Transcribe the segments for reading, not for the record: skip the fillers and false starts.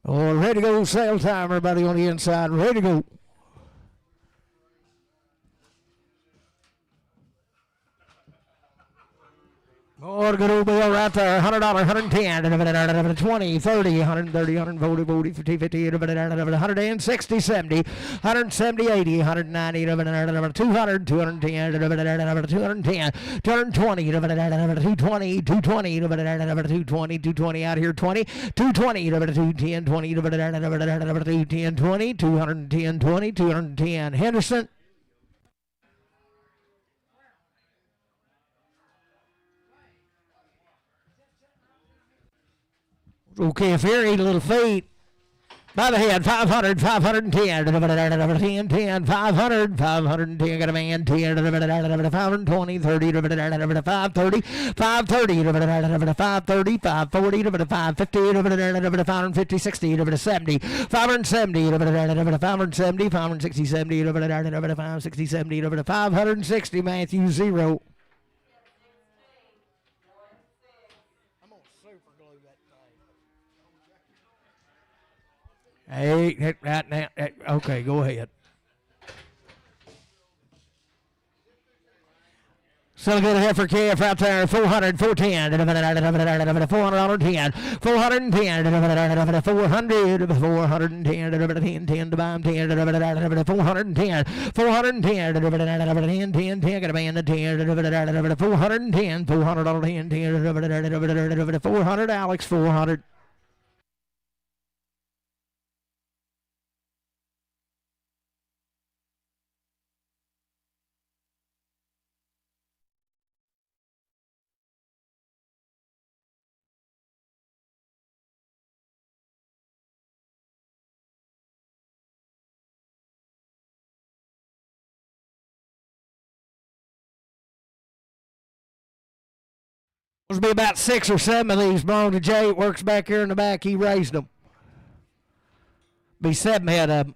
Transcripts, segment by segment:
Oh, ready to go, sale time, everybody on the inside, ready to go. Oh, good old bill right there. $100, $110, 20, 30, 130, 140, 40, 50, 50, 160, 70, 170, 80, 190, 200, 210, 210, 220, 220, 220, 220, 220 out here, 20, 220, 210, 20, 210, 20, 210, 20, 210. Henderson. Okay, Fury, little feet. By the head, 500, 510, 10, 10, 500, 510, got a man, 10, 520, 30, 530, 530, 530, 540, 550, 550, 60, 70, 570, 570, 560, 70, 560, 70, 560, Matthew, 0. Hey, right now. Okay, go ahead. Still good heifer calf right there. 400, 410, $410, 410, 410, 410, 10 to buy 10, 410, 410, 10, 10, got a man 10, 410, $400, 10, 400, Alex, 400. There's be about 6 or 7 of these belong to Jay. It works back here in the back. He raised them. Be 7 head of them.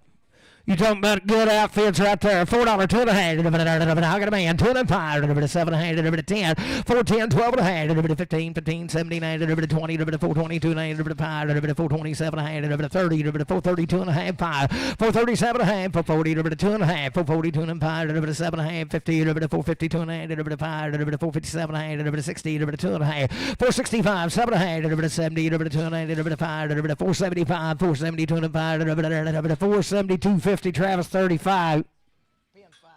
You talking about good outfits right there. $4, 2 and a half. I got a man. 2 and 5. 7 and a half. 10. 410, 12 and a half. 15, 15, 17, 20, 420, 2 and a half. 5. 427 and a half. 30, 432 and a half. 5. 437 and a half. 440, 2 and a half. 442 and 5. 7 and a half. 50, 452 and a half. 5. 457 and a half. 60, 2 and a half. 465, 7 and a half. 70, 2 and a half. 5. 475, 472 and a 5. 472, 50, Travis 35. Pin 5.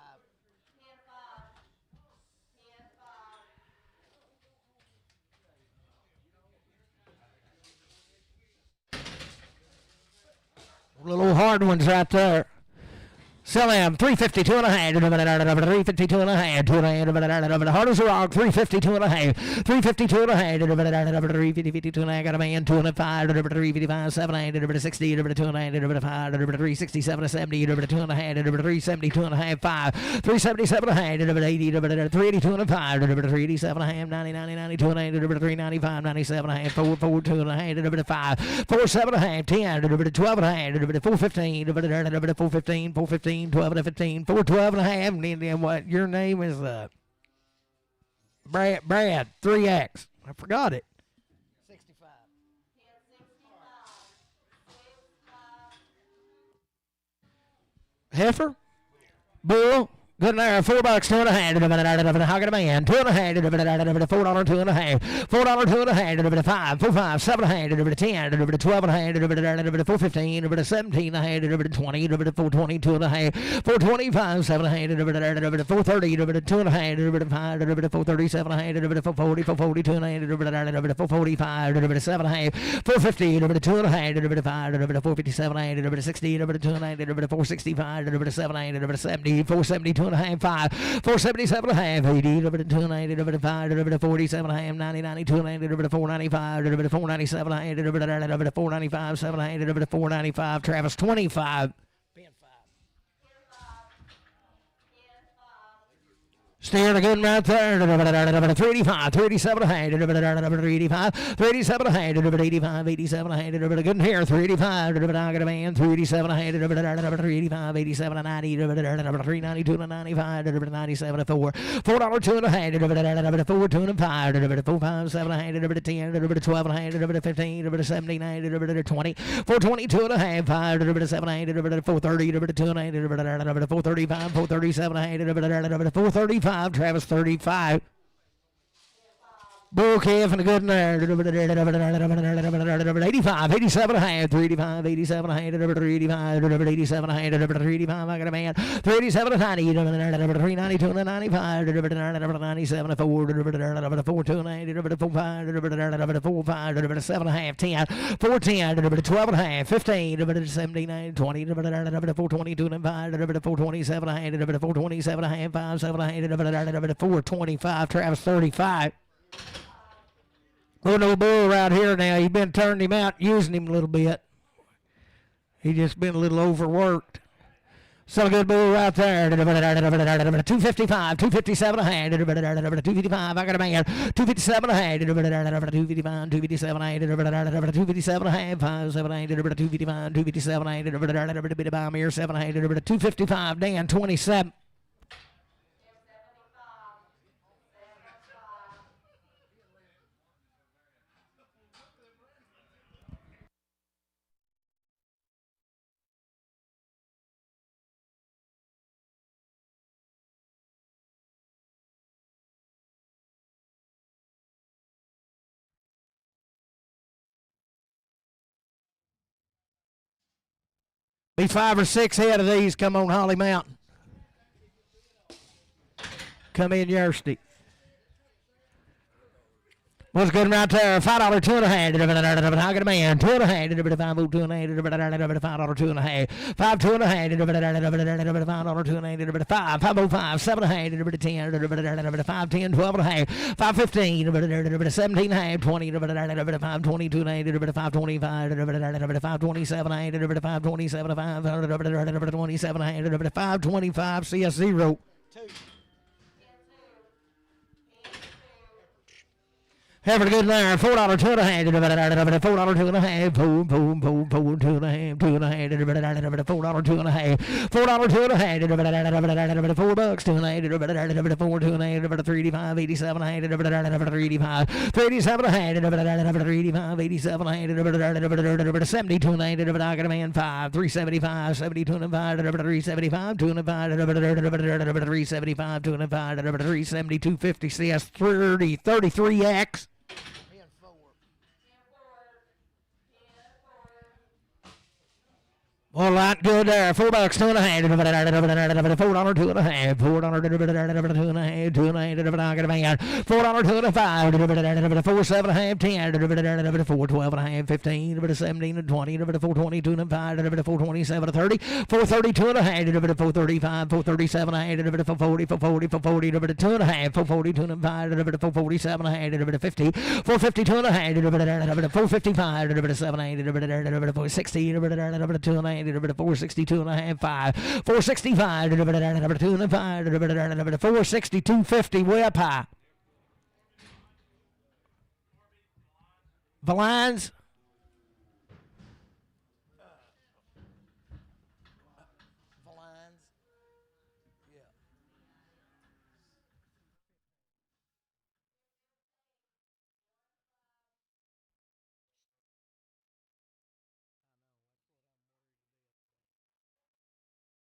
Little hard ones right there. Sell them 352 and a half, 352 and a half, 2 and a half, hard as a rock, 352 and a half, 352 and a half, 352 and a half, got a man, 2 and 5, 355, 7 and a half, 60, 2 and a half, 5, 367, 70, 2 and a half, 372 and a half, 5, 377 and a half, 80, 382 and a 5, 387 and a half, 90, 90, 92 and a half, 395, 97 and a half, 442 and a half, 5, 47 and a half, 10, 12 and a half, 415, 415, 415, 12 and a 15, 412 and a half, and then what? Your name is Brad 3X. I forgot it. 65. Heifer, bull. Good there, $4, 2 and a half. How can a man? 2 and a half. $4, 2 and a half. $4, 2 and a half. 5, 4, 5, 7 and a half. 10, 12 and a half. 415, 17 and a half. 20, 420, 2 and a half. 425, 7 and a half. 430, 2 and a half. 5, 437 and a half. 440, 440, 2 and a half. 445, 7 and a half. 450, 2 and a half. 5, 457 and a half. 60, 2 and a half. 465, 7 and a half. 70, 472 and a half, 5, 477 and a half, 80, 2 and a half, 5, 47 and a half, 90, 92 and a half, 495, 497 and a half, 495, 7 and a half, 495, Travis 25. Steering again right there. 385, 387 ahead. 385, 387 ahead. 85, 87 ahead. Good here. 385. I got a man. 387 ahead. 385, 87, 90. 392 to 95. 97 to 4. $4 2 and a half. 4 2 and 5. 4 5 7 ahead. 10. 12 ahead. 15. 17. 20. 422 and a half. 5 7 ahead. 430. 2 and 8. 435. 437 ahead. 435. Travis 35. Bull calf and a good there. 85, 87 ahead. 385, 87 ahead. 385, 87 ahead. 385. I got a man. 387 to 90. 392 to 95. 97 to 4. 4 2 and 8. 4 5. 4 5. 7 and a half. 10. 4 10. 12 and a half. 15. 17. 20. 422 and 5. 427 ahead. 427 and a half. 5 7 ahead. 425. Travis 35. Little old bull right here now. You've been turning him out, using him a little bit. He just been a little overworked. So good bull right there. 255, 257 a hand. 255, I got a man. 257 a hand. 255, 257 a hand. 257 a hand. 5, 7 a hand. 255, 257 a hand. Bit of bomb here, 7 a hand. 255, Dan, 27. Be 5 or 6 head of these come on Holly Mountain. Come in Yersty. What's good right there? $5 2 and a half. I got a man. 2 and a half. 5 2 and a half. $5 2 and a half. 5 2 and a half. $5 2 and a half. 5 505 7 and a half. 10. 5 10 12 and a half. 5 15. 17 and a half. 20. 5 22 and a half. 5 25. 5 27 and a half. 5 27 5 27 and a half. 5 25 CS 0. Having a good there. $4 2 and a half. $4 2 and a half. Boom, boom, boom, boom. 2 and a half. 2 and a half. $4 2 and a half. $4 2 and a half. $4 2 and a half. 4 2 and a half. 385, 87 and a half. 385, 387 and a half. 385, 87 and a half. 72 and a half. I got a man 5. 375, 72 and a half. 375, 2 and a half. 375, 2 and a half. 372, 50 CS 30, 33X. All right, good there. $4 2 and a half. $4 2 and a half. $4 2 and a half. 2 and a half. I got a man. $4 2 and a 5. 4 7 and a half. 10. 4 12 and a half. 15. 17 and 20. 422 and a 5. 427 and 30. 432 and a half. 435. 437 and a half. 440. 440. 2 and a half. 442 and a 5. 447 and a half. 50. 452 and a half. 455. 7 and a half. 460. 2 and a half. 462 and a half. 5 465 2 and 5 462 50 way up high. Valines.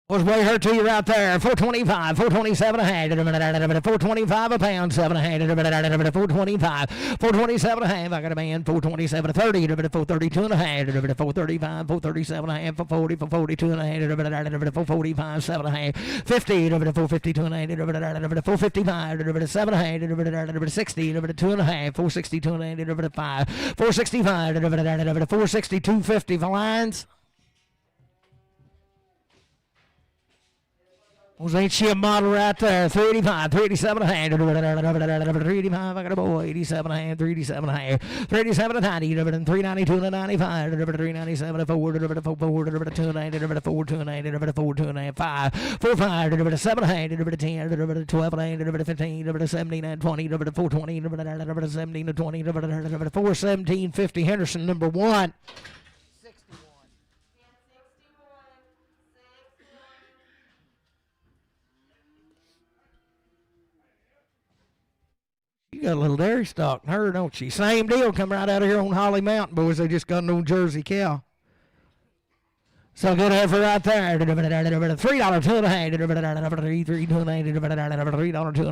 Was way hurt to you right there. 425, 427 a half. 425 a pound, 7 a half. 425, 427 a half. I got a man. 427 to 30. 432 and a half. 435, 437 a half. 440, 442 and a half. 445, 7 and a half. 50, 452 and a half. 455, 7 and a half. 60, 2 and a half. 462 and a half. 5, 465, 462 50 for lines. Was ain't she a model right there? 385, 387 a hand, 385, I got a boy, 87 a hand, 387 a hand, 387 a 90, 392 and a 95, 397 a 4, 290, 4, 290, 4, 295, 45, 7 a hand, 10, 12 a hand, 15, 17 and 20, 420, 17 to 20, 417, 50, Henderson, number 1. You got a little dairy stock in her, don't you? Same deal, come right out of here on Holly Mountain, boys. They just got an old Jersey cow. So good heifer right there. $3, 2 and a half. $3, 2 and a half. $3, 2 and a half. $3, 2 and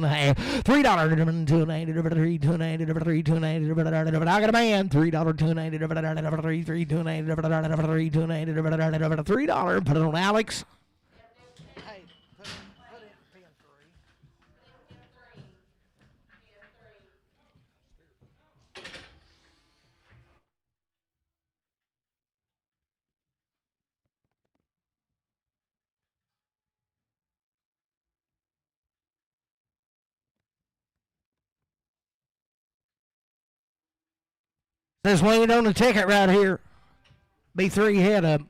a half. $3, 2 and a half. $3, 2 and a half. $3, 2 and a half. I got a man. $3, 2 and a half. $3, 2 and a half. $3, 2 and a half. $3. Put it on Alex. Says Weaned on the ticket right here. Be 3 head up.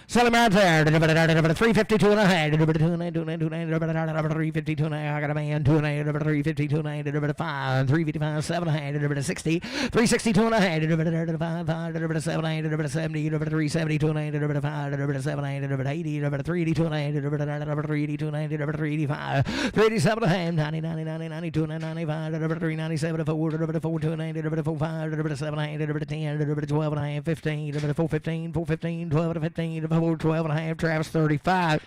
Sell him right there. 352 and a half. 352 and a half. I got a man. 2 and a half. 352 and a half. 5. 355. 7 and a half. 60. 362 and a half. 5. 7 and a half. 70. 372 and a half. 5. 7 and a half. 80. 382 and a half. 382 and a half. 385. 387 and a half. 90. 90. 90. 92 and a half. 95. 397. 4. 4. 2 and a half. 4. 5. 7 and a half. 10. 12 and a half. 15. 4. 15. 4. 15. 12 and 15. 12 and a half, Travis 35.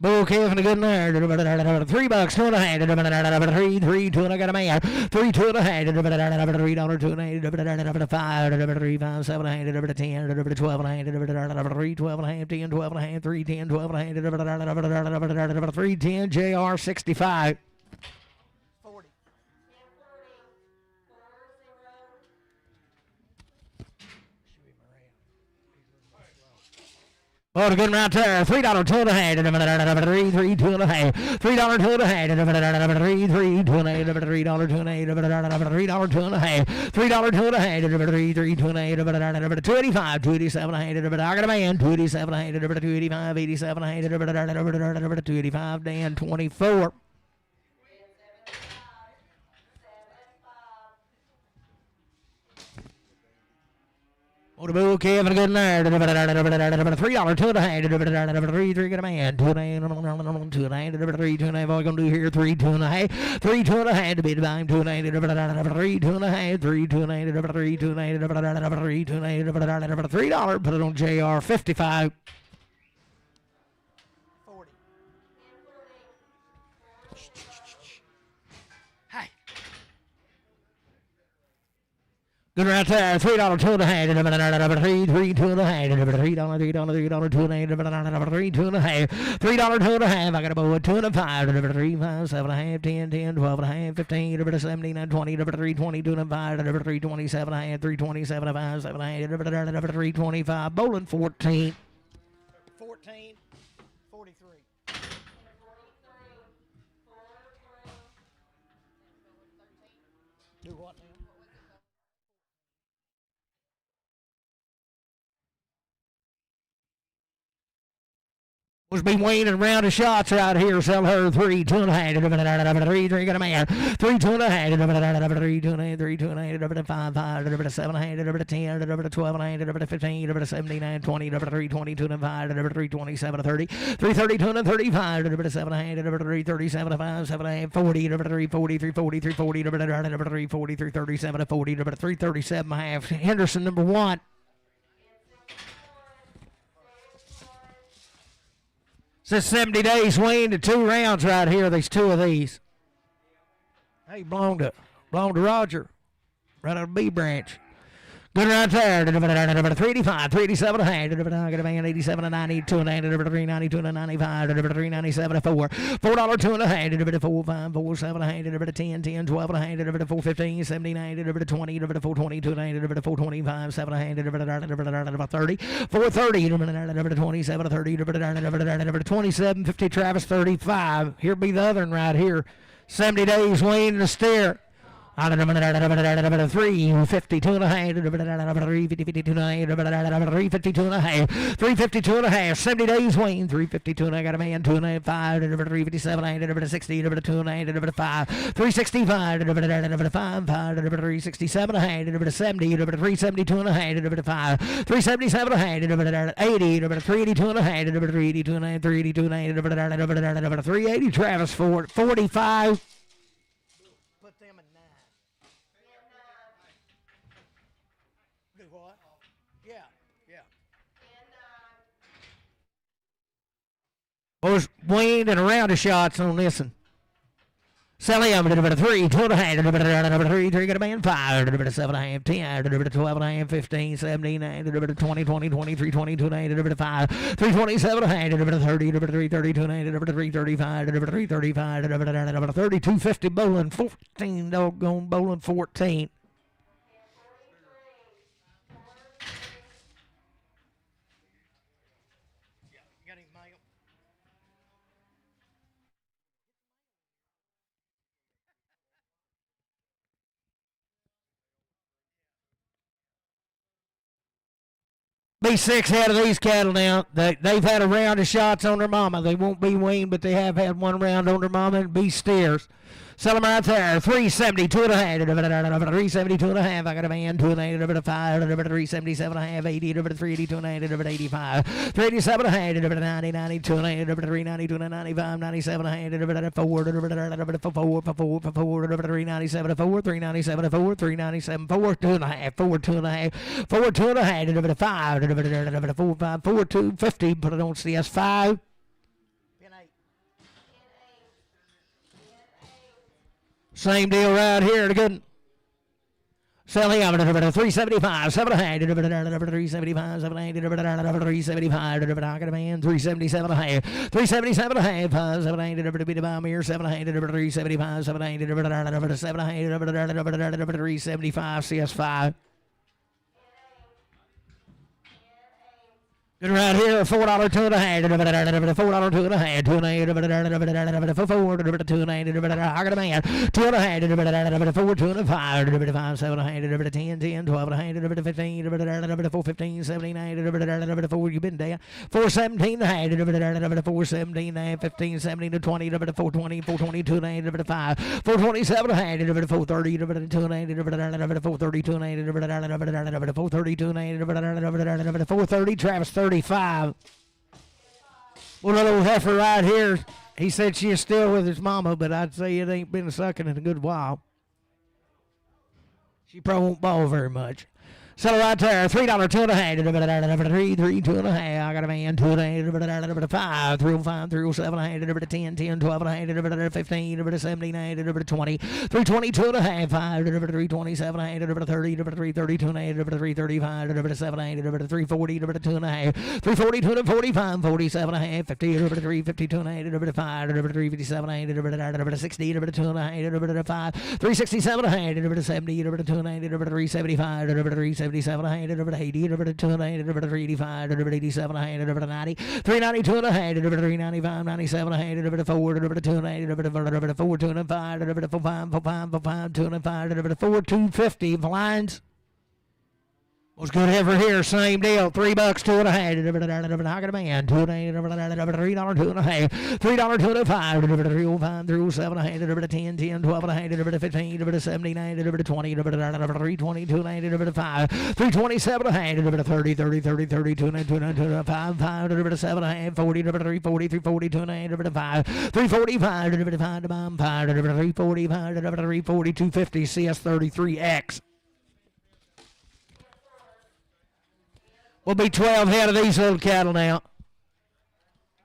Bull calf and a good there. $3, 2 and a half. 3, 2 and I got a man. 3, 2 and a half. $3, 2 and a half. 5, 3, 5, 7 and a half. 10, 12 and a half. 3, 12 and a half. 10, 12 and a half. 3, 10, 12 and a half. 3, 10, JR 65. Oh, the good right there. $3, 2 and a half. 3, 2 and a half. $3, 2 and a half. 3, 2 and a half. $3, 2 and a half. $3, 2 and a half. $3, 2 and a half. $3, 2 and a half. $3, 2 and a half. $3, 2 and a half. 285, 287 and a half. I got a man. 287 and a half. 285, 87 and a half. 285, Dan 24. Oh, the bull calf and a good there. $3, 2 and a half. 3, 3 got a man. 2 and a half. 2 and a half. 3, 2 and a half. All we gonna do here. 3, 2 and a half. 3, 2 and a half to be the dime. 2 and a half. 3, 2 and a half. 3, 2 and a half. 3, 2 and a half. 3, 2 and a half. $3. Put it on JR 55. Good right there. $3, 2 and a half. 3, 2 and a half. $3, 2 and a half. $3, 2 and a half. $3, 2 and a half. I got a boy. 2 and a 5. 3, 5, 7 and a half. 10, 12 and a half. 15, 17, 20. 3, 22 and a 5. 3, 27 and a half. 3, 27 and a 5. 7 and a half. 3, 25. Bowling 14. 14. 43. Do what now? Was be Weaned and round of shots right here. Sell her 3, 2 and a half. 3, 3 got a man. 3, 2 and a half. 3, 2 and a half. 3, 2 and a half. 5, 5, 7 and a half. 10, 12 and a half. 15, 17, 20. 3, 22 and a 5. 3, 27 and 30. 3, 32 and 35. 7 and a half. 3, 37 and 5. 7 and a half. 40. 3, 40. 3, 40. 3, 40. 3, 40. 3, 37 and 40. 3, 37 and a half. Henderson number 1. Says 70 days Weaned to 2 rounds right here. There's 2 of these. Hey, belong to Roger. Right out of B branch. Good right there. 385, 387 and a half. I got a man 87 and 92 and a half. 392 and 95. 397 and 4. $4 2 and a half. 4 5 4 7 and a half. 10 10 12 and a half. 4 15 79. 20 4 22 and a half. 4 25 7 and a half. 30 4 30. 27 30. 27 50 Travis 35. Here be the other one right here. 70 days weaned and a steer. 352 and a half, 352 and a half, 352 and a half, 352 and a half, 70 days weaned, 352 and I got a man, 2 and a half, 5, 357 and a half, 60, 2 and a half, 5, 365, 5, 367 and a half, 70, 372 and a half, 5, 377 and a half, 80, 382 and a half, 382 and a half, 382 and a half, 380 Travis Ford, 45. Was Weaned and around the shots on this one. Sally up to 3, 2 and a half, 3, 3 got a man, 5, 7 and a half, 10, 12 and a half, 15, 17, 20, 20, 23, 22 and a half, 5, 327 and a half, 30, 332 and a half, 335, 335, 3250 bowling, 14 doggone bowling, 14. Be 6 out of these cattle now. They've had a round of shots on their mama. They won't be weaned, but they have had one round on their mama and be steers. Sell them right there. 372 and a half. 372 and a half. I got a man. 2 and a half. 5. 377 and a half. 80. 382 and a half. 85. 387 and a half. 90. 92 and a half. 392 and a 95. 97 and a half. 4. 397 and 4. 397 and 4. 397. 4. 2 and a half. 4. 2 and a half. 4. 2 and a half. 5. 4. 5. 4. 2. 50. Put it on CS 5. Same deal right here. Good. Sell him at 375, 7 and a half, 375, 7 and a half, 375, I got a man, 377 and a half, 377 and a half, 7 and a half, beat about me, 7 and a half, 375, 7 and a half, 7 and a half, 375, CS5. Good right here, $4 2 and a half, $4 2 and a half, 2 and a half, 4, 2 and a half, I got a man, 2 and a half, 4, 2 and a 5, 5, 7 and a half, 10, 10, 12 and a half, 15, 4, 15, 17, 4, you've been there, 4, 17 and a half, 4, 17 and a half, 15, 17 to 20, 4, 20, 4, 22 and a half, 5, 4, 27 and a half, 4, 30, 2 and a half, 4, 32 and a half, 4, 32 and a half, 4, 30, Travis 35. Well, little heifer right here, he said she is still with his mama, but I'd say it ain't been sucking in a good while. She probably won't bawl very much. So right there, $3 2 and a half, 3, 2 and a half. I got a man, 2 and a half, 5, 305, 307 and a half, 10, 10, 12 and a half, 15, 17 and a half, 20, 322 and a half, 5, 327 and a half, 30, 332 and a half, 335, 7 and a half, 340, 2 and a half, 342 and 45, 47 and a half, 50, 352 and a half, 5, 357 and a half, 60, 2 and a half, 5, 367 and a half, 70, 2 and a half, 375, 377 and a half, 80, 2 and a half, 385, 87 and a half, 90, 392 and a half, 395, 97 and a half, 4, 2 and a half, 4, 2 and a 5, 4, 5, 2 and a 5, 4, 250 blinds. Was good ever here, same deal. $3, 2 and a half. I got a man, 2 and a half, $3, 2 and a half, $3, 2 and a 5, 305, 307 and a half, 10, 10, 12 and a half, 15, 17, 20, 320, 2 and a half, 5, 327 and a half, 30, 30, 30, 30, 2 and a half, 2 and a half, 5, 7 and a half, 40, 340, 340, 2 and a half, 5, 345, 5, 345, 340, 250, CS33X. Will be 12 head of these little cattle now.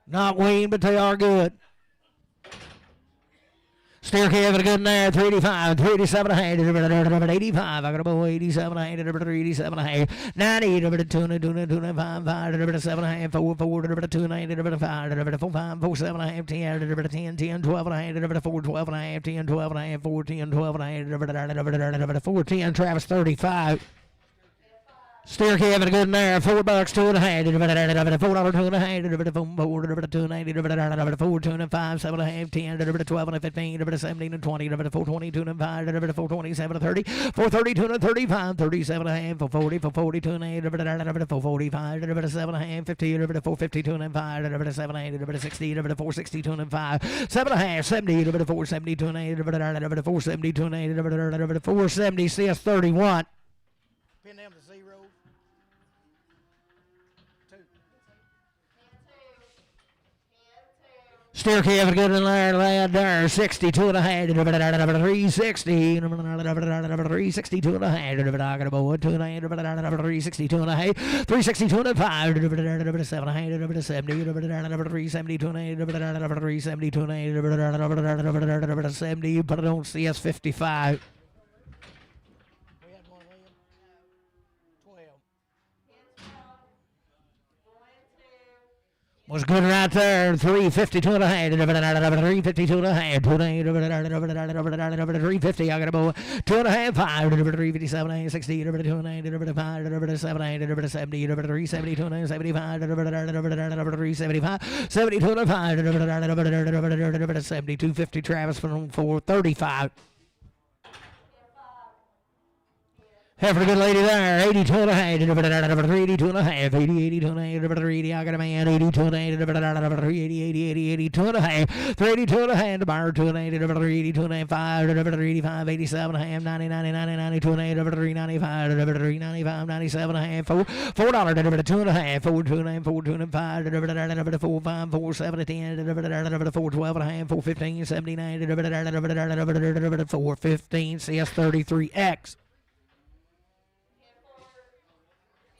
Not weaned, but they are good. Steer Kevin good in there, 385, 387 a hand, 85, I got a bow, 87 a hand, 387 a hand, 90, 2, 5, 5, 7 a hand, 4, 4, 2, 9, 5, 4, 5, 4, 7 a half, 10, 10, 12 and a hand, 4, 12 and a half, 10, 12 and a half, 4, 10, 12 and a half, 4, 10, Travis 35. Steer Kevin good in there, $4, 2 and a hand, $4, 2 and a hand, $4, 290, 4, 2 and 5, 7 and a half, 10, 12 and 15, 17 and 20, 422 and 5, 427 and 30, 432 and 35, 37 and a half, 440, 442 and 8, 445, 7 and a half, 50, 452 and 5, 7 and 8, 60, 462 and 5, 7 and a half, 70, 472 and 8, 472 and 8, 470, CS 31. Pin them to 0. Steer Kevin good in there, lad there, 62 and a hand, 360, 362 and a hand, I got a bow, 2 and a hand, 362 and a hand, 362 and a 5, 7 and a hand, 70, 372 and a hand, 372 and a hand, 70, but I don't see us 55. Was good right there, 352 and a hand, 352 and a hand, 350, I got a bow, 2 and a half, 5, 357 and 60, 2 and a hand, 5, 7 and 70, 372 and 75, 375, 72 and 5, 72, 50, Travis from 435. Heifer a good lady there, 82 and a half, 82 and a half, 80, 82 and a half, 80, I got a man, 82 and a half, 80, 80, 82 and a half, 382 and a half, bar 2 and a half, 82 and a half, 5, 85, 87 and a half, 90, 90, 90, 92 and a half, 395, 395, 97 and a half, $4, 2 and a half, 4, 2 and a half, 4, 2 and 5, 4, 5, 4, 7, 10, 4, 12 and a half, 4, 15, 79, 4, 15, CS 33X.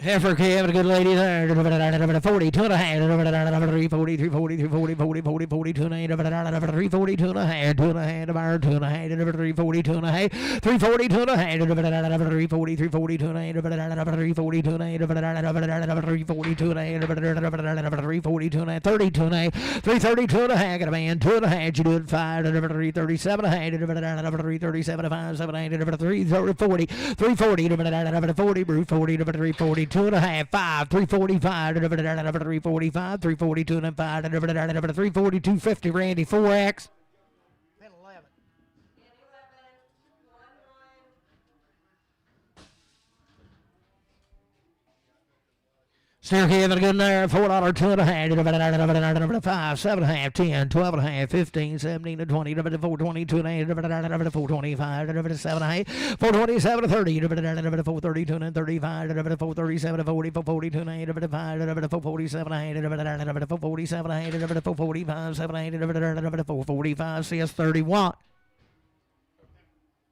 Heifer Kevin, a good lady there, 42 and a half, 340, 340, 340, 40, 40, 42 and a half, 342 and a half, 2 and a half, 2 and a half, 342 and a half, 342 and a half, 340, 342 and a half, 342 and a half, 342 and a half, 342 and a half, 32 and a half, 332 and a half, got a man, 2 and a half, you do it 5, 337 and a half, 337 and 5, 7 and 8, 340, 340, 40, 40, 340, 2 and a half, 5, 345, 345, 342 and 5, 342, 50, Randy, 4X. Pin 11. Steer Kevin good in there, $4, 2 and a half, 5, 7 and a half, 10, 12 and a half, 15, 17 and 20, 422 and a half, 425, 7 and a half, 427 and 30, 432 and 35, 437 and 40, 442 and a half, 447 and a half, 447 and a half, 445, 7 and a half, 445, CS 31.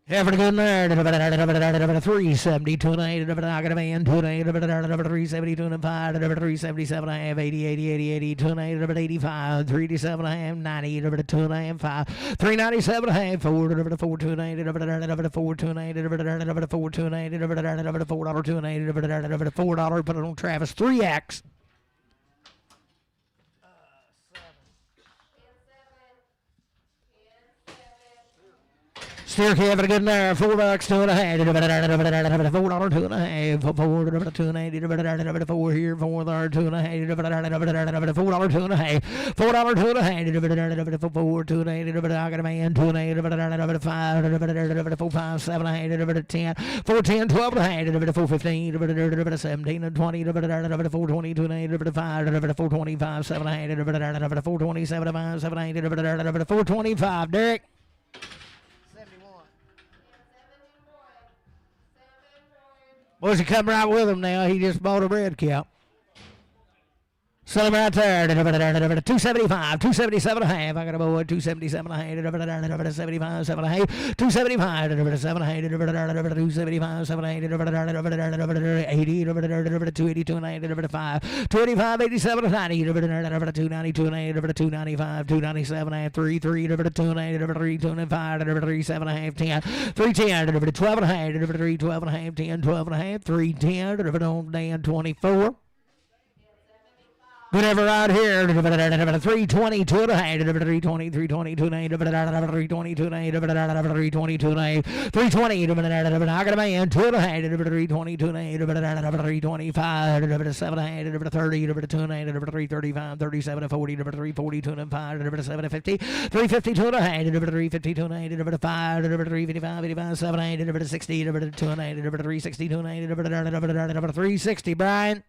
Heifer good in there, 372 and a half, I got a man, 2 and a half, 372 and 5, 377 and a half, 80, 80, 80, 80, 2 and a half, 85, 387 and a half, 90, 2 and a half, 5, 397 and a half, 4, 2 and a half, 4, 2 and a half, 4, 2 and a half, 4, 2 and a half, $4, 2 and a half, $4, put it on Travis, 3X. Steer Kevin good in there, $4, 2 and a half, $4, 2 and a half, 4, 2 and a half, 4 here, 4 there, 2 and a half, $4, 2 and a half, $4, 2 and a half, 4, 2 and a half, I got a man, 2 and a half, 5, 4, 5, 7 and a half, 10, 4, 10, 12 and a half, 4, 15, 17 and 20, 4, 22 and a half, 5, 4, 25, 7 and a half, 4, 27 and 5, 7 and a half, 4, 25, Derek. Well, he come right with him now. He just bought a red cow. Sell him right there. 275, 277 and a half. I got a boy 277 and a half. 75, 7 and a half. 275, 7 and a half. 275, 7 and a half. 80, 282 and a half. 5, 285, 87 and 90. 292 and a half. 295, 297 and a half. 3, 2 and a half. 3, 2 and a half. 3, 7 and a half. 10, 310, 12 and a half. 3, 12 and a half. 10, 12 and a half. 310, 24. Whatever right here, 320, 2 and a half, 320, 320, 2 and a half, 320, 2 and a half, 320, 2 and a half, 320, I got a man, 2 and a half, 320, 2 and a half, 325, 7 and a half, 30, 2 and a half, 335, 37, 40, 340, 2 and a half, 750, 350, 2 and a half, 350, 2 and a half, 5, 355, 85, 7 and a half, 60, 2 and a half, 360, 2 and a half, 360, Brian.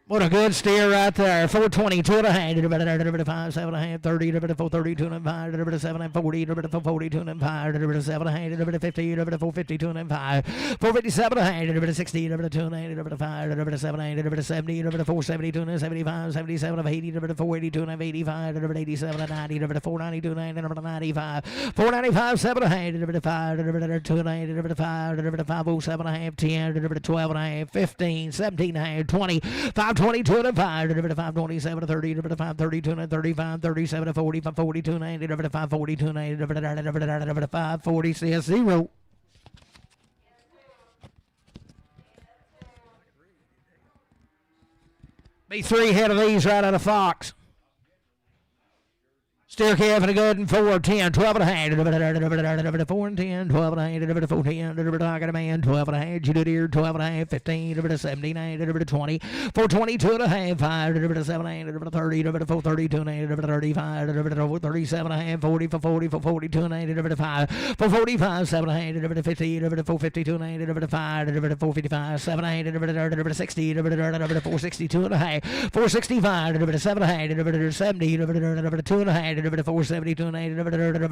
What a good steer right there. 420, 2 and a half, 5, 7 and a half, 30, 430, 2 and a half, 7 and 40, 440, 2 and a half, 7 and a half, 50, 450, 2 and a half, 457 and a half, 60, 2 and a half, 5, 7 and a half, 70, 470, 2 and a half, 75, 77, 80, 480, 2 and a half, 85, 87 and 90, 490, 2 and a half, 95, 495, 7 and a half, 5, 2 and a half, 5, 507 and a half, 10, 12 and a half, 15, 17 and a half, 20, 522 and a 5, 527, 30, 532 and a 35, 37, 40, 542 and a 542 and a 540 says 0. Be 3 head of these right out of Fox. Steer calf and a good and 4, 10, 12 and a half, 4 and 10, 12 and a half, 4, 10, I got a man, 12 and a half, you did here, 12 and a half, 15, 17, 20, 422 and a half, 5, 7 and a half, 30, 432 and a half, 35, 437 and a half, 40, 442 and a half, 5, 445, 7 and a half, 50, 452 and a half, 5, 455, 7 and a half, 60, 462 and a half, 465, 7 and a half, 70, 2 and a half, 472 and 80,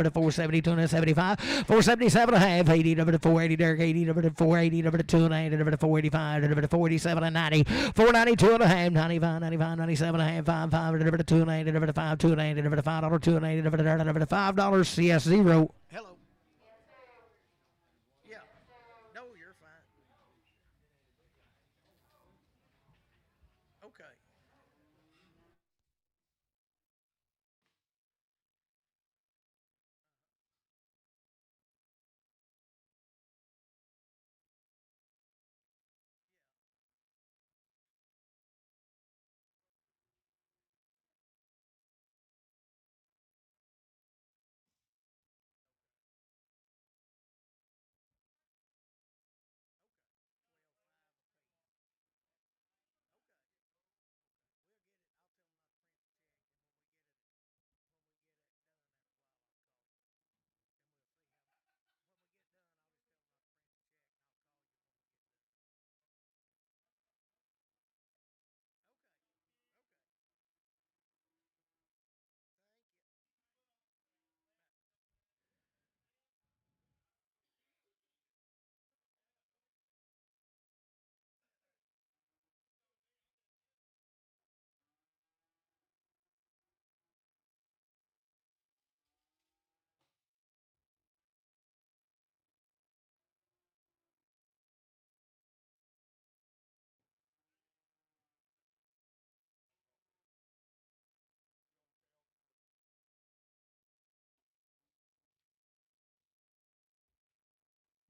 472 and 75, 477 and a half, 80, 480, Derek 80, 480, 2 and 80, 485, 487 and 90, 492 and a half, 95, 95, 97 and a half, 5, 5, 2 and 80, 5, 2 and 80, $5, 2 and 80, $5, CS 0. Hello. Yeah. No, you're fine. Okay.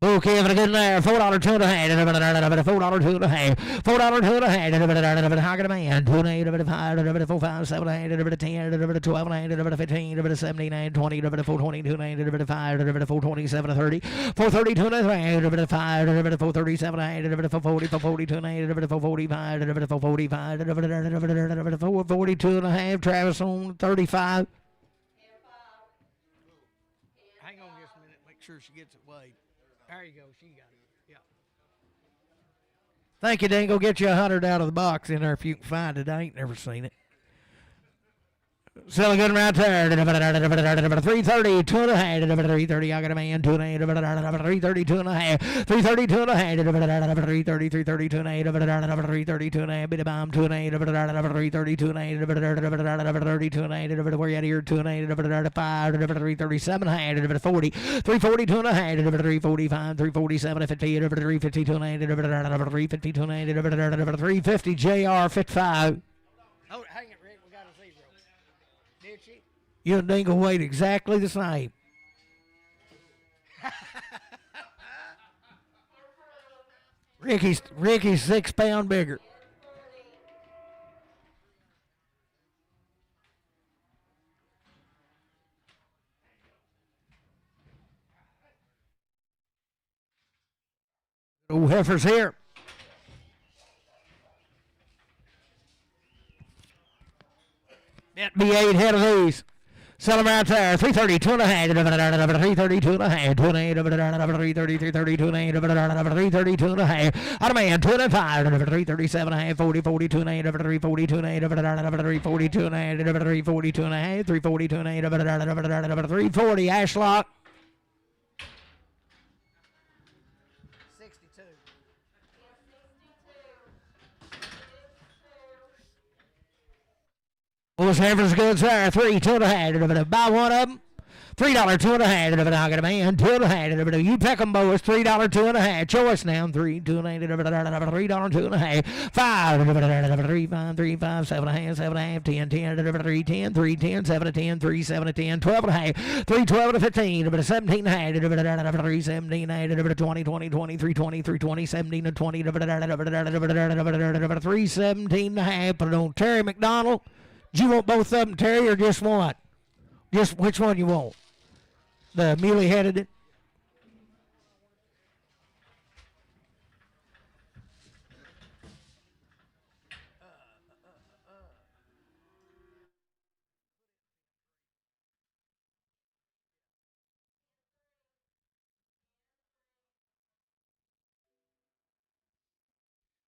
Okay, if I get in there, $4, 2 and a half, $4, 2 and a half, $4, 2 and a half, how can a man, 2 and a half, 5, 4, 5, 7 and a half, 10, 12 and a half, 15, 17, 20, 422 and a half, 5, 427, 30, 432 and a half, 5, 437 and a half, 440, 442 and a half, 445, 445, 442 and a half, Travis on 35. Hang on just a minute, make sure she gets it weighed. There you go. She got it. Yeah. Thank you, Dan. Go get you 100 out of the box in there if you can find it. I ain't never seen it. Still good right there. 330, 2.5, 330. I got a man, 2.8, 330, 2.5, 330, 2.5, 330, 330, 2.8, 330, 2.5, bit of bomb, 2.8, 330, 2.8, 30, 2.8, where you at here, 2.8, 5, 337, 40, 340, 2.5, 345, 347, 50, 350, 2.8, 350, 2.8, 350, JR, 55. Oh, hang it, Rick. We got a zero. Did she? You and Dingle weighed exactly the same. Ricky's 6 pounds bigger. Old heifer's here. That be 8 head of these. Sell them right there. 330, 2.5, 330, 2.5, 28, 330, 330, 2.8, 330, 2.5. Out of man, 2.5, 337, 40, 40, 2.8, 340, 2.8, 340, 2.8, 340, 2.5, 340, 2.8, 340, Ashlock. 62. What's Heifer's goods there? 3, 2.5. Buy one of them. $3, 2.5. I got a man, 2.5. You pick them, boys. $3, 2.5. Choice now. 3, 2.8. $3, 2.5. 5, 3, 5, 3, 5, 7.5, 7.5, 10, 10, 3, 10, 3, 10, 7 to 10, 3, 7 to 10, 12.5, 3, 12 to 15, 17.5, 3, 17, 20, 20, 20, 3, 20, 3, 20, 17 to 20, 3, 17.5. Put it on Terry McDonald. Do you want both of them, Terry, or just one? Just which one you want? The muley-headed?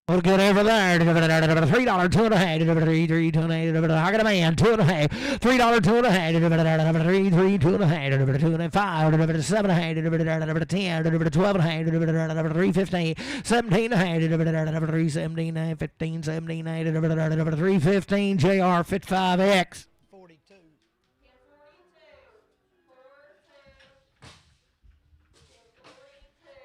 We'll get over there. $3, 2.5, 3, 3, 2.8. I got a man, 2.5. $3, 2.5. 3, 3, 2.5. 2.5. 7.5. 10. 12.5. 3, 15. 17.5. 3, 17. 15. 17. 3, 15. JR, Fit 5X. 42.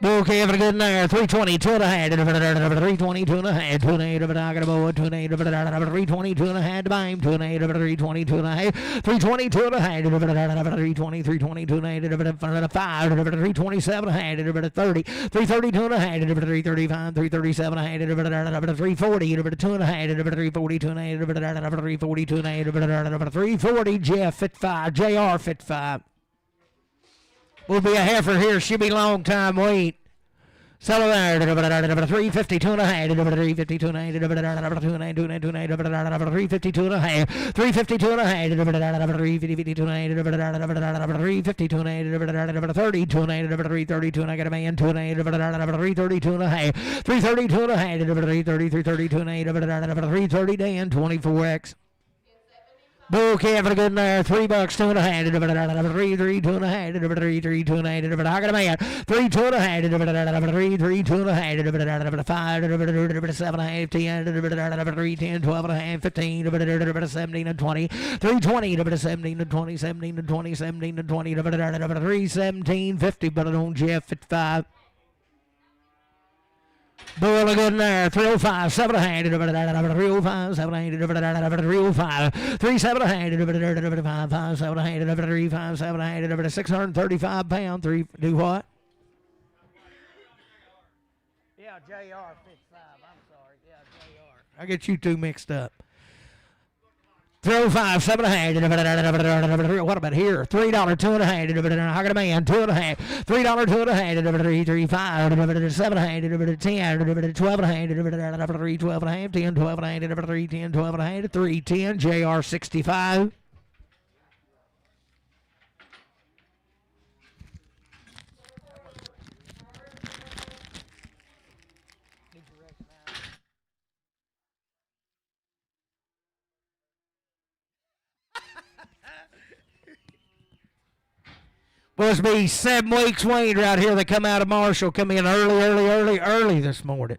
Okay, have a good night. 320, 2.5, 320, 2.5, 2.8, I got a boy, 2.8, 320, 2.5, to buy him, 2.8, 320, 2.5, 320, 2.5, 320, 320, 2.8, 5, 327, 30, 330, 2.5, 335, 337, 340, 2.5, 340, 2.8, 340, 2.8, 340, Jeff, Fit 5, JR, Fit 5. Will be a heifer here. She'll be long time wait. Sell there. 350, 2.5. 350, 2.8. 350, 2.5. 350, 2.5. 350, 2.8. 350, 2.8. 30, 2.8. 330, 2. I got a man. 2.8. 330, 2.5. 330, 2.5. 330, 330, 2.8. 330, Dan, 24X. Okay, have a good night. $3, 2.5. 3, 3, 2.5. 3, 3, 2.8. I got a man. 3, 2.5. 3, 3, 2.5. 5, 7.5, 10. 3, 10, 12.5, 15. 17 and 20. 320. 17 and 20. 17 and 20. 17 and 20. 3, 17, 50. But I don't Jeff at 5. Bull good there. 305, 700, 305, 700, 305, 3700, 5, 5, 700, 35, 700, 635 pounds. 3, do what? Yeah, JR 55. I'm sorry. Yeah, JR. I get you two mixed up. 305, 700. What about here? $3, 2.5. I got a man, 2.5. $3, 2.5. 3, 3, 5. 700. 10. 12.5. 3, 12.5. 10, 12.5. 3, 10, 12.5. 3, 10. JR 65. Must be 7 weeks weaned right here. They come out of Marshall. Come in early this morning.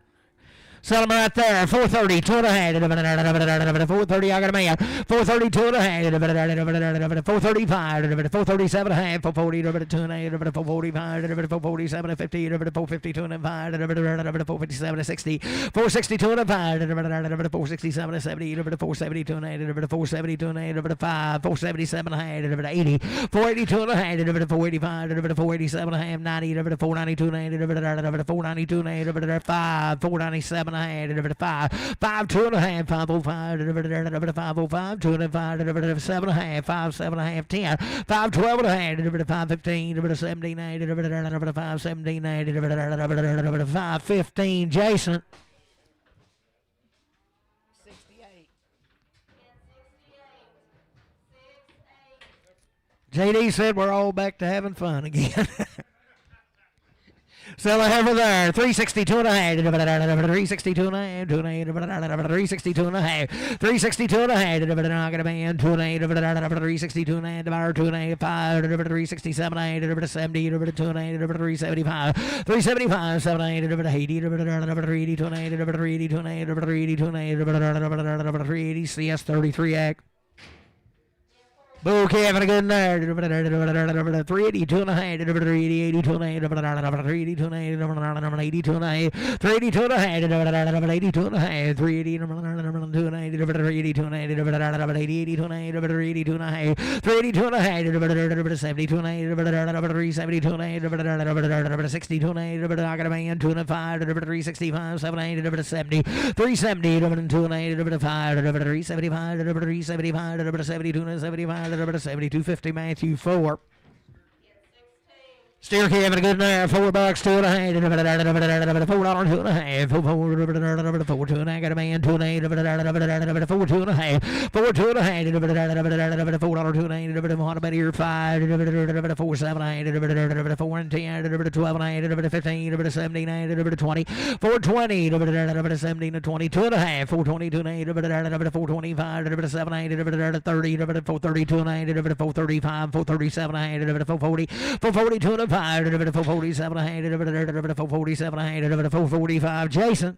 Sell them right there. 430, 2.5. 430, I got a man. 430, 2.5. 435, 437.5. 440, 2.5. 445, 447, 50, 450, 2.5. 457, 60. 460, 2.5. 467, 70, 470, 2.5. 470, 2.5. 477, 80. 480, 2.5. 485, 487.5. 90, 492, 492, 5. 497. 5, 5, 2.5, 505, 505, 2.5, 7.5, 5, 7.5, 10, 5, 12.5, 5, 15, 17, 5, 17, 5, 15, Jason. 68. JD said we're all back to having fun again. Sell a heifer there. 362 and a half. 362 and a half. 362 and a half. 362 and a half. I got a man. 2 and a half. 362 and a half. Devour 2 and a half. 5. 367 and a half. 70. 2 and a half. 375. 375. 7 and a half. 80. 380. 2 and a half. 380. 2 and a half. 380. 2 and a half. 380. CS 33 act. Bull having a good night. 380, 2 and a half. 380, 82 and a half. 382 and a half. 82 and a half. 382 and a half. 82 and a half. 380 and a half. 382 and a half. 82 and a half. 382 and a half. 382 and a half. 72 and a half. 372 and a half. 62 and a half. I got a man. 2 and 5. 365. 7 70. 370. 2 and a half. 5. 375. 375. 72 and 75. 7250 Matthew 4. Steer having a good night. $4, 2 and a half. $4, 2 and a half. $4, 2 and a half. Got a man. 2 and a half. $4, 2 and a half. $4, 2 and a half. $4, 2 and a half. On about here 5. 4, 7 and a half. 4 and 10. 12 and a half. 15. 17 and a half. 20. 420. 17 and 20. 2 and a half. 422 and a half. 425. 7 and a half. 30. 432 and a half. 435. 437 and a half. 440. 442 and a half. 447 and a half. 447 and a half. 445. Jason.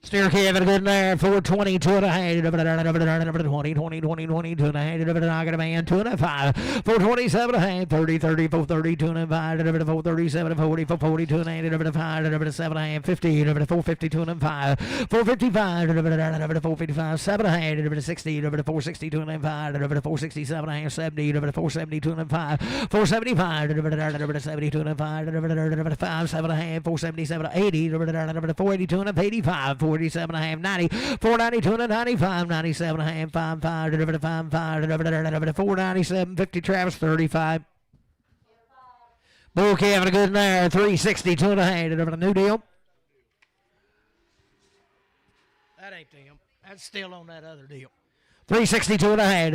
Steer having a good night. 420, 2 and a half. 20, 20, 20, 20, 2 and a half. I got a man. 2 and a half. 427 and a half. 30, 30, 430, 2 and a half. 437, 40, 442 and a half. 7 and a half. 50, 450, 2 and a half. 455, 455, 7 and a half. 60, 460, 2 and a half. 467 and a half. 70, 470, 2 and a half. 475, 72 and a half. 5, 7 and a half. 477, 80, 482 and a half. 85, 47 and a half, 90, 492 and a 95, 97 and a half, 55, 497, 50, Travis, 35. Bull having a good night, 360, 2 and a half, new deal. That ain't them. That's still on that other deal. 362 and a half,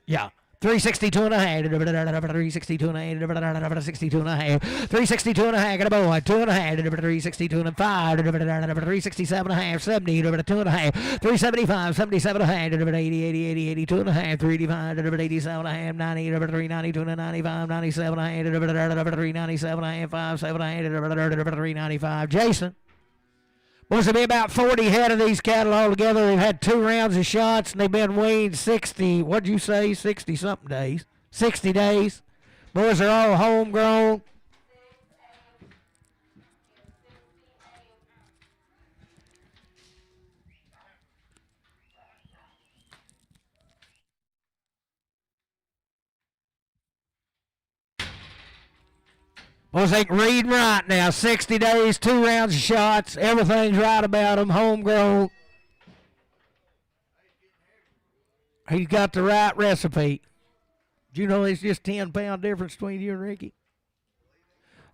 yeah. 362 and a half. 362 and a half. 62 and a half. 362 and a half. Got a boy. 2 and a half. 362 and a 5. 367 and a half. 70. 2 and a half. 375. 77 and a half. 80. 80. 80. 82 and a half. 385. 87 and a half. 90. 392 and a 95. 97 and a half. 397 and a half. 5. 7 and a half. 395. Jason. Must have been about 40 head of these cattle altogether. They've had 2 rounds of shots, and they've been weaned 60, what'd you say, 60-something days? 60 days. Boys are all homegrown. Well, they can read and write now. 60 days, 2 rounds of shots. Everything's right about them. Homegrown. He's got the right recipe. Do you know it's just 10-pound difference between you and Ricky?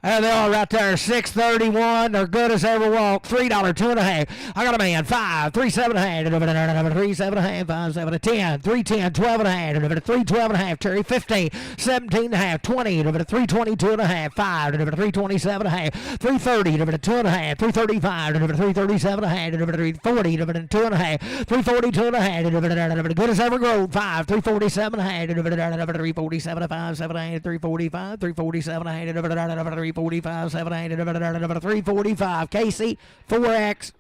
There they are right there, 631. They're good as ever walk. $3, 2.5. I got a man, 5, 3, 7.5. 3, 7.5, 5, 7, 10, 3, 10, 12.5. 3, 12.5. Terry, 15, 17.5, 20. 3, 22.5, 5. 3, 27.5, 3, 30. 2.5, 3, 35. 3, 37.5. 3, 40. 2.5, 3, 42.5. Good as ever grow. 5, 3, 47.5. 3, 47, 5, 7, 3, 45. 3, 47. 345, 700, 345. Casey, 4X.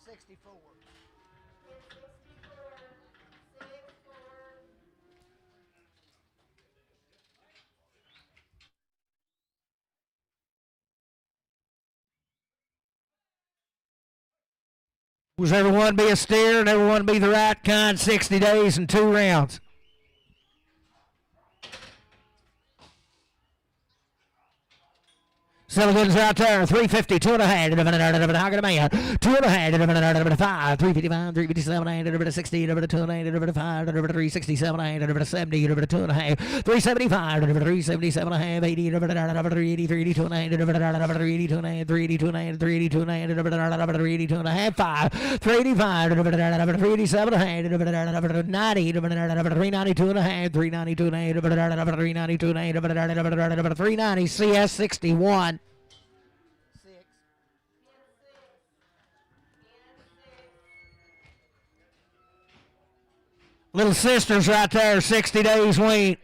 64. Was everyone be a steer and everyone be the right kind? 60 days and 2 rounds. Silligan's out there, 350, 2.5, I got a man, 2.5, 5, 355, 357, 60, 2.9, 5, 367, 70, 2.5, 375, 377, 80, 380, 380, 2.9, 380, 2.9, 380, 2.9, 380, 2.9, 380, 2.5, 5, 385, 387, 90, 392, 392, 390, CS 61. Little sisters right there, 60 days weaned.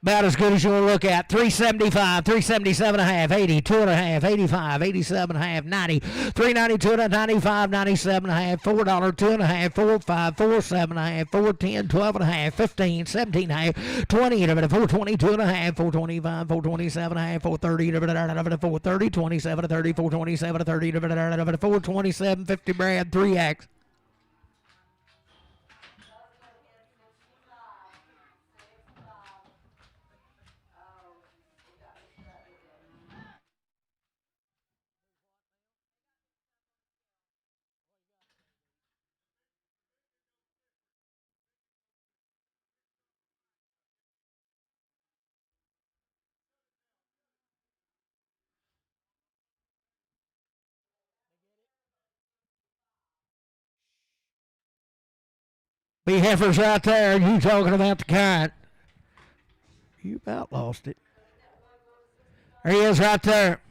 About as good as you'll look at. 375, 377.5, 80, 2.5, 85, 87.5, 90, 392, 95, 97.5, $4, 2.5, 4, 5, 4, 7.5, 4, 10, 12.5, 15, 17.5, 20, 422.5, 425, 427.5, 430, 430, 27, 30, 427, 30, 427, 50 Brad, 3X. Be heifers right there. You talking about the kind. You about lost it. There he is right there.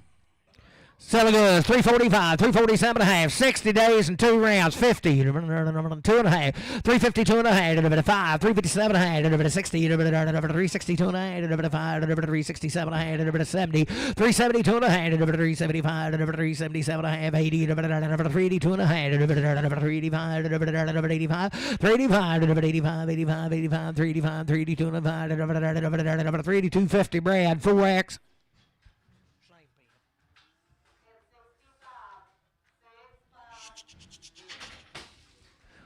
Selling goods, 345, 347.5, 60 days and 2 rounds, 50, 2.5, 352.5, 5, 357.5, 60, 362.5, 5, 367.5, 70, 372.5, 375, 377.5, 80, 382.5, 385, 385, 385, 85, 85, 85, 385, 382.5, 382.50 Brad, 4X.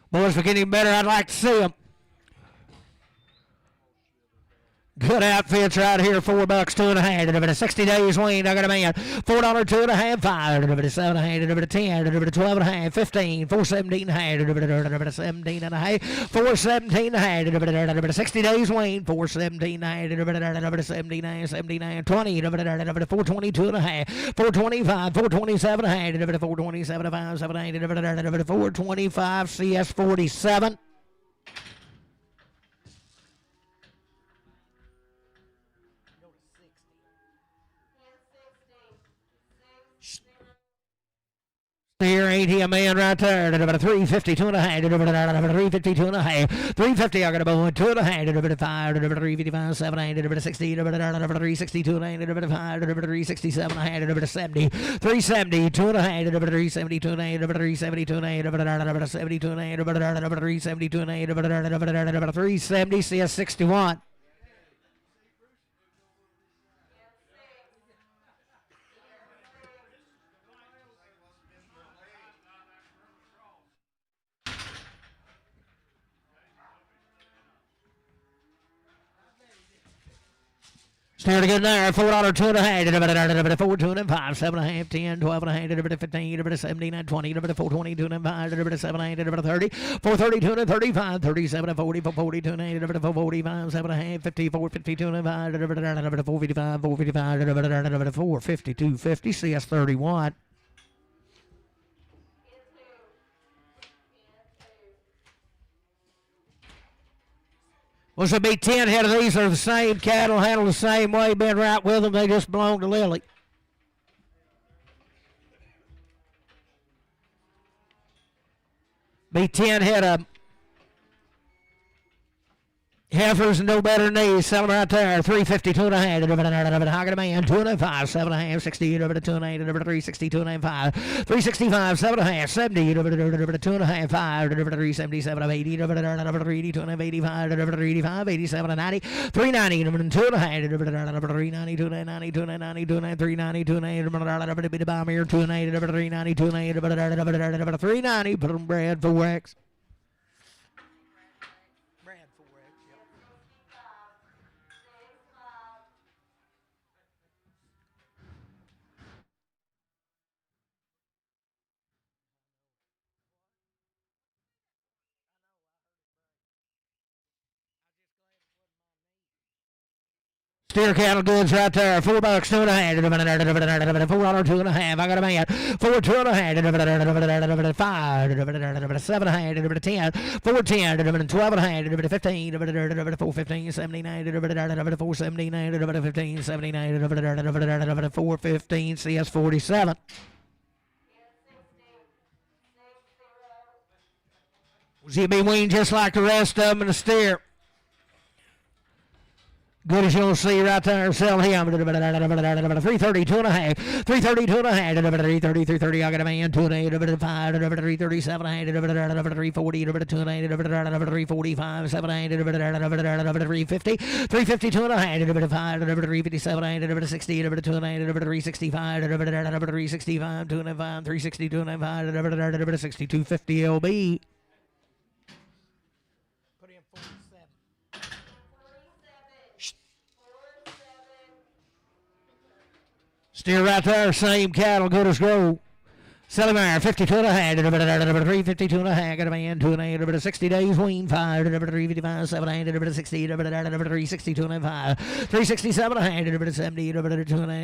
Boys, if we get any better, I'd like to see them. Good outfits right here, $4, 2.5. 60 days weaned. I got a man. $4, 2.5, 5, 7.5, 10, 12.5, 15, 417.5, 17.5, 417.5, 60 days weaned, 417.5, 79, 79, 20, 422.5, 425, 427.5, 427.5, 7, 425, CS 47. Here ain't he a man right there? 350, 2.5, 350, 2.5, 350. I got a bone, 2.5, 5, 355, 7, 60, 360, 2.9, 367, 70, 370, 2.5, 370, 2.9, 370, 2.9, 70, 2.9, 370, 2.9, 370, CS 61. Steer to good there. $4, 2 and a half. 4, 2 and 5, 7 and a half, 10, 12 and a half, 15, 17, 20, 420, 2 and 5, 7 and 8, 30, 430, 2 and 35, 37 and 40, 442 and 8, 445, 7 and a half, 54, 52 and 5, 455, 455, 452, 50, CS 31. Well, should be 10 head of these are the same cattle, handled the same way, been right with them. They just belong to Lily. Be 10 head of heifers no better than these. Selling right there. 350, 2 and a half. Hog and a man. 2 and a 5, 7 and a half, 60, 2 and a 8, 360, 2 and a half, 5, 365, 7 and a half, 70, 2 and a half, 5, 377, 80, 380, 2 and a half, 85, 385, 87 and 90, 390, 2 and a half, 390, 2 and a 90, 2 and a 90, 2 and a 390, 2 and a bit of bomb here, 2 and a 390, 2 and a 390, put them bread for wax. Steer cattle goods right there. $4, 2 and a half. $4, 2 and a half. I got a man. 4, 2 and a half. 5, 7 and a half. 10, 4, 10, 12 and a half. 15, 4, 15, 79, 4, 79, 15, 79, 4, 15, CS 47. She'll be weaned just like the rest of them in the steer. Good as you'll see right there. Sell him. 330, 2 and a half. 330, 2 and a half. 330, 330. I got a man. 2 and a half. 5, 337 and a half. 340, 2 and a half. 345, 7 and a half. 350, 350, 2 and a half. 5, 357 and a 60, 2 and a half. 365, 365, 2 and a half. 360, 2 and a half. 6250 LB. Steer right there, same cattle, good as gold. Selling there, 52 and a half, 352 and a half, got a man, 2 and a half, 60 days, weaned, 5, 355, 7 and a half, 60, 362 and a half, 367 and a half, 70, 2 and a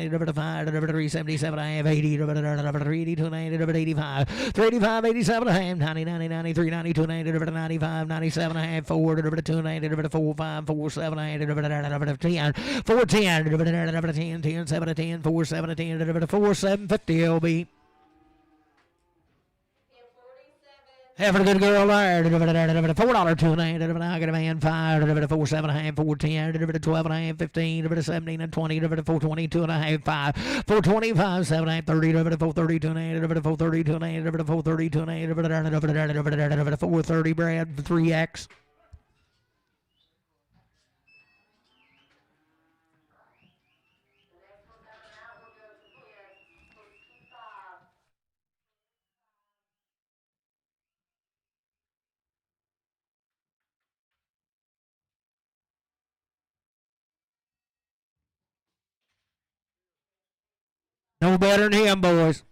half, 5, 377 and a half, 80, 382 and a half, 85, 385, 87 and a half, 90, 90, 93, 92 and a half, 95, 97 and a half, 4, 2 and a half, 4, 5, 4, 7 and a half, 10, 4, 10, 10, 7 10, 4, 7 10, 4, 7, 50 LB. Half a good girl there. $4, 2 and a half. I got a man. 5, 4, 7 and a half. 4, 10, 12 and a half. 15, 17 and 20, 420, 2 and a half. 5, 425, 7 and a half. 30, 430, 2 and a half. 430, 2 and a half. 430, 2 and a half. 430 Brad 3X. No better than him, boys.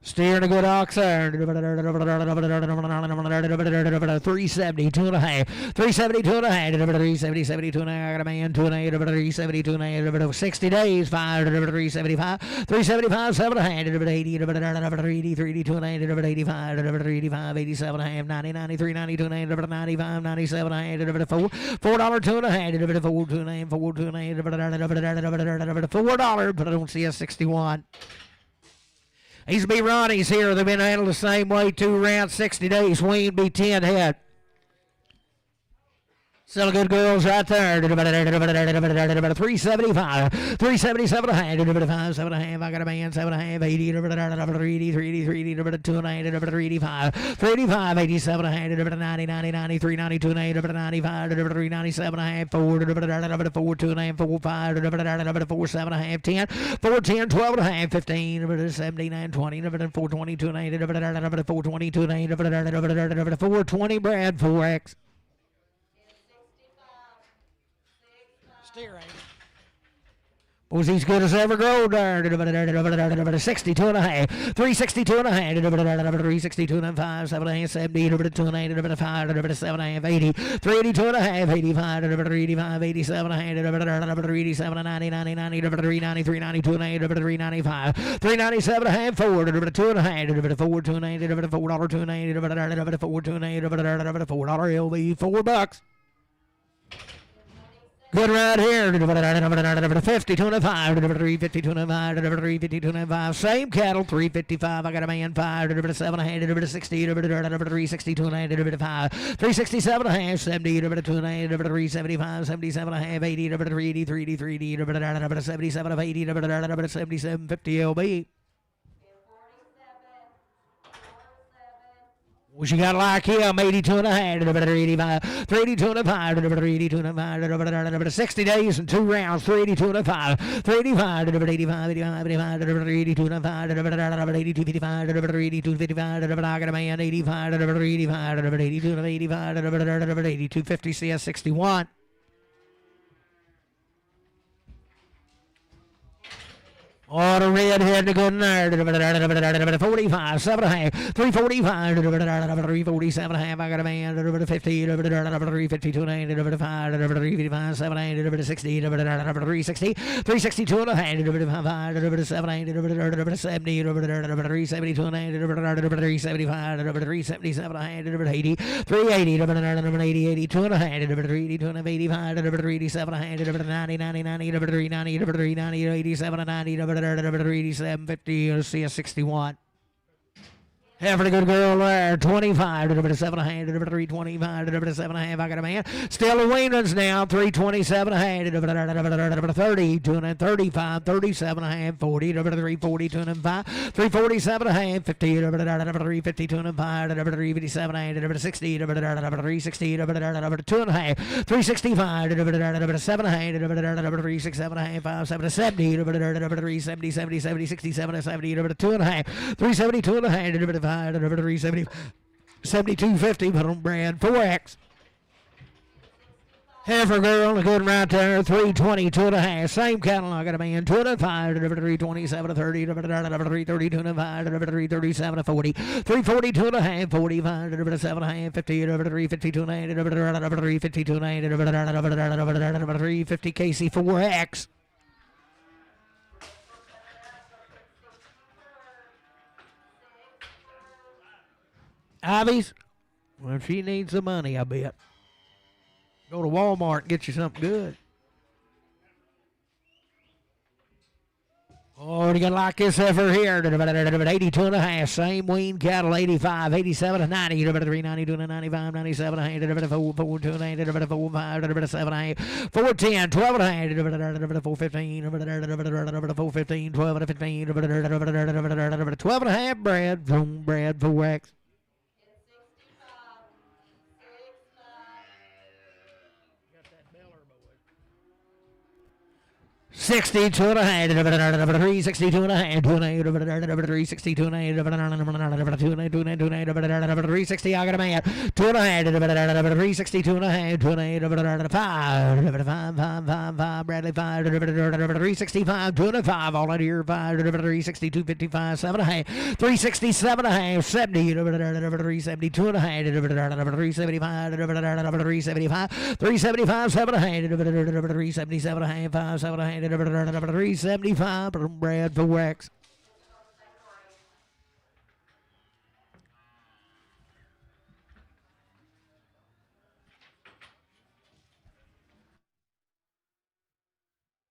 Steering a good ox there. 370, 2 and a half. 370, 2 and a half. 370, 72 and a half. I got a man, 2 and a half. 372 and a half. 60 days, 5, 375. 375, 7 and a half. 80, 380, 382 and a half. 85, 385, 87 and a half. 90, 93, 92 and a half. 95, 97 and a half. $4, $2 and a half. 4, 2 and a half. 4, 2 and a half. $4, but I don't see a 61. These be Ronnie's here. They've been handled the same way, 2 rounds, 60 days. Weaned be 10 head. Still good girls right there. 375, 377 and a half, 5, 7 and a half. I got a man, 7 and a half, 80, 380, 380, 2 and a half, 385, 385, 87 and a half, 90, 90, 90, 392 and a half, 95, 397 and a half, 4, 2 and a half, 4, 5, 4, 7 and a half, 10, 4, 10, 12 and a half, 15, 79, 20, 422 and a half, 422 and a half, 420 Brad 4X. steer, ain't it? Was he's good as ever grown there. 62 and a half. 362 and a half. 362 and a half. 7 and a half. 70. 2 and a half. 5. 7 and a half. 80. 382 and a half. 85. 85. 87 and a half. 87 and 90. 90. 90. 390. 392 and a half. 395. 397 and a half. 4. 2 and a half. 4. 2 and a half. $4. 2 and a half. 4. 2 and a half. $4. LB. $4. Good right here. 52 and a 5. 352 and a 5. 352 and a 5. Same cattle. 355. I got a man 5. 7 and a half. 60. 362 and a half. 5. 367 and a half. 70. 2 and a half. 375. 77 and a half. 80. 380. 380. 77 of 80. 77 50 LB. Well, she got like him, 82 and a half, 85, 382 and a 5, 382 and a 5, 60 days and 2 rounds, 382 and a 5, 385, 85, 85, 85, 382 and a 5, 82, 55, 382, 55, I got a man, 85, 85, 82 and 85, 82, 50, CS 61. Oh, the red head, the good nerd. 45, 7 and a half. 345, 347 and a half. I got a man. 50, 352 and a half. 5, 355, 7 and a half. 60, 360, 362 and a half. 5, 7 and a half. 70, 372 and a half. 375, 377 and a half. 80, 380, 80, 82 and a half. 382 and a half. 85, 387 and a half. 90, 90, 90, 390, 390, 87 and 90. 87, 50, CS 61. Half a good girl there. 25, 7 and a half, 325, 7 and a half. I got a man. Still a Weaned now. 327 and a half, 30, 2 and a 35, 37 and a half, 40, 342 and a 5, 347 and a half, 50, 352 and a 5, 357 and a half, 60, 360, 2 and a half, 365, 7 and a half, 367 and a half, 5, 7, 70, 370, 70, 70, 67, 70, 2 and a half, 372 and a half, 370, 7250, but on brand 4X. Heifer girl, a good right there, 322 and a half. Same cattle, I got a man, 2 and 5, 327 to 30, 332 and a 5, 337 to 40, 342 and a half, 45, 7 and a half, 50, 352 and a half, 352 and a half, 350 KC 4X. Ivy's, well, she needs the money, I bet. Go to Walmart and get you something good. Oh, you got to like this heifer here. 82 and a half. Same weaned cattle. 85, 87 and 90. 392 and 95, 97 and a half. 402 and a half. 45, 7 and a half. 410, 12 and a half. 415, 415, 12 and 15. 12 and a half. Brad 4X. 62 and a half, 362 and a half, 362 and a half, 360, I got a man, 2 and a half, 362 and a half, 5, Bradley 5, 365, 2 and a 5, all out here, 5, 362, 55, 7 and a half, 367 and a half, 70, 372 and a half, 375, 375, 375, 7 and a half, 377 and a half, 5, 7 and a half, 375 from Brad 4X.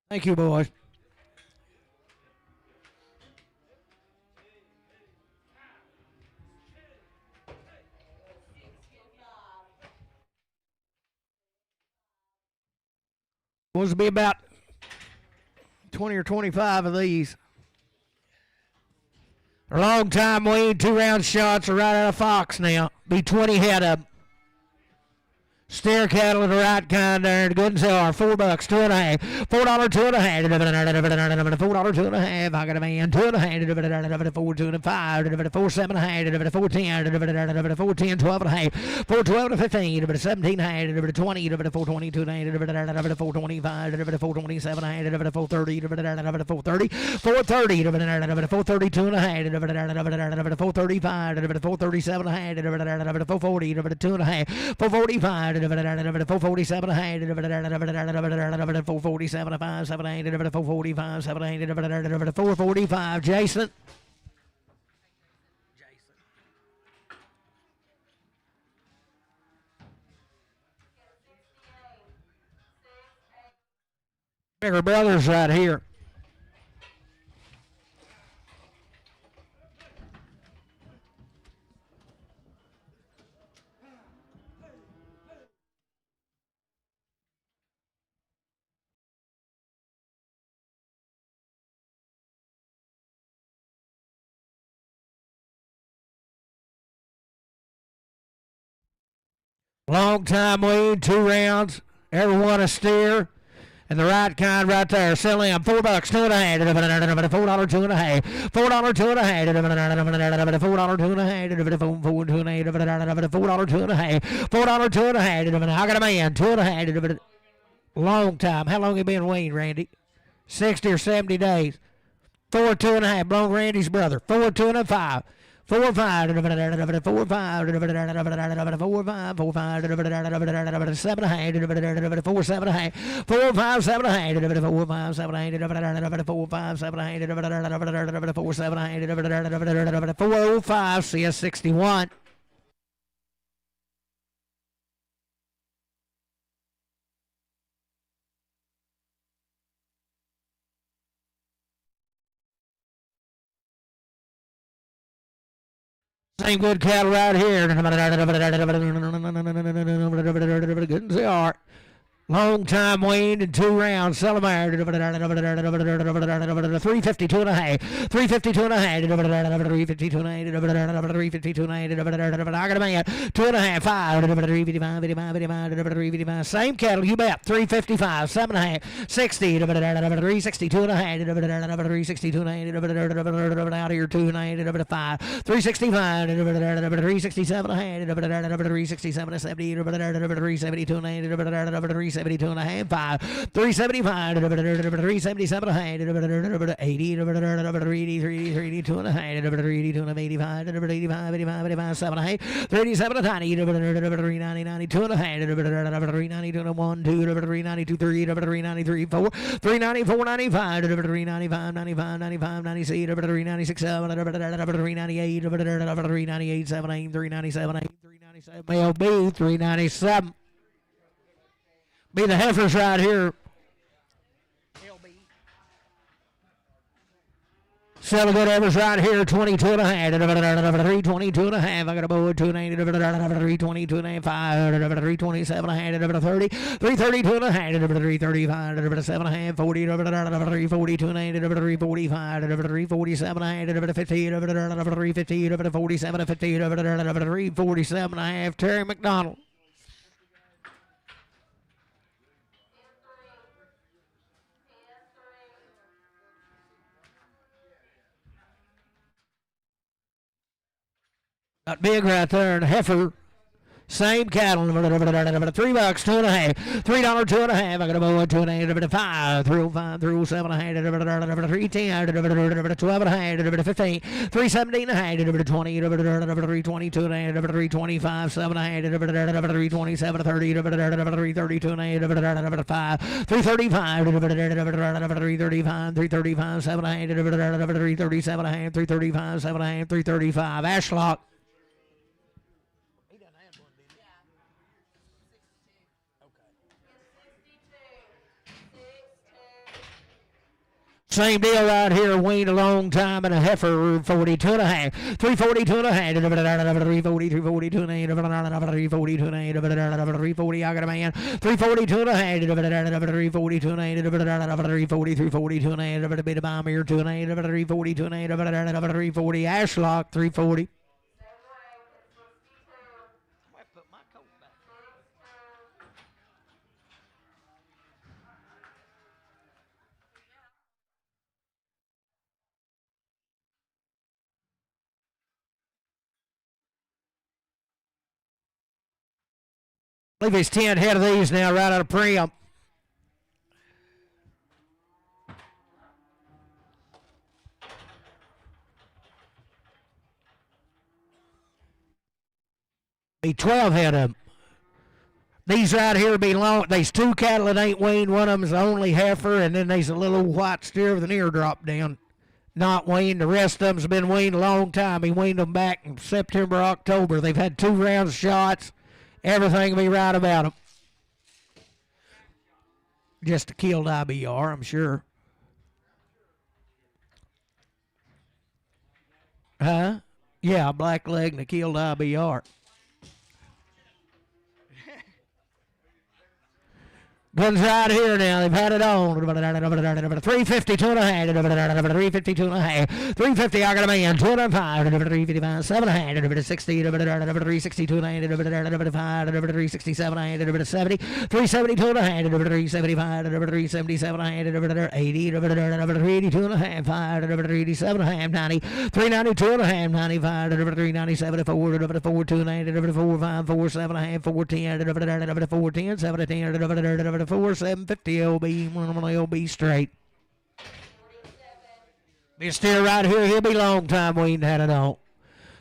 Thank you, boys. Supposed to be about 20 or 25 of these. A long time weaned, 2 round shots are right out of Fox now. Be 20 head of them. Steer cattle of the right kind there, good and sell are $4, $2.50, $4, $2.50, $4, $2.50. I got a man, $2.50, $4, $2.50, $4, $7.50, $4, $10, $4, $10, $12.50, $4, $12 to $15, $17.50, $20, $4, $22.50, $4, $25, $4, $27.50, $4, $30, $4, $30, $4, $30, $4, $32.50, $4, $35, $4, $37.50, $4, $40, $2.50, $4, $45, $447, $447, $5, $7, $8, $4, $45, $7, $8, $4, $45, $4, $45, Jason. Bigger brothers right here. Long time weed, 2 rounds, every one a steer. And the right kind right there, selling them $4, $2.50, $4, $2.50, $4, $2.50, $4, $2.50, $4, $2.50. I got a man, $2.50. Long time. How long you been weaned, Randy? 60 or 70 days. 4, 2.5. Blown Randy's brother. 4, 2.5. 4, 5, 4, 5, 4, 5, 4, 5, 7, 4, 7, 4, 5, 7, 4, 5, 7, 4, 5, 7, 4, 7, 405, CS 61. Same good cattle right here. Good as they are. Long time weaned in 2 rounds. Sell them there. 350, 2.5. 350, 2.5. 350, 2.5. 350, 2.5. I got a man. 2.5, 5. 355, 355. Same cattle, you bet. 355, 7.5. 60. 360, 2.5. 360, 2.5. Out here, 2.5. 5. 365. 367. 367, 70. 370, 2.5. 372.5, 5, 375, 377, 80, 382.5, 85, 85, 85, 7, 8, 387, 90, 390, 92, 392, 1, 2, 392, 3, 393, 4, 394, 95, 395, 95, 95, 96, 396, 7, 398, 398, 7, 8, 397, 8, 397, MLB, 397. Be the heifers right here. Sell a good heifers right here. 22.5. 322.5. I got a boy. 290. 322.5. 327.5. 30. 332.5. 335. 7.5. 40. 340. 290. 345. 347.5. 50. 350. 47. 50. 347.5. Terry McDonald. Got big right there, and heifer. Same cattle. $3, $2.50. $3, $2.50. I got a boy. 2.5. 5. 305. 307. 310. 12. 15. 317. 20. 322. 325. 7. 327. 30. 332. 5. 335. 335. 335. 7. 337. 335. 7. 335. Ashlock. Same deal right here, weaned a long time, and a heifer 42.5, 342.5, 340, 342.5, 342.5, 340, I got a man, 342.5, 342.5, 340, 342.5, a bit of bomb here, 2.5, 342.5, 340, Ashlock, 340. I believe he's 10 head of these now, right out of Priam. Be 12 head of them. These right here be long. There's 2 cattle that ain't weaned. One of them's the only heifer, and then there's a little white steer with an ear drop down. Not weaned. The rest of them's been weaned a long time. He weaned them back in September, October. They've had 2 rounds of shots. Everything will be right about them. Just a killed IBR, I'm sure. Huh? Yeah, a black leg and a killed IBR. Guns right here now. They've had it on. 350, 2.5. 350, 2.5. 350, I got a man. 205. 355, 7. 60. 360, 2.9. 5. 367. 70. 370, 2.5. 375. 377. 80. 380, 2.5. 5. 387. 90. 390, 2.5. 95. 397. 4. 290. 4. 5. 4. 7. 410. 410. 710. 4 750 LB, LB straight. Be a steer right here. He'll be long time weaned had it on.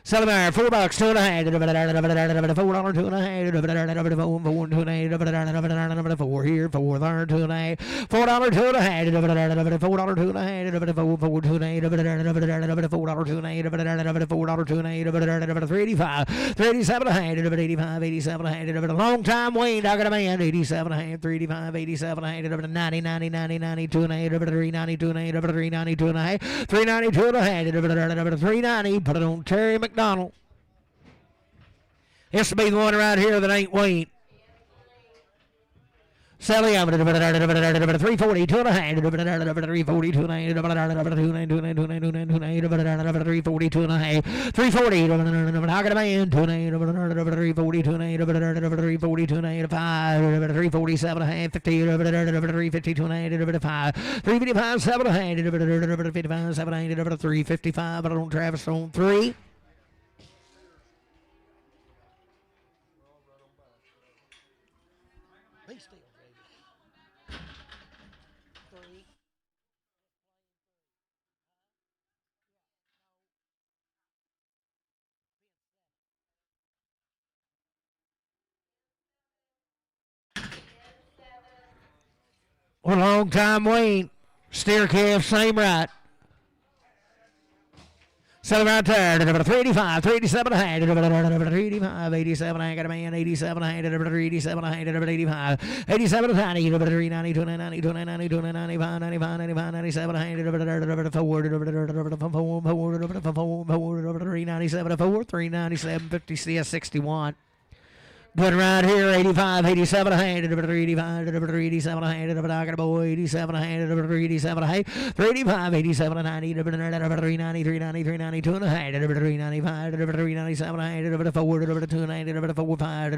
Sell him there, $4, 2.5. $4, 2.5. 4, 2.5. 4 here, 4 there, 2.5. $4, 2.5. $4, 2.5. 4, 2.8. $4, 2.8. 385. 387. 85. 87. Long time weaned. I got a man. 87. 385. 87. 90. 90. 90. 90. 2.8. 390. 2.8. 390. 2.5. 390. 2.5. 390. Put it on Terry McDonald. This will be the one right here that ain't weaned. Sally, 340, 2.5. 340, 2.9. 340, 2.5. 340, I got a man. 2.9. 340, 2.9. 340, 2.9. 5. 347, 50. 350, 2.9. 5. 355, 7. 355, 7. 355, but on Travis on 3. Well, long time weaned. Steer calf, same right. Sell right there. 385, 387, 385, 87, I got a man. 87, 387, 85, 87, 90, 390, 290, 290, 295, 95, 95, 97, 397, 397, 50, 61. Good right here, 85, 87, 385, 387, I got a boy, 87, 387, 385, 87, 90, 390, 390, 390, 2.5, 395, 397, 4, 290, 4, 5,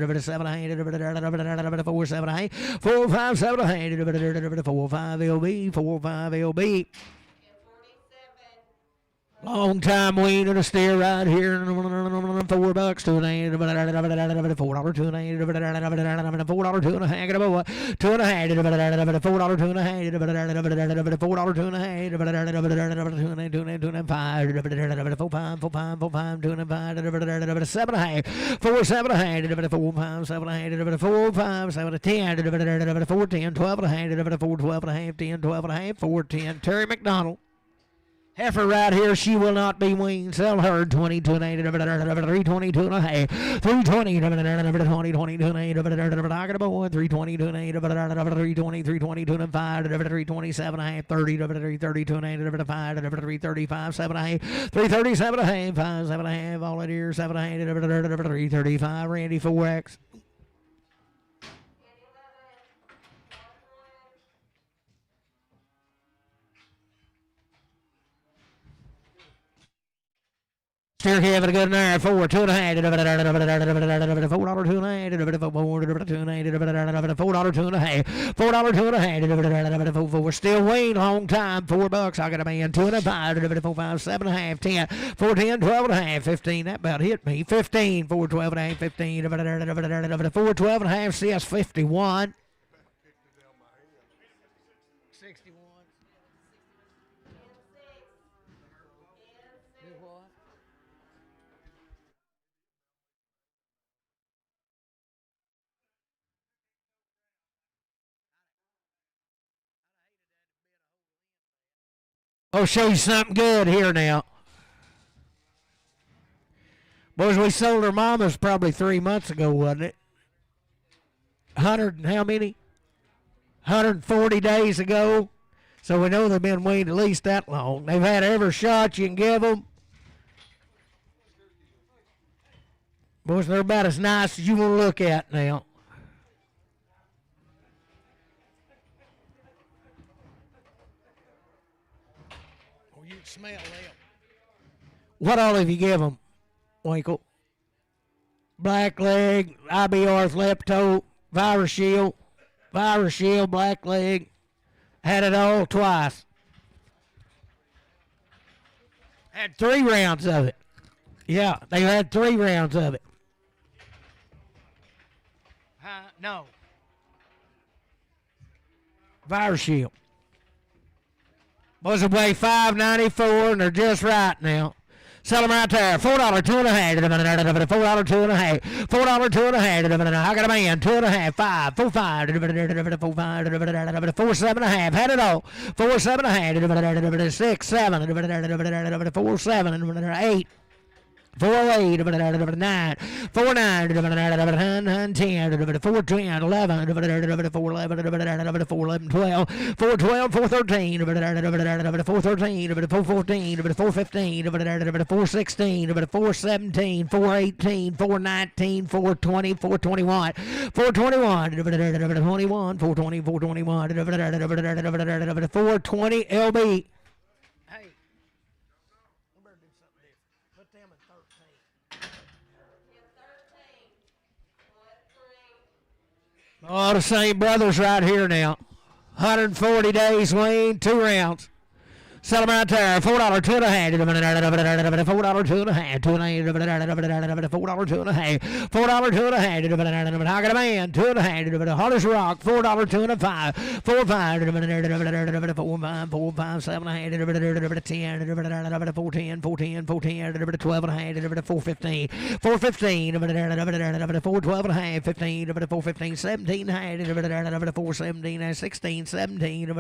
7, 4, 7, 4, 5, 7, 4, 5 LB, 4, 5 LB. Long time weaned and a steer right here. $4, 2.8. $4, 2.8. $4, 2.8. $4, 2.5. Get a boy. 2.5. $4, 2.8. $4, 2.8. 5. 4, 5. 4, 5. 4, 5. 2.5. 7. 4, 7. 4, 5. 7. 4, 5. 7. 10. 4, 10. 12. 4, 12. 10. 12. 4, 10. Terry McDonald. Heifer right here, she will not be weaned. Sell her 20, 2.8, 320, 2.5, 320, 20, 20, 2.8, I got a boy, 320, 2.8, 320, 320, 2.5, 327, 30, 330, 2.8, 5, 335, 7, 337, 5, 7, all it here, 7, 335, Randy 4X. Steer calf at a good there. 4, 2 and a half. $4, 2 and a half. $4, 2 and a half. $4, 2 and a half. $4, still weaned, long time. $4. I got a man. 2 and a half. 4, 5, 7 and a half. 10. 4, 10, 12 and a half. 15. That about hit me. 15. 4, 12 and a half. 15. 4, 12 and a half. CS 51. 61. I'll show you something good here now. Boys, we sold her mamas probably 3 months ago, wasn't it? 100 and how many? 140 days ago. So we know they've been weaned at least that long. They've had every shot you can give them. Boys, they're about as nice as you want to look at now. Oh, you can smell them. What all have you give them, Winkle? Black leg, IBR, lepto, virus shield, black leg. Had it all twice. Had 3 rounds of it. Yeah, they had 3 rounds of it. No. Virus shield. Was weigh 594 and they're just right now. Sell them right there. $4, 2 and a half. $4, 2 and a half. $4, 2 and a half. I got a man. 2 and a half. 5. 4, 5. 4, 7 and a half. Had it all. 4, 7 and a half. 6, 7. 4, 7. 8. 4, 8, 9, 4, 9, 10, 4, 10, 11, 4, 11, 4, 11, 12, 4, 12, 4, 13, 4, 13, 4, 14, 4, 15, 4, 16, 4, 17, 4, 18, 4, 19, 4, 20, 4, 21, 4, 21, 21, 4, 20, 4, 21, 4, 20, LB. Oh, the same brothers right here now. 140 days weaned, 2 rounds. Sell them right there. $4, 2 and a half. $4, 2 and a half. $2 and a half. $4, 2 and a half. $4, 2 and a half. I got a man. 2 and a half. Hardest rock. $4, 2 and a 5. 4, 5. 4, 5. 4, 5. 7 and a half. 10. 4, 10. 4, 10. 4, 10. 12 and a half. 4, 15. 4, 15. 4, 12 and a half. 15. 4, 15. 17 and a half. 4, 17. 16. 17.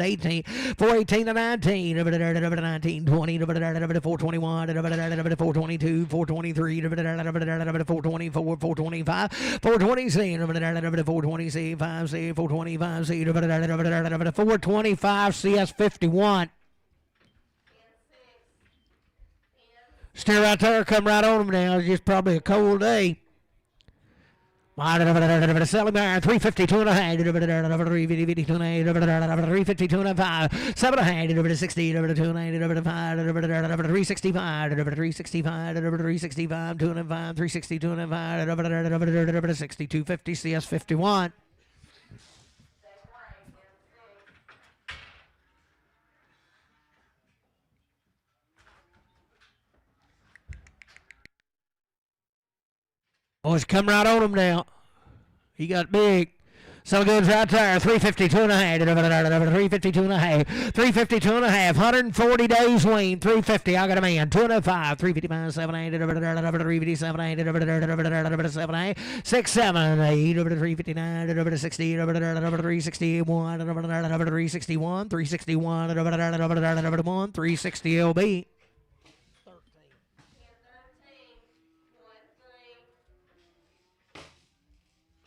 18. 4, 18 to 19. 19, 20, 421, 422, 423, 424, 425, 426, 425, 425, CS 51. Stay right there, come right on them now. It's just probably a cold day. Selling there, 352 and a half, 352 and a half, 352 and a 5, 7 and a half, 60, 2 and a 5, 365, 365, 365, 2 and a 5, 362 and a 5, 6250, CS 51. Boys, come right on him now. He got big. So goes right there. 352 and a half. 352 and a half. 352 and a half. 140 days weaned. 350. I got a man. 2 and a 5. 355. 7 8. 357 8. 7 8. 6 7 8. 359. 60. 361. 361. 361. 360 LB.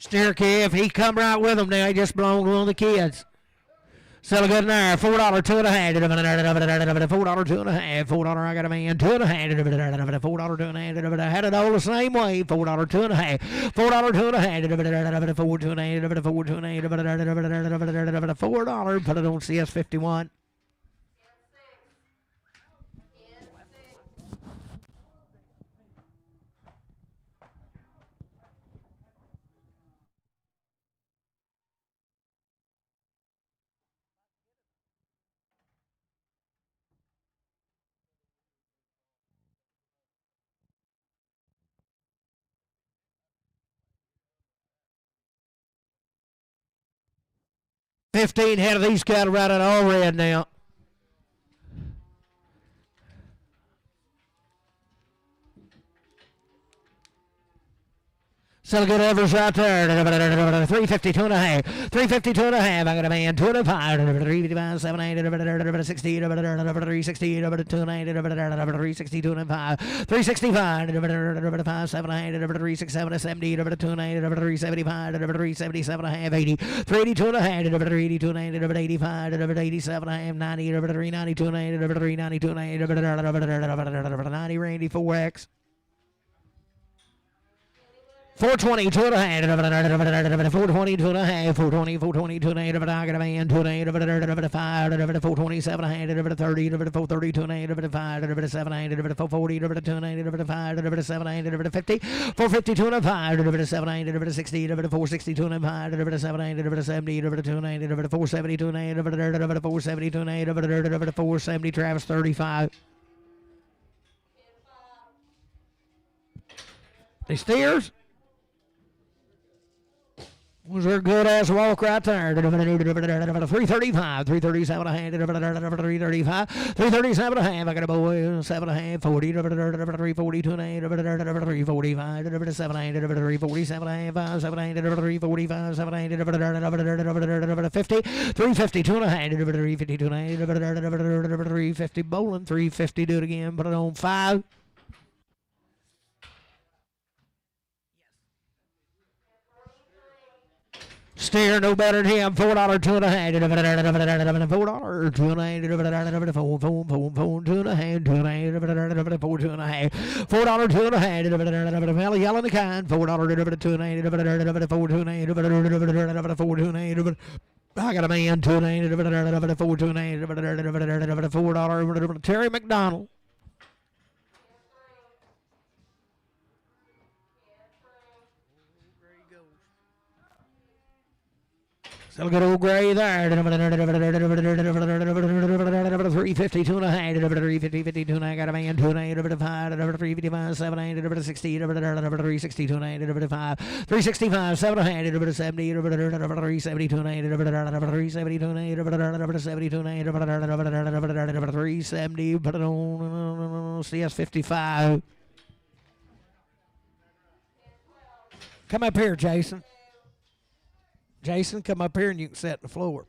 Steer calf, he come right with him now. He just belonged to one of the kids. Sell a good there. $4, 2 and a half. $4, 2 and a half. $4, I got a man. 2 and a half. $4, 2 and a half. I had it all the same way. $4, 2 and a half. $4, 2 and a half. $4, 2 and a half. $4, 2 and a half. $4. Put it on CS 51. 15 head of these cattle right at all red now. Still good average right there. 352 and a half. 352 and a half. I got a man 205. 355, 78, 60, 360, 290, 362 and 5. 365, 5, 7, 367, 70, 290, 375, 377 and a half, 80. 382 and a half. 382 and 85, 87 and a half, 90, 392 and 392 and 90, Randy 4X. 420, 2 and a half, 420, 2 and a half, 420, 420, 2 and a half, I got a man, 2 and a half, 5, 427 and a half, 30, 430, 2 and a half, 5, 7, 440, 2 and a half, 5, 7, 50, 450, 2 and a half, 7, 60, 460, 2 and a half, 7, 70, 2 and a half, 470, 2 and a half, 470, 2 and a half, 470, Travis 35. They steers. Was there a good ass walk right there? 335, 337 and a half, 335, 337 and a half. I got a boy, 7 and a half, 40, 342 and a half, 345, 7 and a half, 347 and a half, 7 and a half, 345, 7 and a half, 50, 350, 2 and a half, 352 and a half, 350 bowling, 350, do it again, put it on 5. Steer no better than him. $4, 2 and a half. $4, 2 and a half. 4, 2 and a half. 2 and a half. 4, 2 and a half. $4, 2 and a half. Well, yelling the kind. $4, 2 and a half. 4, 2 and a half. 4, 2 and a half. I got a man. 2 and a half. 4, 2 and a half. $4. Terry McDonald. Still good old gray there. 350, 2 and a half. 350, 52 and a half. Got a man, 2 and a half. 5, 355, 7, 8, 60, 360, 2 and a half. 5, 365, 7 and a half. 70, 370, 2 and a half. 370, 2 and a half. 70, 2 and a half. 370, put it on CS 55. Come up here, Jason. Jason, come up here and you can sit on the floor.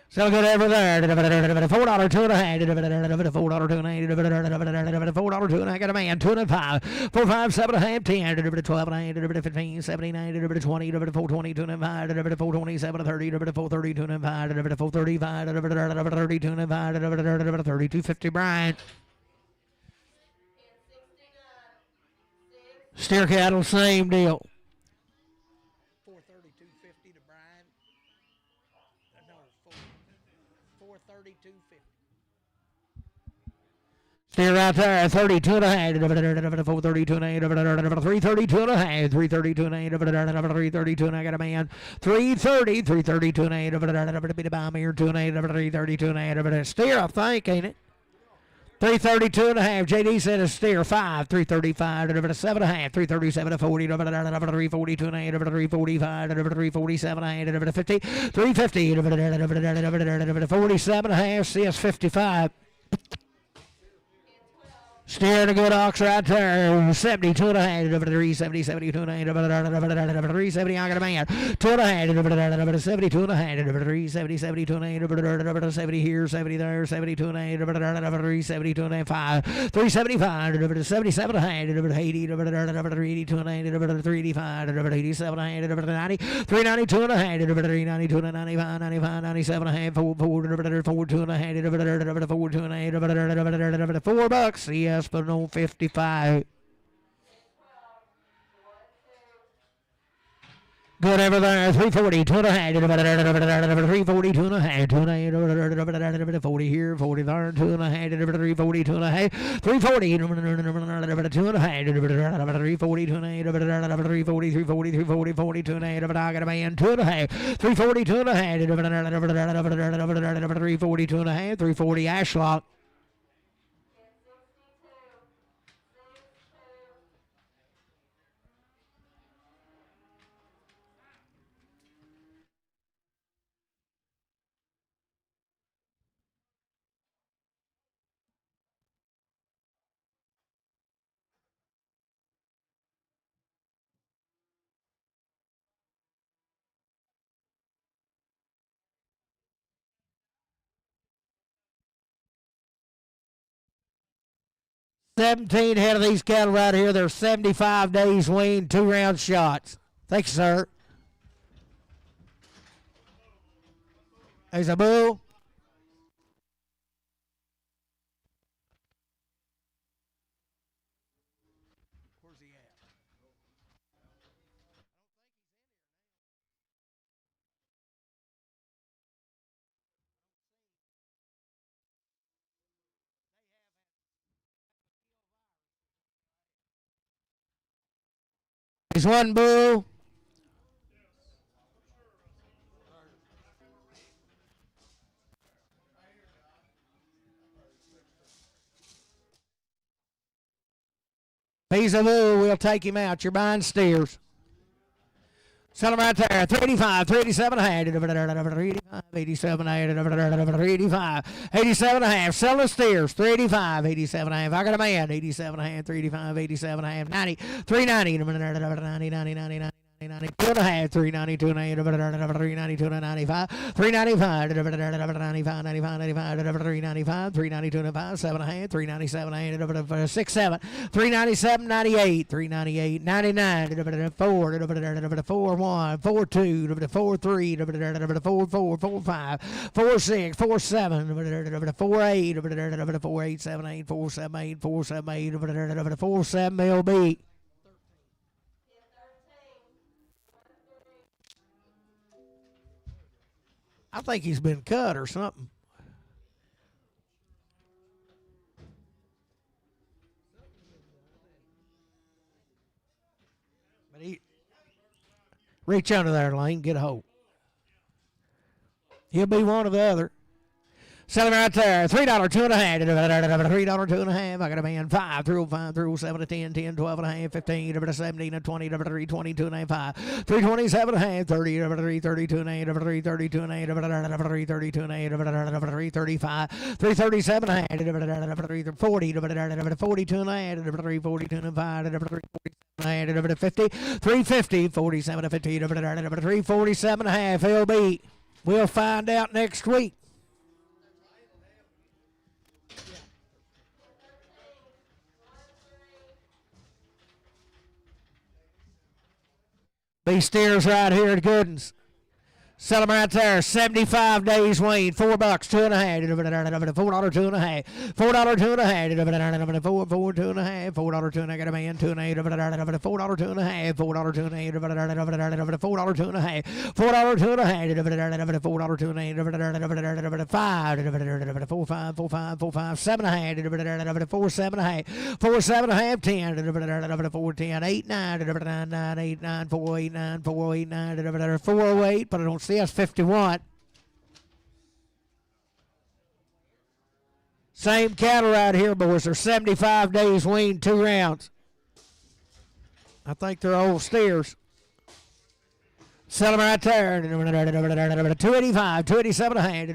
Still good over there. $4, 2 and a half. $4, 2 and a half. $4, 2 and a half. Got a man, 2 and a half. 4, 5, 7 and a half. 10, 12 and a half. 15, 79, 20, 420, 2 and a half. 427, 30, 430, 2 and a half. 435, 32 and a half. 3250, Brian. Steer cattle, same deal. 432.50. Steer right there, 32 and a half, 432 and a half, 332 and a half, 332 and a half, 332 and I got a man, 330, 332 and a half, bit of bomb here, 2 and a half, 332 and a half, steer, I think, ain't it? 332 and a half. JD said a steer 5. 335 to 7 and a half. 337 to 40 to 342 and a half. 345 to 347 and a half. 50. 350 to 47 and a half. CS 55. Steer a good ox right there. 72 and a half. 370, 72 and a half. 370, I got a man. 2 and a half. 72 and a half. 370, 72 and a half. 70 here, 70 there. 72 and a half. 372 and a half. 5. 375. 77 and a half. 80. 382 and a half. 385. 87 and a half. 90. 392 and a half. 392 and a half. 95, 95, 97 and a half. 4, 2 and a half. 4, 2 and a half. $4. Yes, but no 55. Good over there, 340, 2 and a half, 340, 2 and a half, 2 and a half, 40 here, 40 there, 2 and a half, 340, 2 and a half, 340, 2 and a half, 340, 2 and a half, 340, 340, 340, 40, 2 and a half, I got a man, 2 and a half, 340, 2 and a half, 340, 2 and a half, 340 Ashlock. 17 head of these cattle right here. They're 75 days weaned, 2-round shots. Thank you, sir. There's a bull. Where's he at? There's one bull. He's a bull. We'll take him out. You're buying steers. Sell him right there. 385, 387 and a half. 87, 385, 87 and a half. Sell the steers. 385, 87 and a half. I got a man. 87 and a half, 385, 87 and a half. 90, 390, 90, 90, 90, 90. 92 and a half, 392 and a half, 392 and a 95, 395, 95, 95, 95, 395, 392 and a 5, 7 and a half, 397 and a 6, 7, 397, 98, 398, 99, 4, 4, 1, 4, 2, 4, 3, 4, 4, 4, 5, 4, 6, 4, 7, 4, 8, 4, 8, 7, 8, 4, 7, 8, 4, 7, 8, 4, 7 LB. I think he's been cut or something. But he reach under there, Lane, get a hold. He'll be one or the other. Sell him right there. $3, 2 and a half. $3, 2 and a half. I got a man. 5, 305, 307 to 10, 10, 12 and a half, 15, 17 and 20, 3, 22 and a half, 5, 327 and a half, 30, 3, 32 and a half, 3, 32 and a half, 3, 32 and a half, 3, 35, 337 and a half, 3, 40, 42 and a half, 3, 42 and a half, 3, 50, 350, 47 to 50, 347 and a half. LB. We'll find out next week. These steers right here at Gooden's. Sell them right there. 75 days weaned. $4, 2 and a half. $4, 2 and a half. $4, 2 and a half. $4, 2 and a half. $4, 2 and a half. I got a man. 2 and a half. $4, 2 and a half. $4, 2 and a half. $4, 2 and a half. $4, 2 and a half. $4, 2 and a half. 5. 4, 5, 4, 5, 4, 5. 7 and a half. 4, 7 and a half. 4, 7 and a half. 10. 4, 10. 8, 9. 9, 8, 9. 4, 8, 9. 4, 8, 9. 4, 8. But I don't see us 51. Same cattle right here, boys. They're 75 days weaned, 2 rounds. I think they're old steers. Sell them right there. 285, 287 a hand.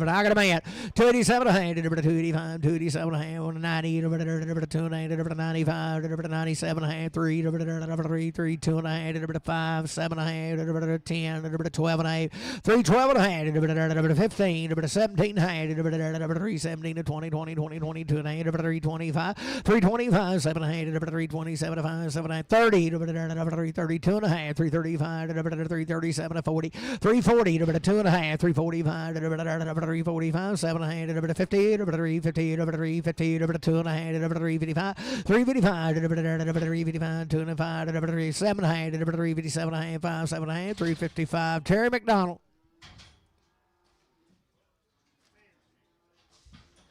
I got a man. 287 a hand. 285, 287 a hand. 90, 295, 97 a hand. 3, 3, 2 and a hand. 5, 7 a hand. 10, 12 and a half. 312 and a hand. 15, 17 a hand. 317 20, 20, 20, 22 and a hand. 325, 325, 7 a hand. 327 5, 7 a hand. 30, 332 and a half. 335, 337 to 40, 340 to 2 and a half, 345 to 345, 7 and a half, 50 to 350 to 350 to 2 and a half, 355, 355 to 355, 2 and a half, 7 and a half, 357 and a half, 5, 7 and a half, 355. Terry McDonald.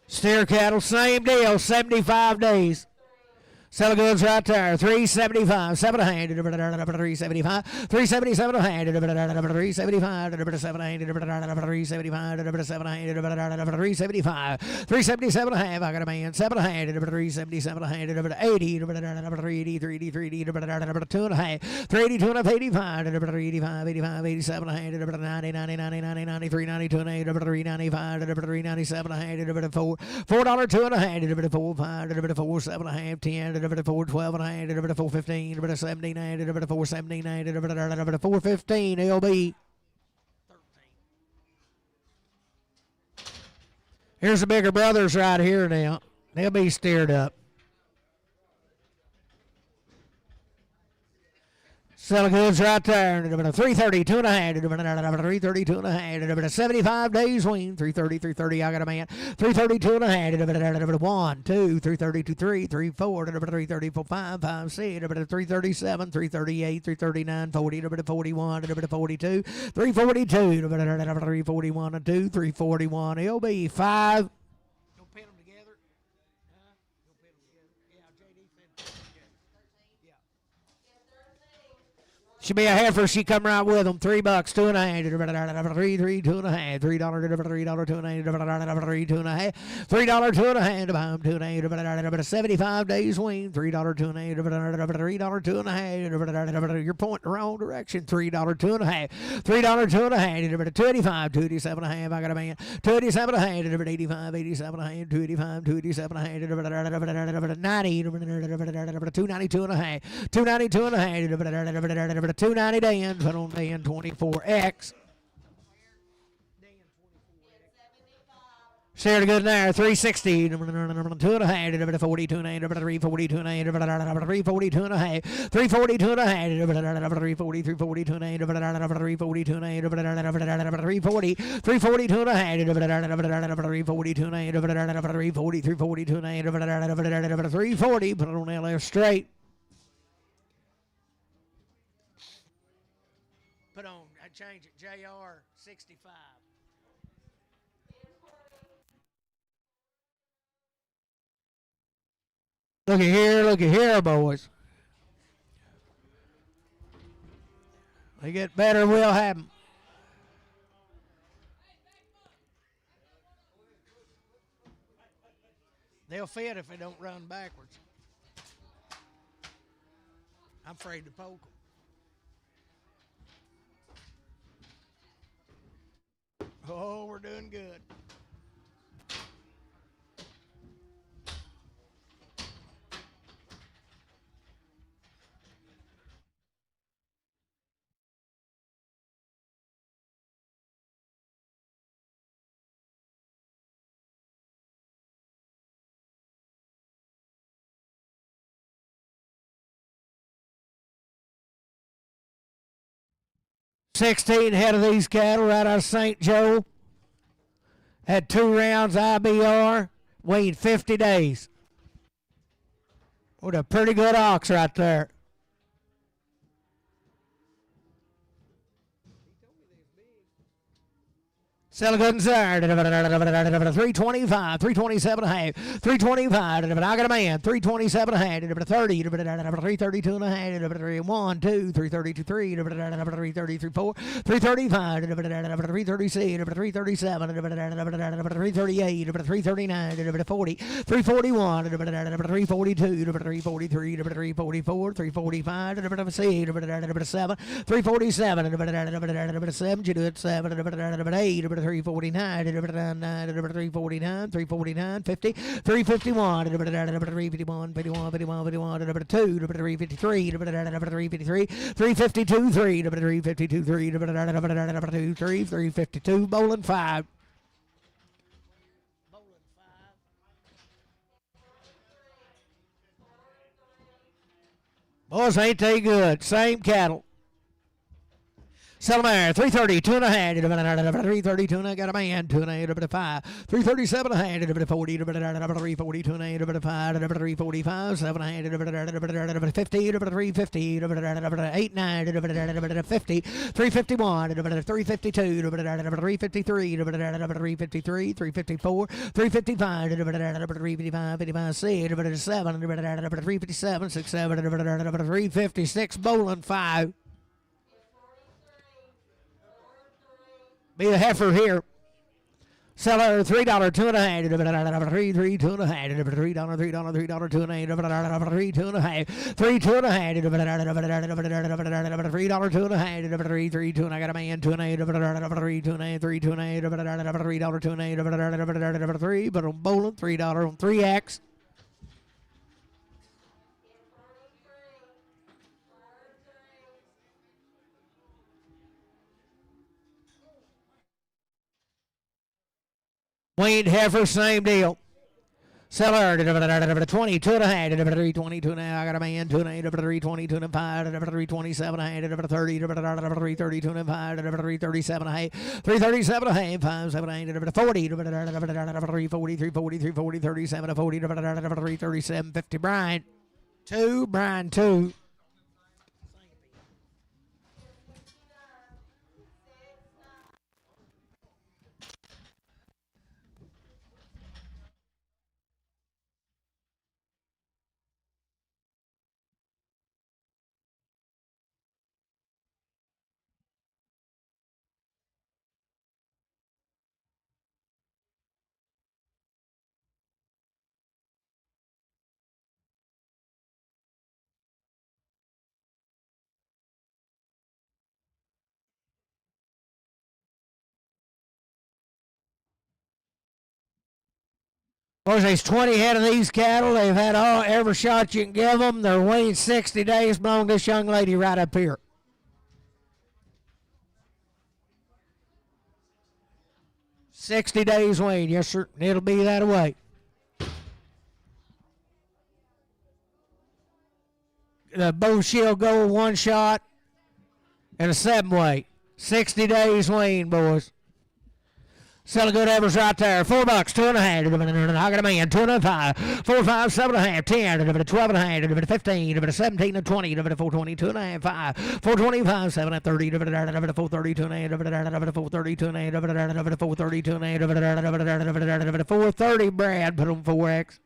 Steer cattle, same deal, 75 days. Sell goods right there. 375, 7 hand, 375, 377 a hand, 375, 7 hand, 375, 7 hand, 375, 377 a half. I got a man. 7 hand, 377 a hand, 80, 380, 380, 2 and a half, 382 and a half, 85, 385, 85, 87 a hand, 90, 90, 90, 90, 93, 92 and a half, 395, 397 a hand, 4, $4, 2 and a hand, 4, 5, 4, 7 a half, 10. 412 and a hand, 415, 17, 417, 415, LB. Here's the bigger brothers right here now. They'll be steered up. Selling goods right there. 330, 2.5. 330, 2.5. 75 days weaned. 330. I got a man. 330, 2.5. 1, 2, 330, 2, 3, 3, 4. 330, 4, 5, 5, 6. 337, 338, 339, 40. 41, 42, 342. 341 and 2, 341. LB 5. Should be a heifer. She come right with them. $3, 2.5. 3, 3, 2.5. $3, $3, 2.5. $3, 2.5. $3, 2.5. $2.5. 75 days weaned. $3, 2.5. $3, 2.5. You're pointing the wrong direction. $3, 2.5. $3, 2.5. 25, 27.5. I got a man. 27.5. 85, 87.5. 285, 287.5. 90. 292.5. 292.5. 290 Dan, put on Dan 24X. Share the good there, 360, 2.5, 42, 342, 342 and a half, 342 and a half, 340, 342 and a half, 342 and a half, 340, 342 and a half, 342 and a half, 340, 342 and a half, 340, put it on LF straight. Put on, I change it, JR 65. Look at here, boys. They get better, will happen. They'll fit if they don't run backwards. I'm afraid to poke them. Oh, we're doing good. $16 head of these cattle right out of St. Joe. Had 2 rounds IBR, weighed 50 days. What a pretty good ox right there. Sell good and sir. 325, 327 and a half, 325. I got a man. 327 and a half, 30, 332 and a half, 1, 2, 332, 3, 333, 4, 335, 336, 337, 338, 339, 40, 341, 342, 343, 344, 345, 7, 347, 7, 8, 349, 349, 349, 50, 351, 351, 51, 51, 51, 2, 353, 353, 352, 3, 352, 3, 352, bowling 5. Boys, ain't they good? Same cattle. Sell them there, 330, 2.5, 330, 2.5, got a man, 2.5, 5, 337 and a half, 40, 340, 2.5, 5, 345, 7.5, 50, 350, 8, 9, 50, 351, 352, 353, 353, 354, 355, 355, 55, 6, 7, 357, 6, 7, 356, bowling 5. Be a heifer here. Seller $3, 2.5, 3, 2.5, $3, $3, 2.5, $3, 2.5, 3, 2.5, $3, 2.5, $3, 3, 2, and I got a man, 2.5, $3, 2.5, 3, 2.5, $3, 2.5, 3, but I'm bowling $3 on 3X. Weaned heifer, same deal. Seller, 22 and a half, 322 and a half. I got a man, 2 and 8, 322 and a 5, 327 and a half, 30, 332 and a 5, 337 and a half, 337 and a half, 5, 7, 8, 40, 340, 340, 340, 37, 40, 337, 50. Brian, 2, Brian, 2. Boys, there's 20 head of these cattle. They've had every shot you can give them. They're weaned 60 days. Belong to this young lady right up here. 60 days weaned, yes, sir. It'll be that way. The bow shield go one shot and a 7 weight. 60 days weaned, boys. Selling good average right there. $4, 2 and a half. I got a man, 2 and a 5, 4, 5, 7 and a half, 10, 12 and a half, 15, 17 and 20, 420, 2 and a half, 5, 425, 7 and 30, 430, 2 and a half, 430, 2 and a half, 430, 2 and a half, 430, Brad, put on 4X.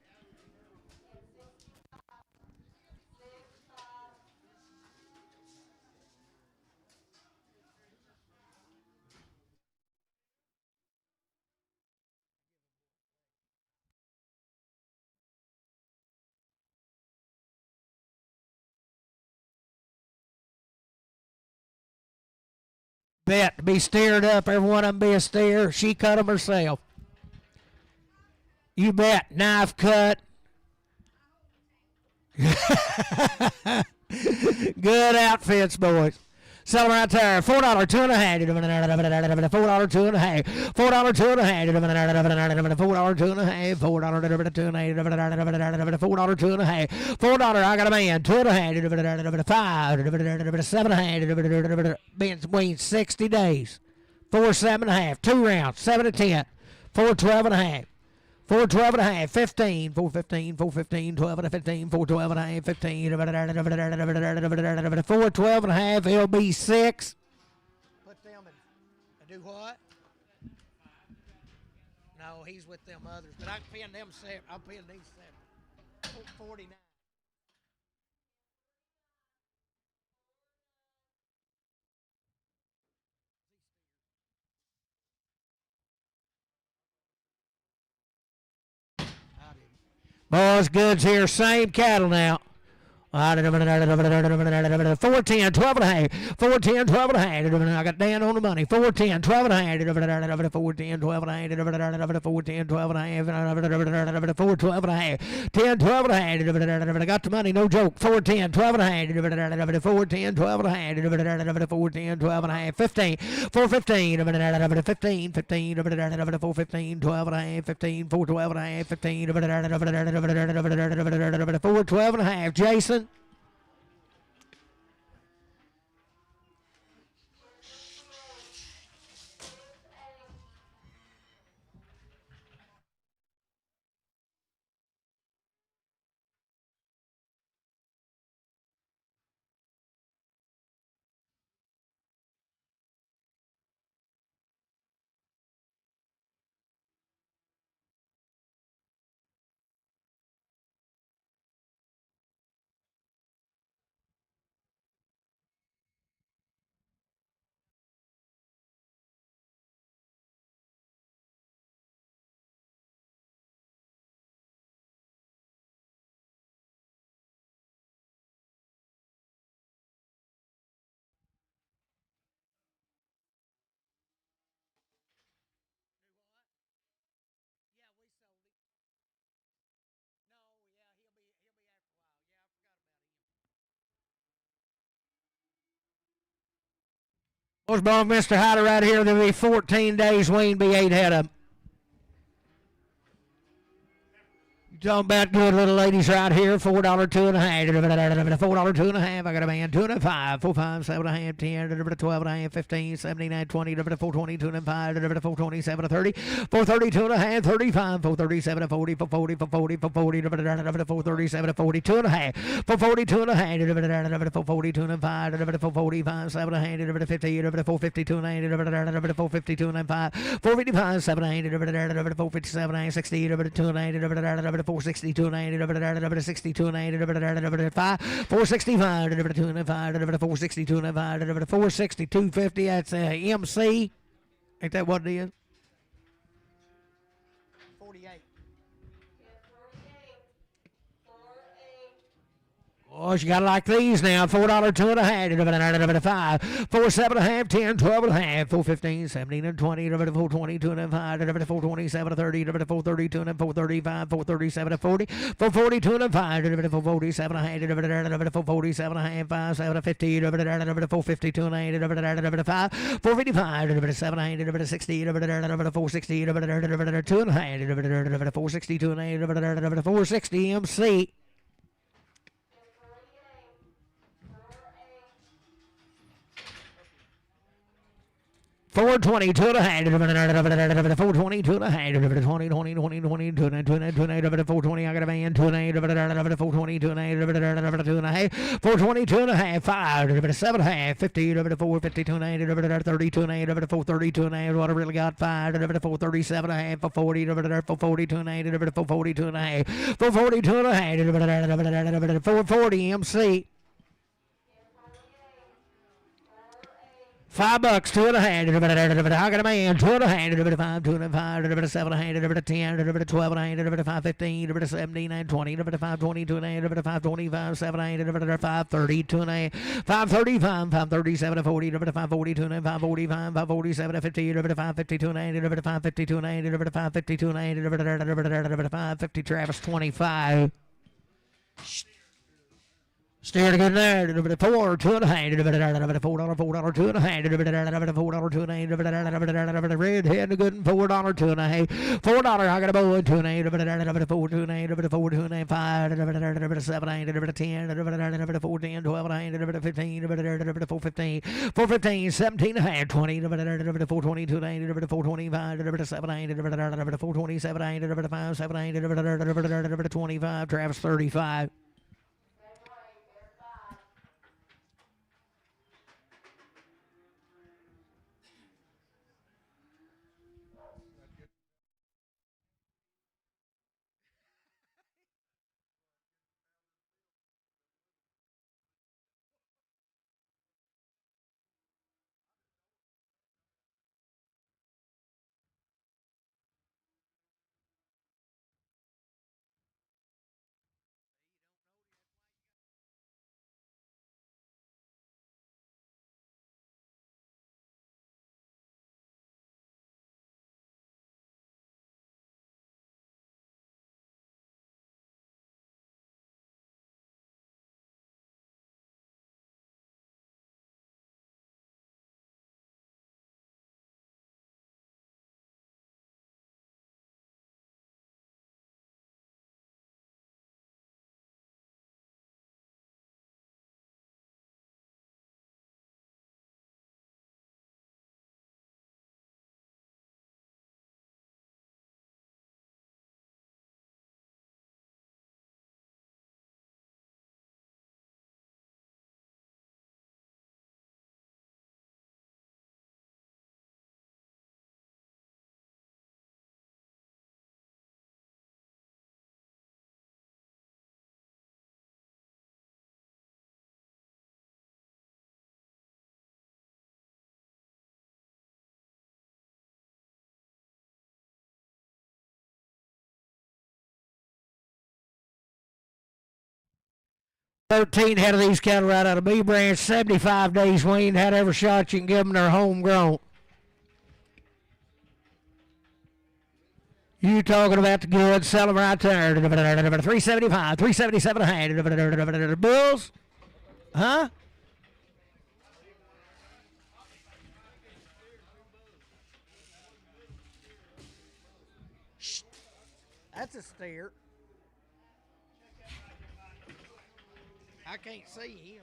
Bet to be steered up. Every one of them be a steer. She cut them herself. You bet. Knife cut. Good outfits, boys. Sell them right there. $4, 2 and a half. $4, 2 and a half. $4, 2 and a half. $4, 2 and a half. $4, 2 and a half. $4, 2 and a half. $4, 2 and a half. $4, I got a man. 2 and a half. 5, 7 and a half. Being weaned 60 days. 4, 7 and a half. 2 rounds. 7 to 10. 4, 12 and a half. 4, 12 and a half, 15, 4, 15, 4, 15, 12 and a 15, 4, 12 and a half, 15, 4, 12 and a half, LB 6. Put them in. Do what? No, he's with them others, but I can pin them 7. I'll pin these 7. 49. Boys, goods here, same cattle now. 410, 12 and a half. 410, 12 and a half. I got Dan on the money. 410, 12 and a half. 410, 12 and a half. 410, 12 and a half. 412 and a half. 10, 12 and a half. I got the money, no joke. 410, 12 and a half. 410, 12 and a half. 410, 12 and a half. 15, 415. 15, 15. 415, 12 and a half. 15, 412 and a half. 15, 412 and a half. Jason. Was born Mr. Hyder right here. There'll be 14 days weaned, be 8 head of them. Talking about good little ladies right here. $4, 2.5. $4, 2.5. I got a man. 2.5. 4, 5, 7.5. 10. 12.5. 15. 79. 20. 420. 2.5. 427. 30. 430. 2.5. 35. 437. 40. 440. 440. 440. 437. 40. 2.5. 440. 2.5. 440. 2.5. 445. 7.5. 50. 450. 2.9. 450. 2.5. 455. 7.8. 457. 60. 2.9. 462 and 62 and 5 465 2 and 5 462 and 5 462 50. That's MC. Ain't that what it is? 48. Oh, she got to like these now. $4, 2.5. 5, 4, 7.5, 10, 12.5, 4, 15, 17, and 20, 4, 22 and 5, 4, 27, 30, 4, 32 and 4, 35, 4, 37, 40, 4, 42 and 5, 4, 47 and 4, 47 and 5, 7, 50, 4, 52 and 5, 4, 55, 7, 60, 4, 60, 2 and 4, 62 and 460 MC. 420, 2.5, 420, 2.5, 20, 20, 20, 20, 420, I got a man, 2.8, 420, 2.8, 2.5, 420, 2.5, 5, 7.5, 50, 450, 2.8, 30, 2.8, 430, 2.8, what I really got, 5, 437.5, 440, 440, 2.8, 440, 2.5, 440, 2.5, 440 MC. $5, 2.5. I got a man. 2.5. 5, 2.5. 7, 10, 12, 5, 15, 17, 20, 5, 20, 2.5, 5, 25, 7, 5, 30, 2.5, 5, 35, 5, 37, 40, 5, 40, 2.5, 5, 45, 5, 47, 50, 5, 50, 2.8, 5, 50, 2.8, 5, 50, 2.8, 5, 50, Travis 25. Steer to good there. 4, 2.5. $4, 4, 2.5. $4, 2.8. Redhead good. $4, 2.5. $4. I got a boy. 2.8. 4, 2.8. 4, 2.5. 5, 7, 8, 10. 4, 10. 12, 15. 4, 15. 4, 15. 17.5. 20. 4, 20. 2.8. 4, 25. 7, 8. 4, 27. 8. 5, 7, 8. 25. Travis 35. $13 head of these cattle right out of B branch, 75 days weaned. Had every shot you can give them. They're homegrown. You talking about the good, sell them right there. 375, 377 a hand. Bulls? Huh? That's a steer. I can't see him.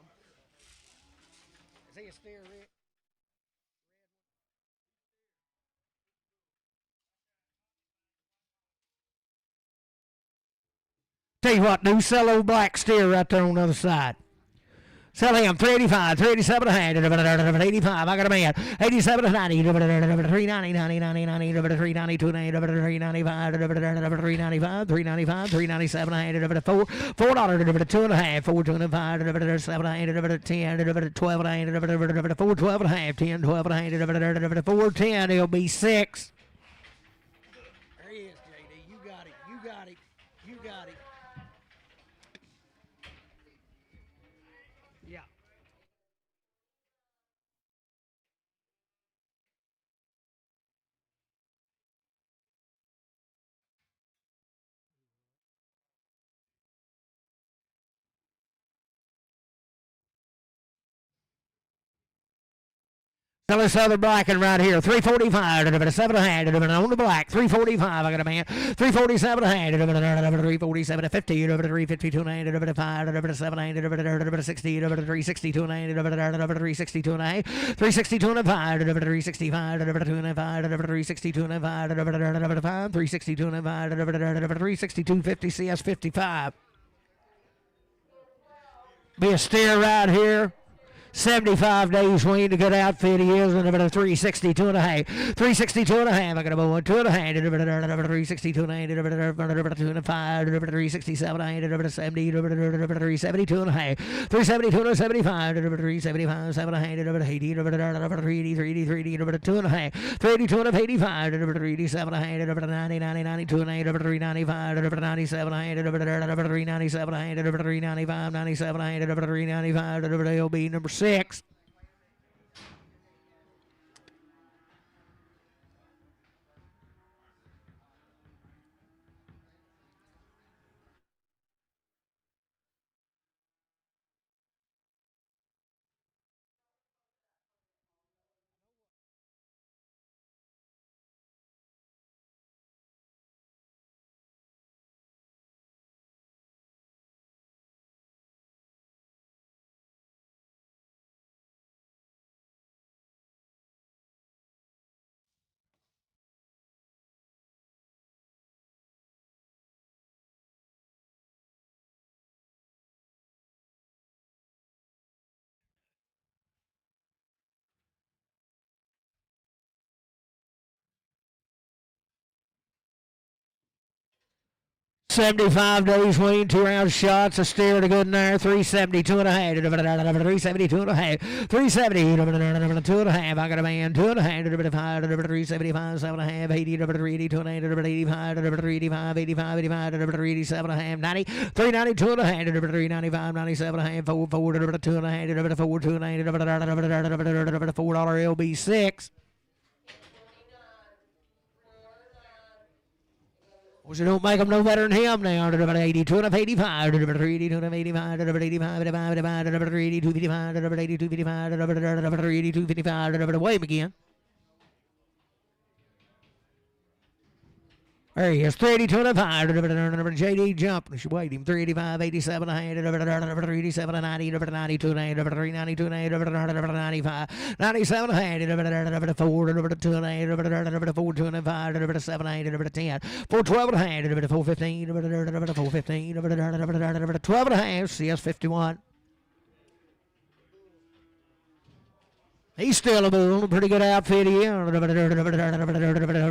Is he a steer, Rick? Tell you what, do sell old black steer right there on the other side. Sell him 385, 387 a hand, 85. I got a man. 87 to 90, 390, 90, 90, 90, 390, 395, 395, 395, 397 a hand, $4, $2 and a half, 4, 2 and 5, 7 a hand, 10, 12 and a hand, 4, 12 and a half, 10, 12 and a hand, 4, 10. It'll be 6. There he is, JD. You got it. You got it. You got it. Yeah. Sell this other black and right here. 345, 7 a hand, on the black. 345, I got a man. 347 a hand, 347 to 50, 352 and a hand, 5, 7 a hand, 60, 362 and a hand, 362 and a half, 362 and a 5, 365, 2 and a 5, 362 and a 5, 362 and a 5, 362, 50, CS 55. Be a steer right here. 75 days weaned, a good outfit he is, and about a 362 and a half. 362 and a half. I got about 1, 2 and a half. 362 and a half. About 2 and a 5. 367 and a half. About 70. 372 and a half. 372 and a 75. 375, 7 and a half. About 80. About 380, 380, about 2 and a half. 382 and a 85. About 387 and a half. About 90, 90, 92 and a half. About 395. About 97 and a half. About 397 and a half. About 395, 97 and a half. About 395. About LB number 6. $75 weaned, 2 round shots, a steer to good in there, 372 and a half, 372 and a half, 370, 2 and a half. I got a man, 2 and a half, 375, 7 and a half, 80, 382 and a half, 85, 385, 85, 85, 387 and a half, 90, 392 and a half, 395, 97 and a half, 4, 4, 2 and a half, 4, 2 and a half, $4 LB 6. Well, you don't make them no better than him now. 82 and 85, 82 and 85, 85, 85, 82, 55, 82, 55, 82, 55, weigh him again. There he is, 382 and 5, JD jumping, she weighed him, 385, 87 and 387 and 90, 92 and 392 and 95, 97 and 4, 2 and 4, 2 and 5, 7 and 10, 412 and 415, 415, 12 and a half, CS 51. He's still a bull, pretty good outfit here.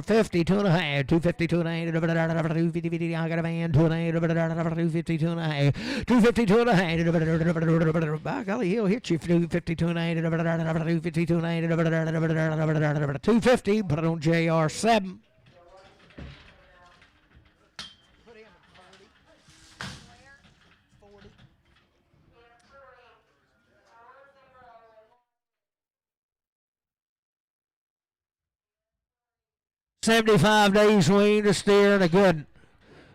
52 and a half, 252 and a half, 250, I got a man, 2 and a half, 252 and a half, 252 and a half. By golly, he'll hit you 252 and a half, 252 and a half, 250, put it on JR7. $75 weaned, a steer, and a good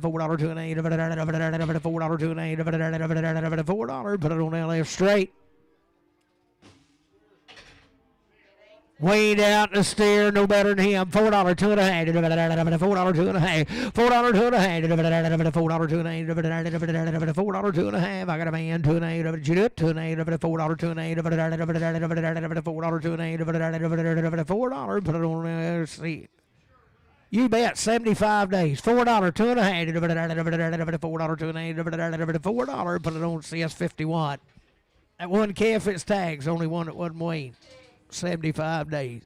$4 to an 8, $4 to an 8, $4, put it on that left straight. Weaned out the steer, no better than him. $4, two and a half. $4, two and a half. $4, two and a half. $4, two and a half. $4, two and a half. I got a man, two and a half. $2 and a half. $4, two and a half. $4, two and a half. $4, put it on there. Let's see. You bet, 75 days. $4, two and a half. $4, two and a half. $4, put it on CS51. That one calf its tags, only one that wasn't weaned. 75 days.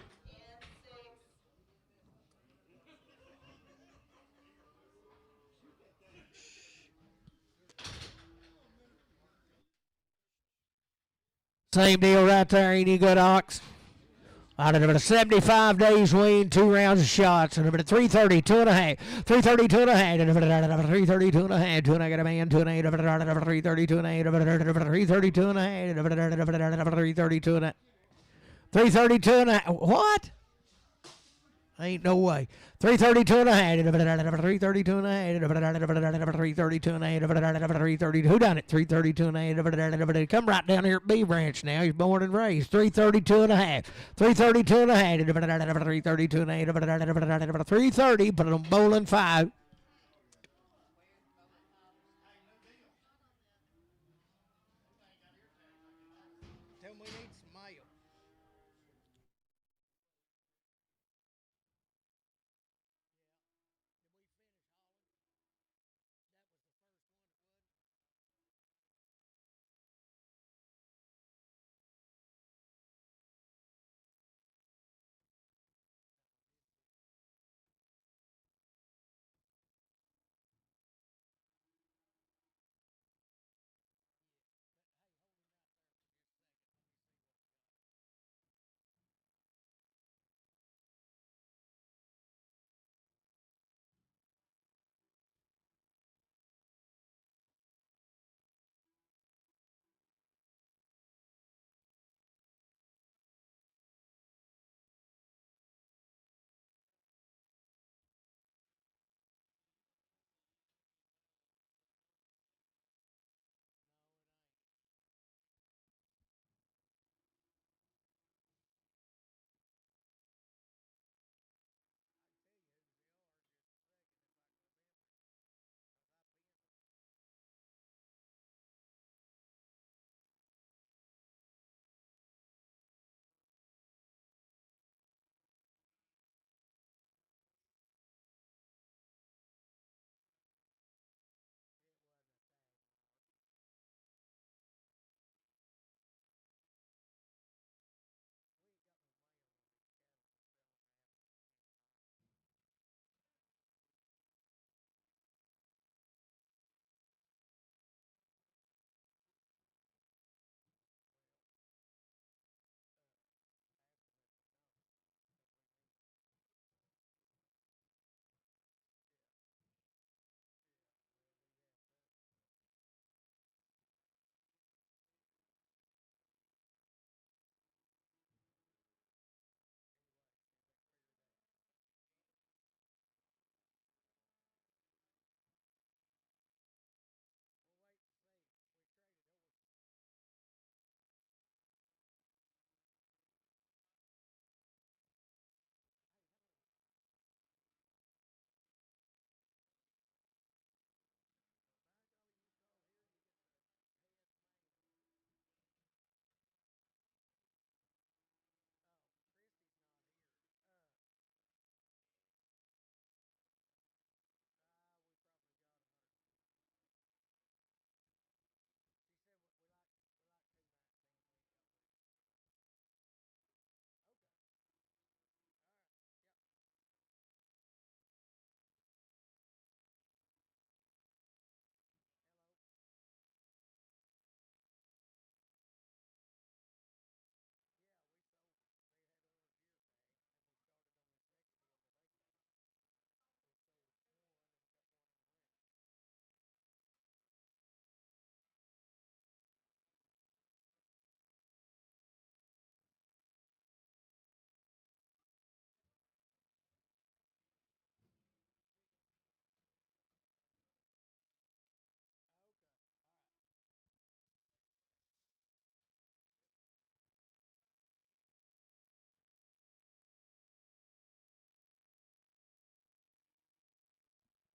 Same deal right there, ain't he good, Ox? Out of 75 days weaned, 2 rounds of shots, and 330, 2.5, 330, 2.5, 330, 2.5, 2 and I got a man, 2 and 8, 330, 2 and 8, 330, 2 and 8, 330, 2 and 332 and a half. What? Ain't no way. 332 and a half. 332 and a half. 332 and a half. 332. Who done it? 332 and a half. Come right down here at B Ranch now. He's born and raised. 332 and a half. 332 and a half. 332 and a half. 330. Put it on bowling 5.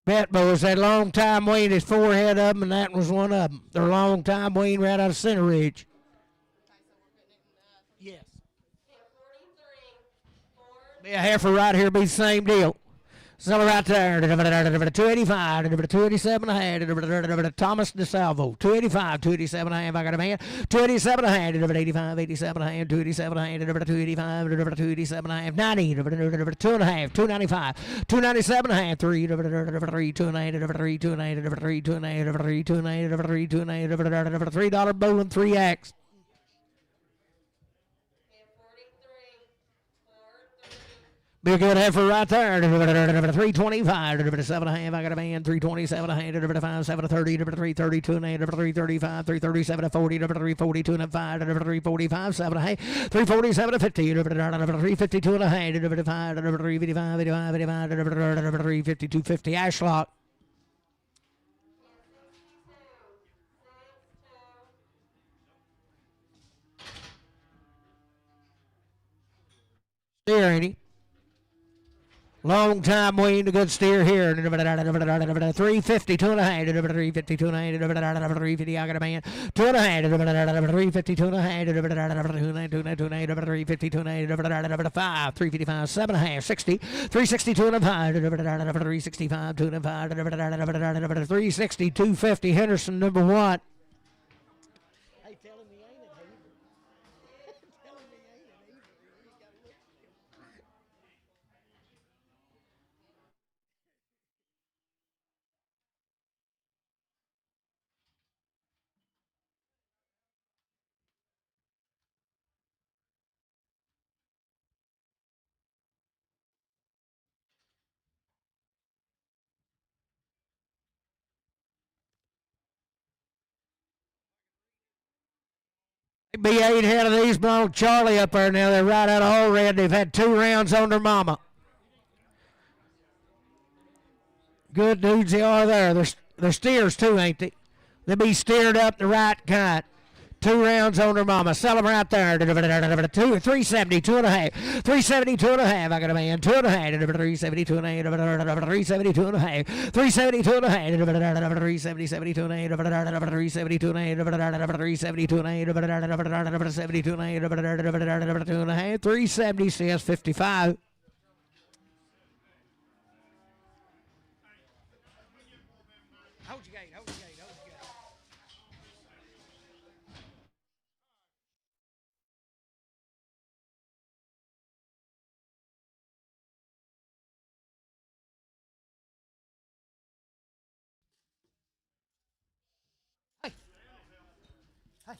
Pet boys, that long time weaned, there's 4 head of them, and that was one of them. They're long time weaned right out of Center Ridge. Yes. Be a heifer right here, be the same deal. Sell right there, 285, 287 a hand, Thomas DeSalvo, 285, 287 a hand, I got a man, 287 a hand, 85, 87 a hand, 287 a hand, 285, 287 a hand, 90, 2 and a half, 295, 297 a hand, 3, 2 and a hand, 3, 2 and a hand, 3, 2 and a hand, 3, 2 and a hand, 3, 2 and a hand, 3, 2 and a hand, $3 bowling, 3X. Be a good heifer right there. 325, 7 and a half. I got a man. 327 a hand. 5, 7 30, 332 and a half. 335, 337 40, 342 and a 5, 345, 7 and a half. 347 50, 352 and a half. 355, 85, 85, 352 50. Ashlock. Steer, ain't he? Long time weaned, a good steer here. 350, 2 and a half. 350, 2 and a half. 350, I got a man. 2 and a half. 350, 2 and a half. 350, 2 and a half. 5, 355, 7 and a half. 60, 360, 2 and a half. 365, 2 and a half. 360, 250. Henderson, number 1. Be 8 head of these belong Charlie up there now. They're right out of All Red. They've had 2 rounds on their mama. Good dudes they are there. They're steers too, ain't they? They be steered up the right kind. 2 rounds on their mama. Sell them right there. 370, 2 and a half. 370, 2 and a half. I got a man. 2 and a half. 370, 2 and a half. 370, 2 and a half. 370, 2 and a half. 370, 72 and a half. 372 and a half. 372 and a half. 72 and a half. 2 and a half. 370 says 55. Hold your gate. Hold your gate. Hold your gate. Hey. Hey.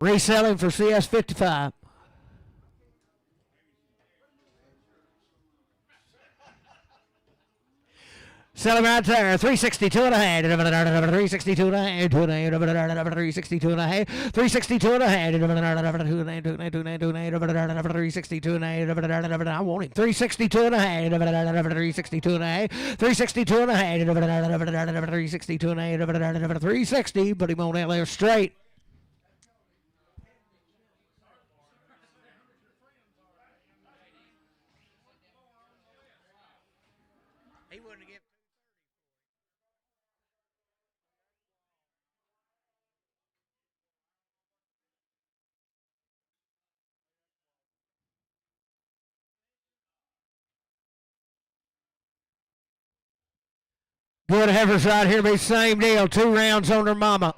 Reselling for CS55. Selling right there, 362 and a half, 362 and a half, 362 and a half, 362 and a half, 362 and a half, I want him, 362 and a half, 362 and a half, 362 and a half, 362 and a half, 360, put him on that left straight. He wouldn't give. Good heifers right here, be same deal. 2 rounds on their mama.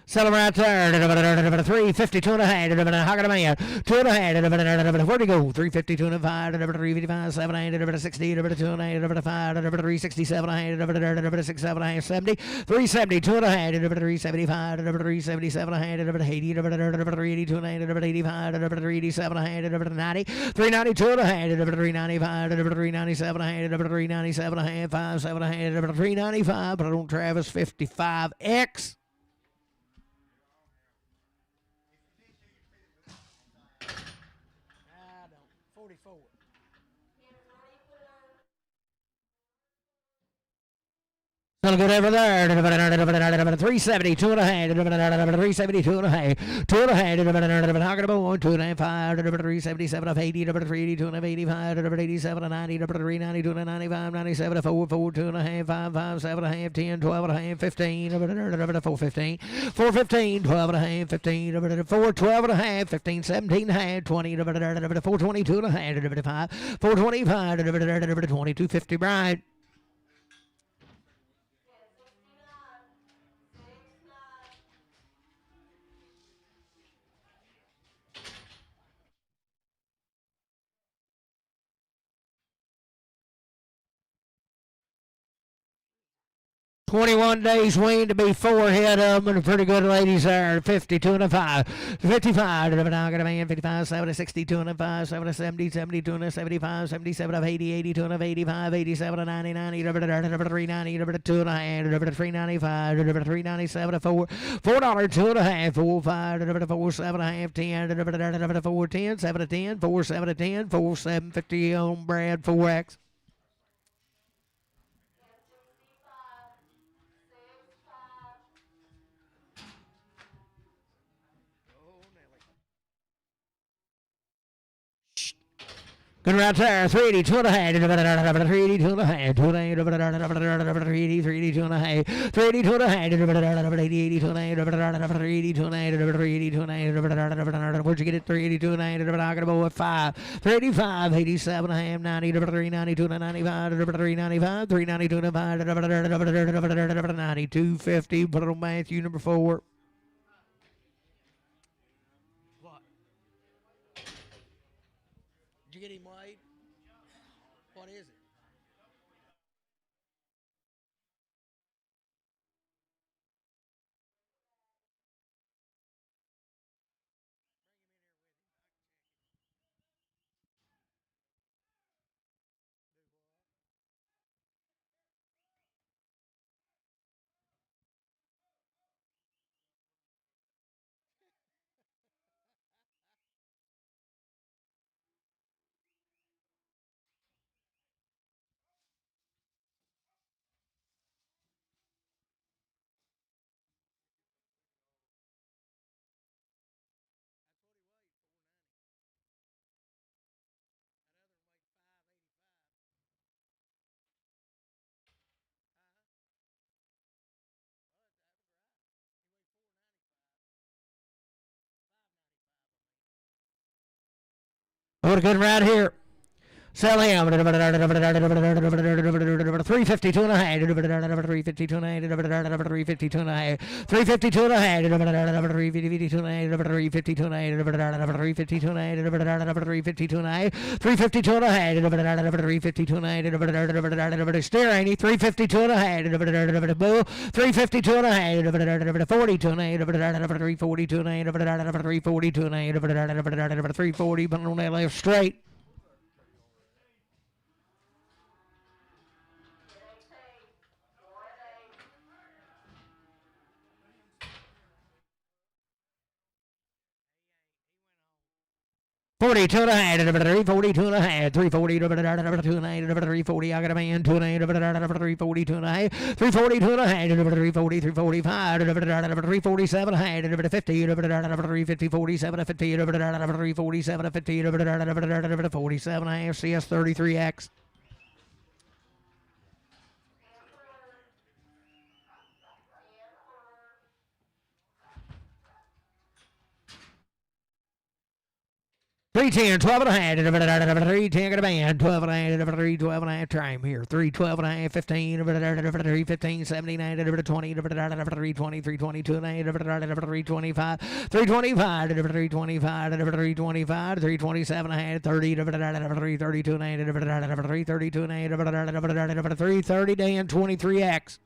Sell him right there. 350, 2.5. How can a man? 2.5. Where'd he go? 350, 2.5. 355, 7, 60, 2.5, 367, 6, 7, 70, 370, 2.5, 375, 377, 80, 380, 2.5, 387, 90, 390, 2.5, 395, 397, 397, 5, 7, 395. But on Travis 55X. Still good over there. 370, 2.5. 370, 2.5. 2.5. How can I go? 2.95. 377, 80, 380, 285, 87, 90, 390, 295, 97, 4, 2.5, 5, 5, 7.5, 10, 12.5, 15, 415, 415, 12.5, 15, 4, 12.5, 15, 17.5, 20, 422, 5, 425, 2250, right? $21 weaned to be 4 head of them, and pretty good ladies there. 52 and a 5. 55 to the man, 55, 70, 62 and a 5, 70, 72 and a 75, 77 of 80, 82 and a 85, 87 and 90, 90, 390, 2.5, 395, 397 4, $4, 2.5, 4, 5, 4, 7 and a half, 10, 4, 10, 7 10, 4, 7 10, 4, 7, 50 on Brad 4X. Good right there, 380, 2.5, 380, 2.5, 280, 380, 380, 2.5, 380, 2.5, 80, 380, 2.5, where'd you get it? 380, 2.5, I'm gonna go with 5, 385, 87, 90, 390, 295, 395, 390, 295, 90, 250, put it on Matthew number 4. Did you get him Wade? What is it? We're good right here. Sell him. 352 and a half. 352 and a half. 352 and a half. 352 and a half. 352 and a half. 352 and a half. 352 and a half. 352 and a half. 352 and a half. 352 and a half. Steer ain't he? 352 and a half. Bull. 352 and a half. 42 and a half. 342 and a half. 342 and a half. 340, but on that left straight. $42 and a half, $342 and a half, $340, $2 and a half, $340. I got a man, $2 and a half, $342 and a half, $342 and a half, $340, $345, $347 and a half, $50, $350, $47, $50, $347, $50, $47 and a half, CS33X. 310, 12 and a half, 310, get a band, 12 and a half, 12 and a half, time here, 312 and a half, 15, 315, 79, 20, 320, 322 and a half, 325, 325, 325, 325, 327 and a half, 30, 332 and a half, 332 and a half, 330, Dan, 23X.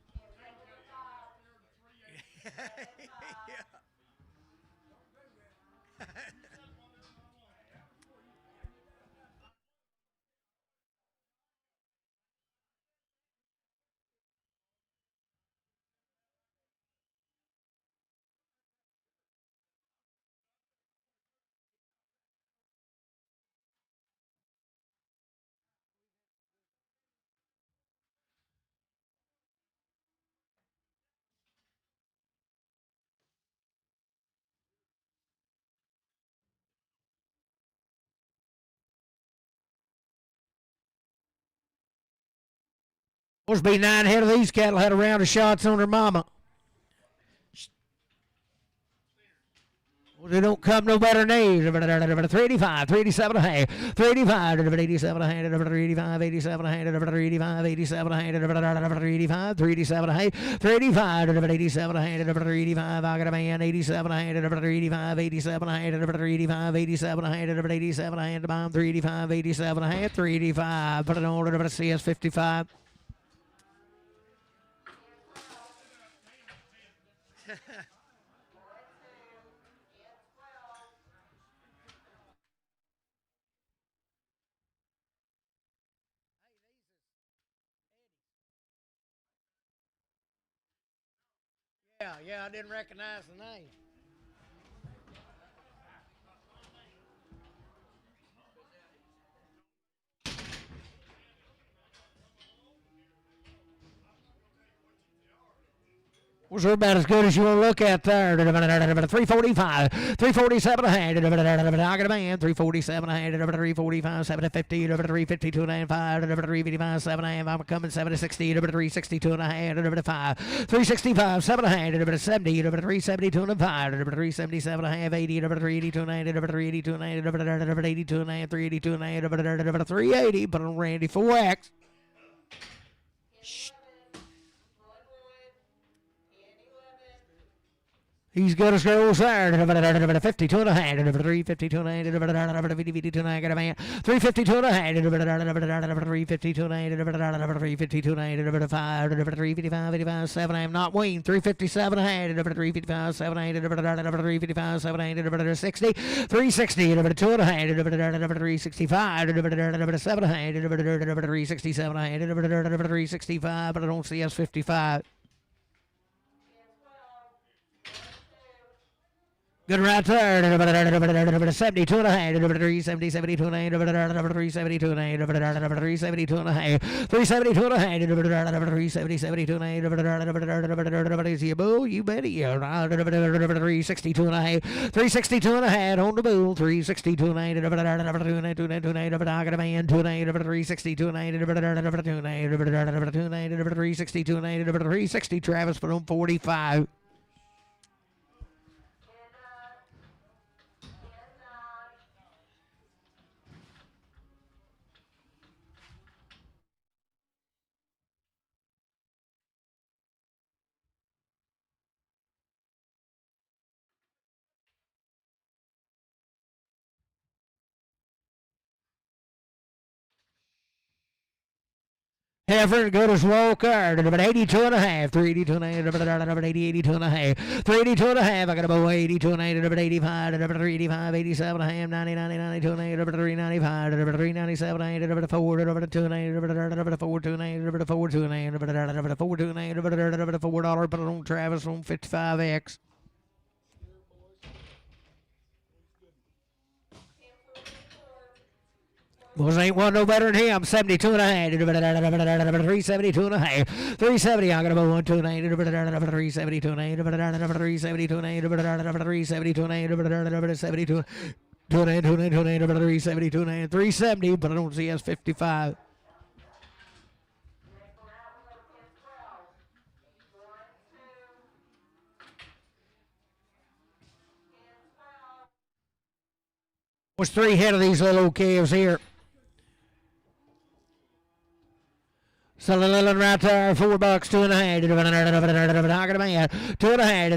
Supposed to be 9 head of these cattle had a round of shots on their mama. Well, they don't come no better than these. 385, 387 a half, 385, 87 a half, 385, 87 a half, 385, 87 a half, 385, 387 a half, 385, 87 a half, 385, I got a man, 87 a half, 385, 87 a half, 385, 87 a half, 87 a half, the bomb, 385, 87 a half, 385, put it on order, CS 55. Yeah, I didn't recognize the name. Well, sure about as good as you want to look at there. 345, 347 a hand. I got a man. 347 a hand. 345, 750, 352 and a half, 5, 355, 7 and a half. I'm coming 760, 362 and a hand. 5, 365, 7 and a hand. 70, 372 and a 5, 377 and a half, 80, 382 and a hand, 382 and a hand, 82 and a half, 382 and a hand, 380. Put on Randy 4X. He's got a scroll side. 52 and a half. 352 and a half. 352 and a half. Got a man. 352 and a half. 352 and a half. 352 and a half. 5. 355, 85, 7. I am not Weaned. 357 and a half. 355, 7. 355, 7. 60. 360. 2 and a half. 365. 7 and a half. 367 and a half. 365. But I don't see us 55. Good right there. 72 and a half. 370, 72 and a half. 372 and a half. 372 and a half. 372 and a half. 370, 72 and a half. Is he a bull? You bet he is. 362 and a half. 362 and a half on the bull. 362 and a half. I got a man. 2 and a half. 362 and a half. 362 and a half. 360. Travis put on 45. Heifer, good as Walker, 82 and a half, 382 and a half, 82 and a half, 382 and a half, I got about 82 and a half, 85, 385, 87 and a half, 90, 92 and a half, 395, 397 and a half, 4, 2 and a half, 4, 2 and a half, 4, 2 and a half, 4, 2 and a half, 4 $4, put it on Travis on 55X. Boys ain't one no better than him. 72 and a half. 372 and a half. 370. I got about 1, 2 and a half. 372 and a half. 372 and a half. 372 and a half. 72. 2 and a half. 2 and a half. 372 and a half. 370. But I don't see us 55. Was 3 head of these little old calves here. So the little right there, $4, 2.5. I got a man. 2.5.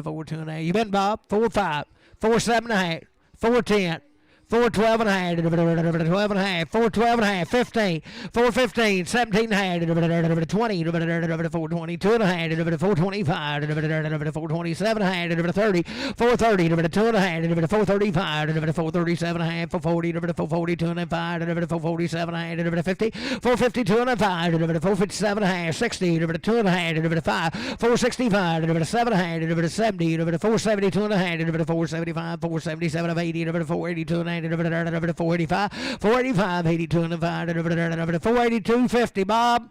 $4, 2.8. You been Bob? 4, 5. 4, 7.5. 4, 10. 412 and a half, 12 and a half, 412 and a half, 15, 415, 17 and a half, 20, 422 and a half, 425, 427 and a half, 30, 430, 2 and a half, 435, 437 and a half, 440, 442 and a half, 447 and a half, 50, 452 and a half, 457 and a half, 60, 2 and a half, 5, 465, 7 and a half, 70, 472 and a half, 475, 477 of 80, 482 and a half, 485, 485, 82 and a 5, 482, 50, Bob.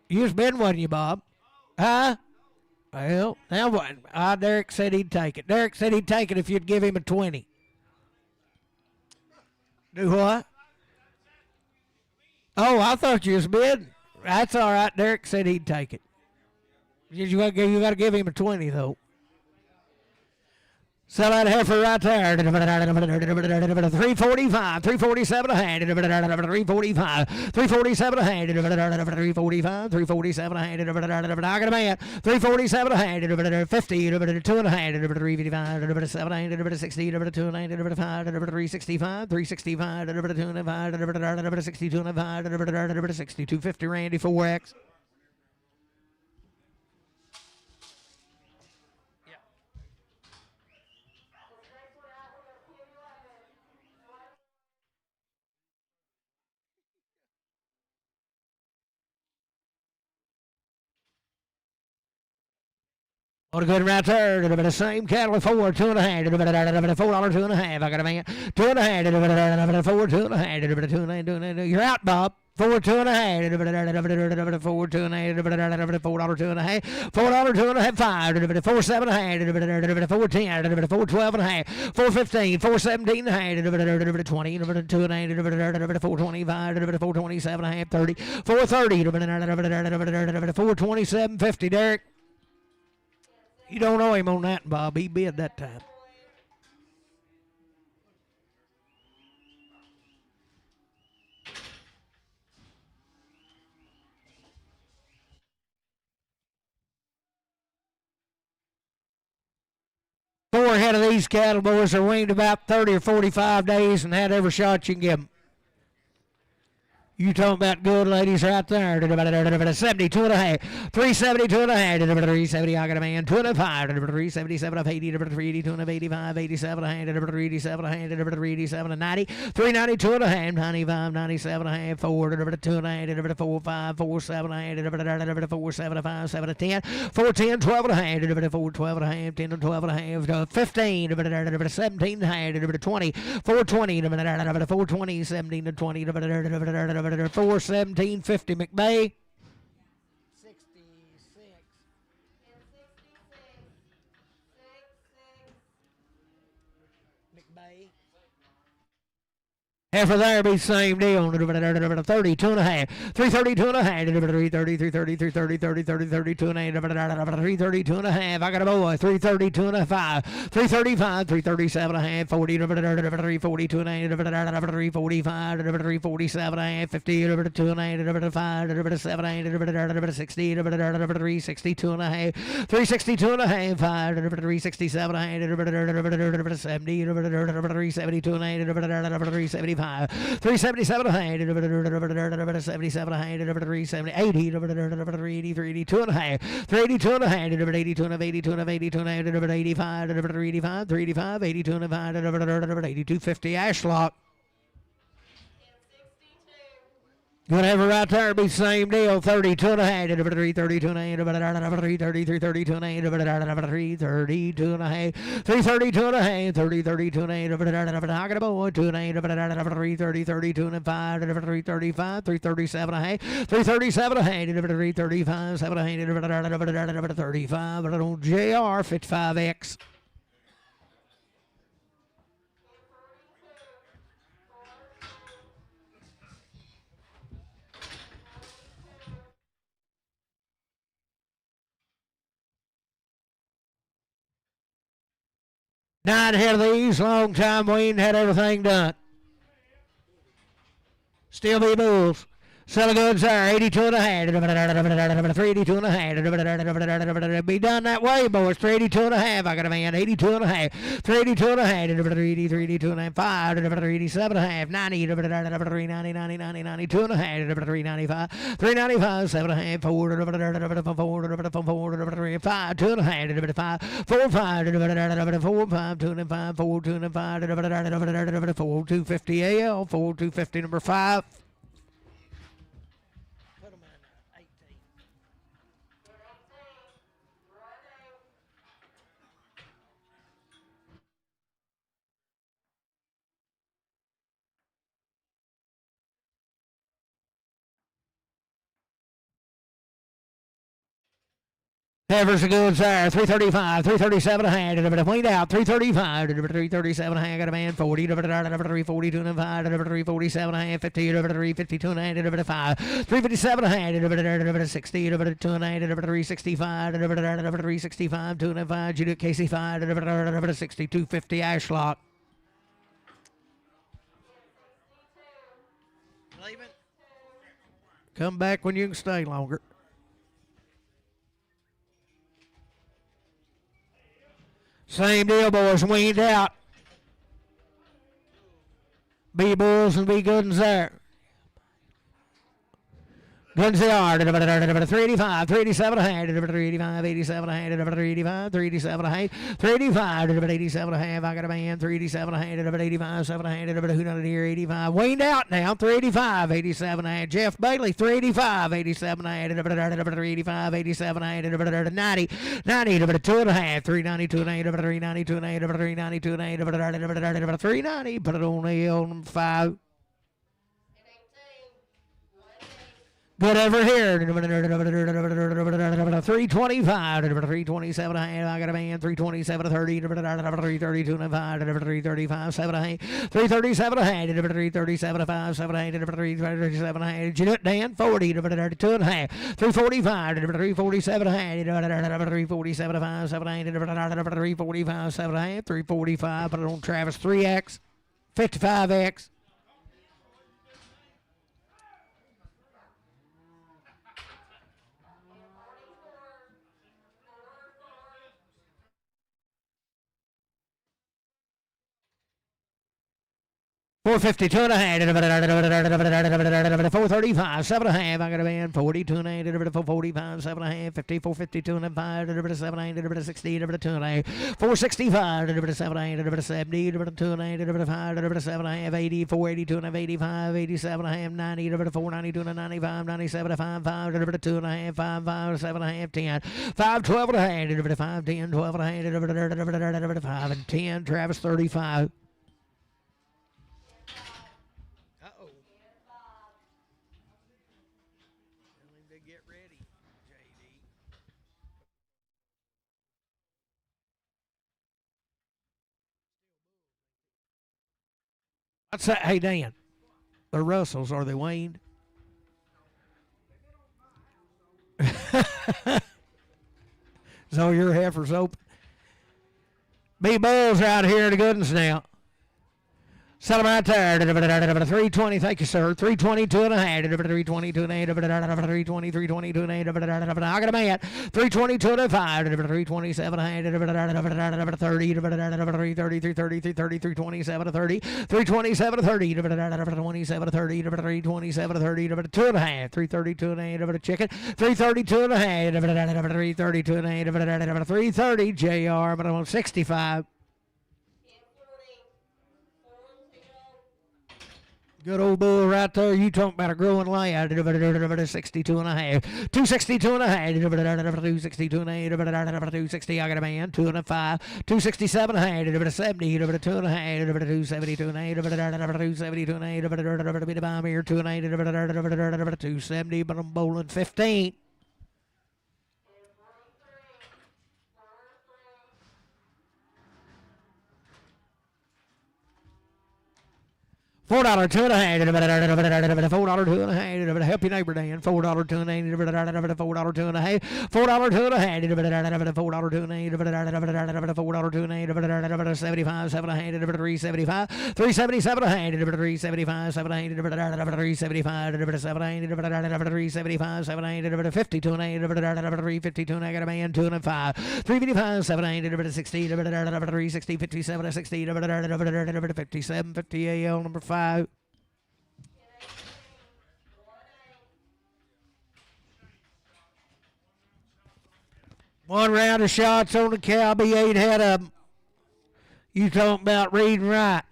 You was been, wasn't you, Bob? Huh? Well, now what? Derek said he'd take it. Derek said he'd take it if you'd give him a 20. Do what? Oh, I thought you was bidding. That's all right. Derek said he'd take it. You got to give him a 20, though. Sell that heifer right there. 345, 347 a hand. 345, 347 a hand. 345, 347 a hand. I got a man. 347 a hand. 50, 2 and a hand. 355, 7 hand. 60, 2 and a hand. 5, 365, 365, 2 and a 5, 62 and a 5, 6250 Randy 4X. What a good right there. The same cattle, 4, 2 and a half. $4, 2 and a half. I got a man. 2 and a half. 4, 2 and a half. 2 and a half. You're out, Bob. 4, 2 and a half. 4, 2 and a half. $4, 2 and a half. $4, 2 and a half. 5. 4, 7 and a half. 4, 10. 4, 12 and a half. 4, 15. 4, 17 and a half. 20. 2 and a half. 4, 25. 4, 27 and a half. 30. 4, 30. 4, 27, 50. Derek. You don't know him on that, Bob. He bid that time. Four head of these cattle boys are weaned about 30 or 45 days and had every shot you can give them. You talking about good ladies right there. 72 and a half. 372 and a half. 370, I got a man. 25. 377 of 80. 382 and 85. 87 and a half. 387 and a half. 387 and 90. 392 and a half. 95, 97 and a half. 4. 2 and a half. 4, 5. 4, 7 and a half. 4, 7, 5, 7 to 10. 4, 10, 12 and a half. 4, 12 and a half. 10 to 12 and a half. 15. 17 and a half. 20. 4, 20. 4, 20. 17 to 20. 417.50 McBay. 66. McBay. Half of there be same deal. 32 and a half. 332 and a half. 330, 330, 330, 30, 30, 32 and a half. 332 and a half. I got a boy. 332 and a half. 335, 337 and a half. 40, 342 and a half. 345, 347 and a half. 50, 2 and a half. 5, 7 and a half. 60, 362 and a half. 362 and a half. 5, 367 and a half. 70, 372 and a half. 375. 377 a hand, 77 a hand, 370, 80, 382 and a half, 382 and a hand, 82 and a 82 and a 82 and a 85, 385, 385, 82 and a 5, 8250 Ashlock. Whatever right there be same deal. 32 and a half. 332 and a half. 330, 332 and a half. 332 and a half. 332 and a half. 332 and a half. I got a boy. 2 and a half. 330, 32 and a 5. 335, 337 and a half. 337 and a half. 335, 7 and a half. 35. JR 55X. 9 head of these, long time Weaned, had everything done. Still be bulls. Sell goods there, 82 and a half, 382 and a half. Be done that way, boys. 382 and a half. I got a man, 82 and a half. 382 and a half, 382 and a half, 5, 387 and a half, 90, 390, 90, 90, 92 and a half, 395, 395, 7 and a half, 4, 4, 5, 2 and a half, 5, 4, 5, 4, 5, 2 and 5, 4, 2 and 5, 4, 250 AL, 4, 250 number 5. Heifers are good, sir. 335, 337 a hand. Weaned out. 335, 337 a hand. Got a man. 40, 342 and 5, 347 a hand. 50, 352 and a hand. 5, 357 a hand. 60, 2 and a hand. 365, 365, 2 and 5. Judith Casey 5, 6250 Ashlock. Leaving. Come back when you can stay longer. Same deal, boys. Weaned out. Be bulls and be good and there. Guns they are. 385, 387 a hand, 385, 87 a hand, 385, 387 a hand, 385, 87 a half. I got a man, 387 a hand, 85, 7 a hand, who done it here, 85. Weaned out now, 385, 87 a hand. Jeff Bailey, 385, 87 a hand, 385, 87 a hand, 90, 90, 2 and a half, 392 and a hand, 392 and a hand, 392 and a hand, 390. Put it on the 5. Good over here. 325, 327 a half. I got a man. 327 a 30, 332 and a 5, 335, 7 a half, 337 a half, 337 a 5, 7 a half, 337 a half. Did you do it, Dan? 40, 2 and a half, 345, 347 a half, 347 a 5, 7 a half, 345, 7 a half, 345. Put it on Travis. 3X, 55X. $452 and a half, 435, 7 and a half. I got a man, 42 and a half, 445, 7 and a half, 50, 452 and a 5, 7 and a half, 60, 2 and a half, 465, 7 and a half, 70, 2 and a half, 5, 7 and a half, 80, 482 and a half, 85, 87 and a half, 90, 492 and a 95, 97 and a 5, 2 and a half, 5, 7 and a half, 10, 5, 12 and a half, 5, 10, 12 and a half, 5 and 10, Travis 35. What's that? Hey, Dan, the Russells, are they weaned? So your heifer's open. Be bulls out here in the goodness now. Sell them out there. 320, thank you, sir. 322 and a half. 322 and a half. 320, 322 and a half. I got a man. 322 and a 5. 327 and a half. 30, 330, 330, 330, 327 and 30. 327 and 30. 27 and 30. 327 and 30. 2 and a half. 332 and a half. Chicken. 332 and a half. 332 and a half. 330 JR, but I'm on 65. Good old bull right there. You talking about a growing lad. 62 and a half. 262 and a half. 262 and a half. 260. I got a man. 2 and a 5. 267 and a half. 70. 2 and a half. 272 and a half. 272 and a half. Be the bomb here. 2 and a half. 270. But I'm bowling 15. $4 two and a half. $4 two and a half. Help your neighbor Dan. $4 two and a half. $4 two and a half. $4 two and a half. $4 two and a half. $4 two and a half. 75 7 and a half. 375. 377 and a half. 375 7 and a half. 375 7 and a half. 375 7 and a half. 52 and a half. 352 and a half. Got a man 2 and 5. 355 7 and a half. 60. 360 57 60. 57 58 number 5. One round of shots on the cow. B8 had a. You talking about reading right.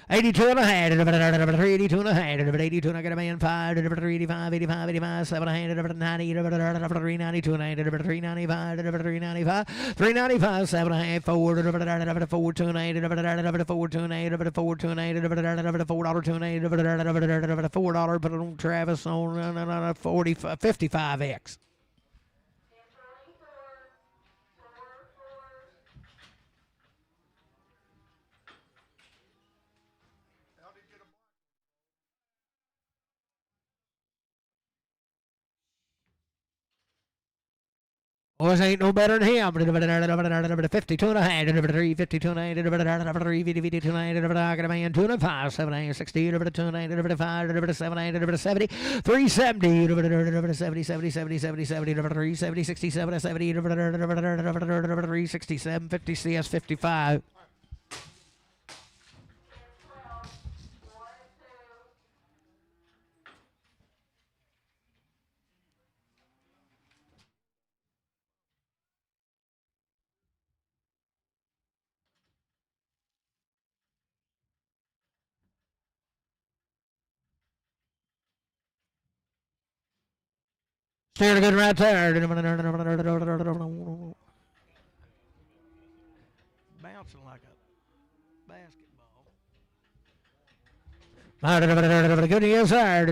82 and a half, 82 and a half, 82 and I got a man 5, 385, 85, 85, 7 and a half, 90, 392 and a half, 395, 395, 395, 7 and a half, 4, 4, 2 and a half, 4, 2 and a half, 4, 2 and a half, $4 2 and a half, $4, put it on Travis on 55X. Boys ain't no better than him. 52 and a half, 352 and a half, 352 and a half, I got a man 2 and 5, 7 and a half, 60, 2 and a half, 5, 7 and a half, 70, 370, 70, 70, 70, 70, 70, 370, 67, 70, 367, 50 CS 55. Steering good right there. Bouncing like a basketball. Good news there.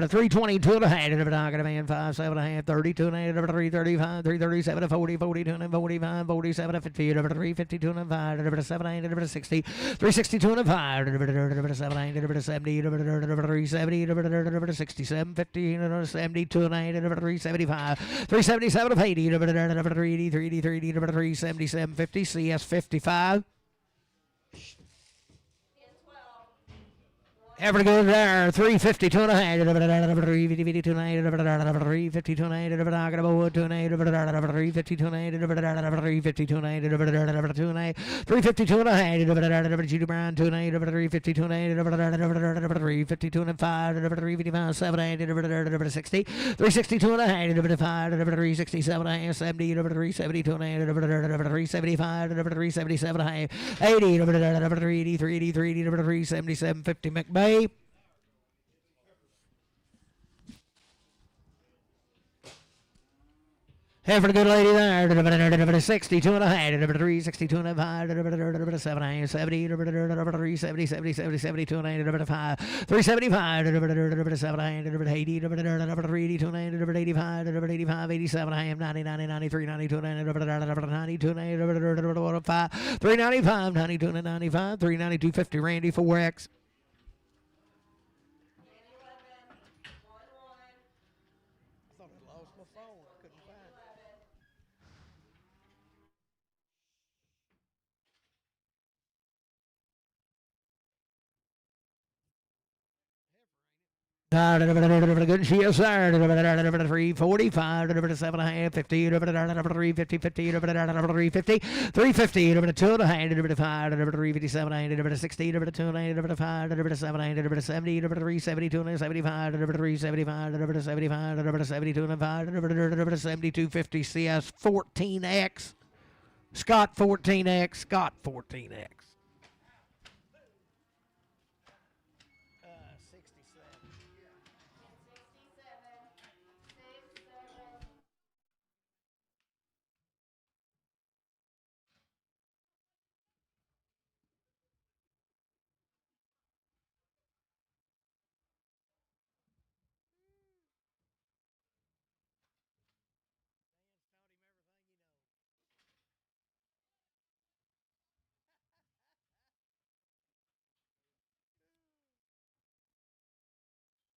322 and a half. I got a man 5, 7 and a half, 32 and a half, 335, 337, 40, 42 and 45, 47, 50, 352 and 5, 7 and 60, 362 and 5, 7 and 70, 370, 67, 50, 72 and 375, 377 of 80, 380, 377, 50, CS 55. Ever good there, 352 and a half, 352 and a half, 352 and a half, 352 and a half, 352 and a half, 352 and a half, 352 and a half, Judy Brown 2 and a half, 352 and a half, 352 and 5, 355, 7 and a half, 60, 362 and a half, 5, 367 and a half, 70, 372 and a half, 375, 377 and a half, 80, 380, 377, 50 McBay. Hey, for the good lady there, 62 and a half, 362 and a half, 7 and a half, 70, 370, 70, 70, 72 and a half, 5, 375, 7 and a half, 80, 382 and a half, 85, 85, 87 and a half, 90, 90, 93, 92 and a half, 92 and a half, 5, 395, 92 and 95, 392, 50, Randy, 4X. Good shield, sir. 345, 7 and a half, 50, 350, 50, 350, 350, 2 and a half, 5, 357, 60, 2 and a half, 5, 7 and 70, 372 and 75, 375, 75, 72 and 5, 72, 50, CS 14X. Scott 14X, Scott 14X.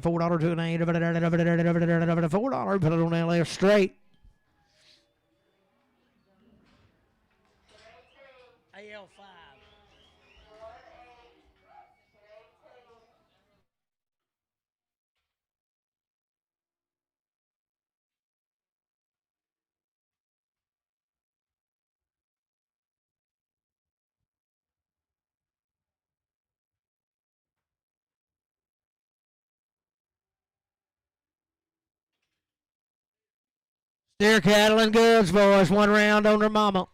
$4 to an $8, $4, put it on that left straight. Steer cattle and goods, boys. One round on their mama.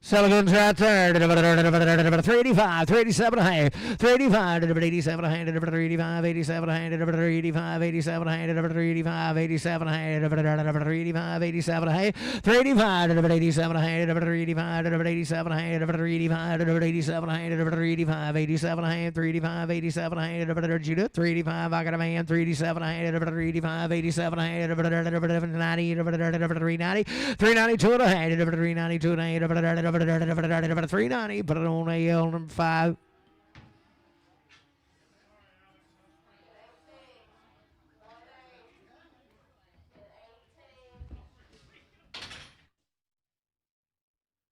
Selling goods right there. 385, 387 and a half. 385, 87 and a half. 385, 87 and a half. 385, 87 and a half. 385, 87 and a half. 385, 87 and a half. 385, 87 and a half. 385, 87 and a half. 385, 87 and a half. 385, 87 and a half. 385, 87 and a half. Judith, 385, I got a man. 387 and a half. 385, 87 and a half. 390, 390, 392 and a half. 392 and a half. 390, put it on AL number 5.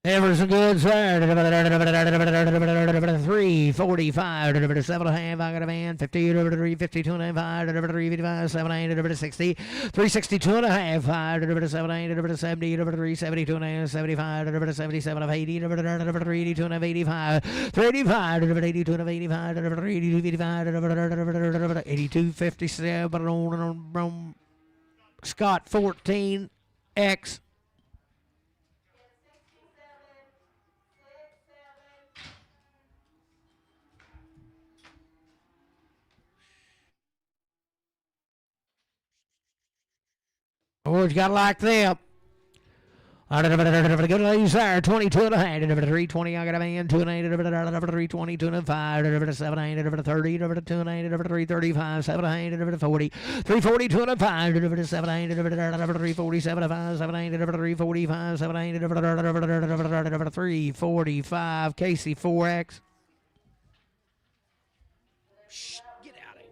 Heifers and goods there. 345, 7 and a half. I got a man. 50, 352 and a half. 355, 7 and a half. 60, 362 and a half. 7 and a half. 70, 372 and a half. 75, 77 of 80. 382 and a half. 85, 385, 82 and a half. 85, 385, 82, 57 on Scott 14 X. Oh, you gotta like them. Good ladies there. 22 and a half. 320. I got a man. 2 and a half. 320. 2 and a 5. 7 and a half. 30. 2 and a half. 335. 7 and a half. 40. 340. 2 and a 5. 7 and a half. 347. 5. 7 and a half. 345. 7 and a half. 345. Casey 4X. Shh, get out of here.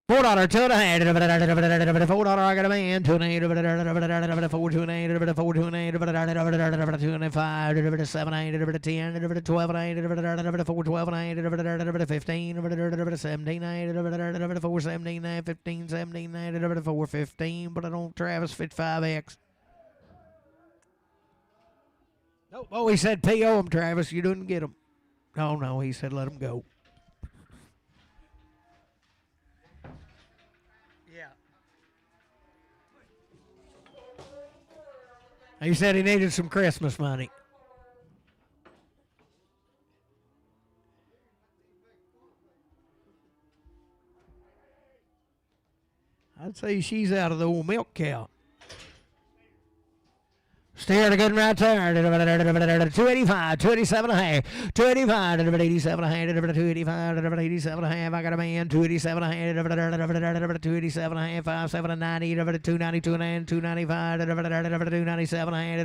$4, 2 and a half. $4, I got a man. 2 and a half. 4, 2 and a half. 4, 2 and a half. 2 and a 5. 7 and a half. 10. 12 and a half. 4, 12 and a half. 15. 17 and a half. 4, 17 and a half. 15, 17 and a half. 4, 15. But I don't Travis 55X. Oh, he said PO him, Travis. You didn't get him. Oh, no, he said let him go. He said he needed some Christmas money. I'd say she's out of the old milk cow. Steer to good right there. 285, 287 and a half. 285, 87 and a half. 285, 87 and a half. I got a man. 287 and a half. 287 and a half. 5, 7 and 90. 292 and a half. 295. 297 and a half.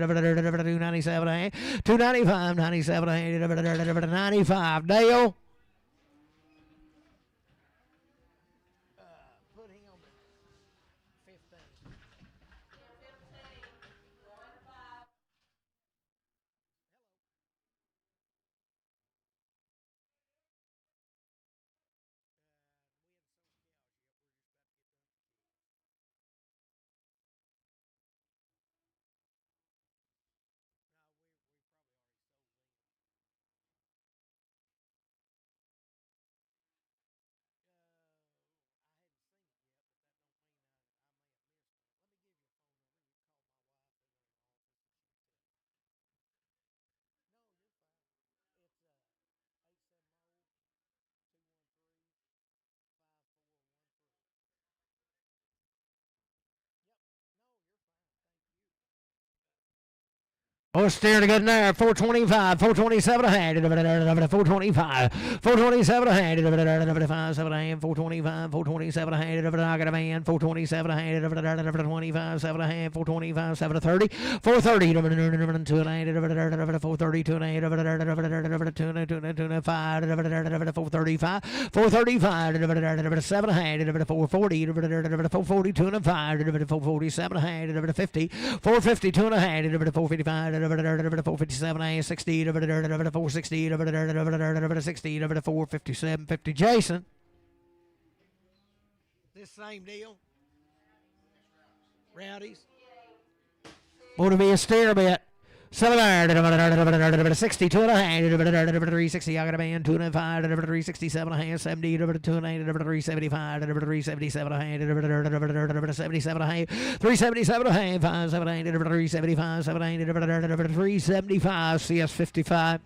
297 and a half. 295, 97 and a half. 95. Dale. Oh, steer to good there. 425, 427 a hand. 425, 427 a hand. 5, 7 a hand. 425, 427 a hand. I got a man. 427 a hand. 25, 7 a hand. 425, 7 to 30. 430, 2 and a hand. 430, 2 and a hand. 2 and a 5. 435, 435, 7 a hand. 440, 440, 2 and a 5. 447 a hand. 50, 450, 2 and a hand. 455. 457, 60, 460, 60, 457, 50. Jason. This same deal. Rowdies. Going to be a steer bet. 7 62 and a half, 360. I got a man 2 and 5, 367 and a half, 70, 2 and 8, 375, 377 and a half, 77 and a half, 377 and a half, 578, 375, 78, 375, CS 55.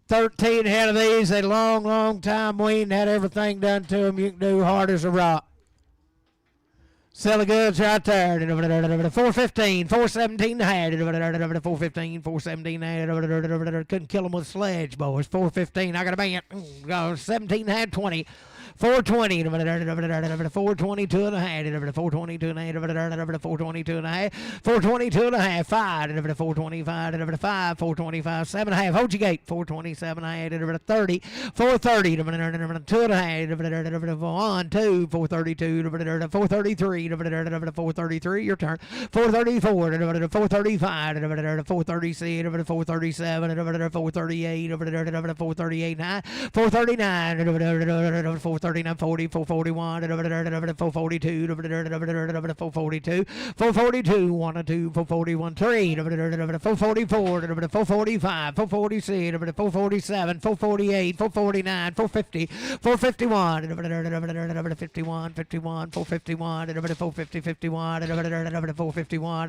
$13 head of these, a long time weaned, had everything done to them. You can do hard as a rock. Sell the goods right there. 415, 417 had 415, 417 couldn't kill them with a sledge, boys. 415. I got a band. 17 had 20. 420, 422 and a half, 422 and a half, 422 and a half, 422 and a half, 5, 425, 5, 425, 7 and a half, hold your gate, 427 and a half, 30, 430, 2 and a half, 1, 2, 432, 433, 433, your turn, 434, 435, 436, 437, 438, 438, 439, 439, 40, 441, 442, 442, 442, 1 and 2, 441, 3, 444, 445, 446, 447, 448, 449, 450, 451, 51, 51, 451, 450, 51, 451,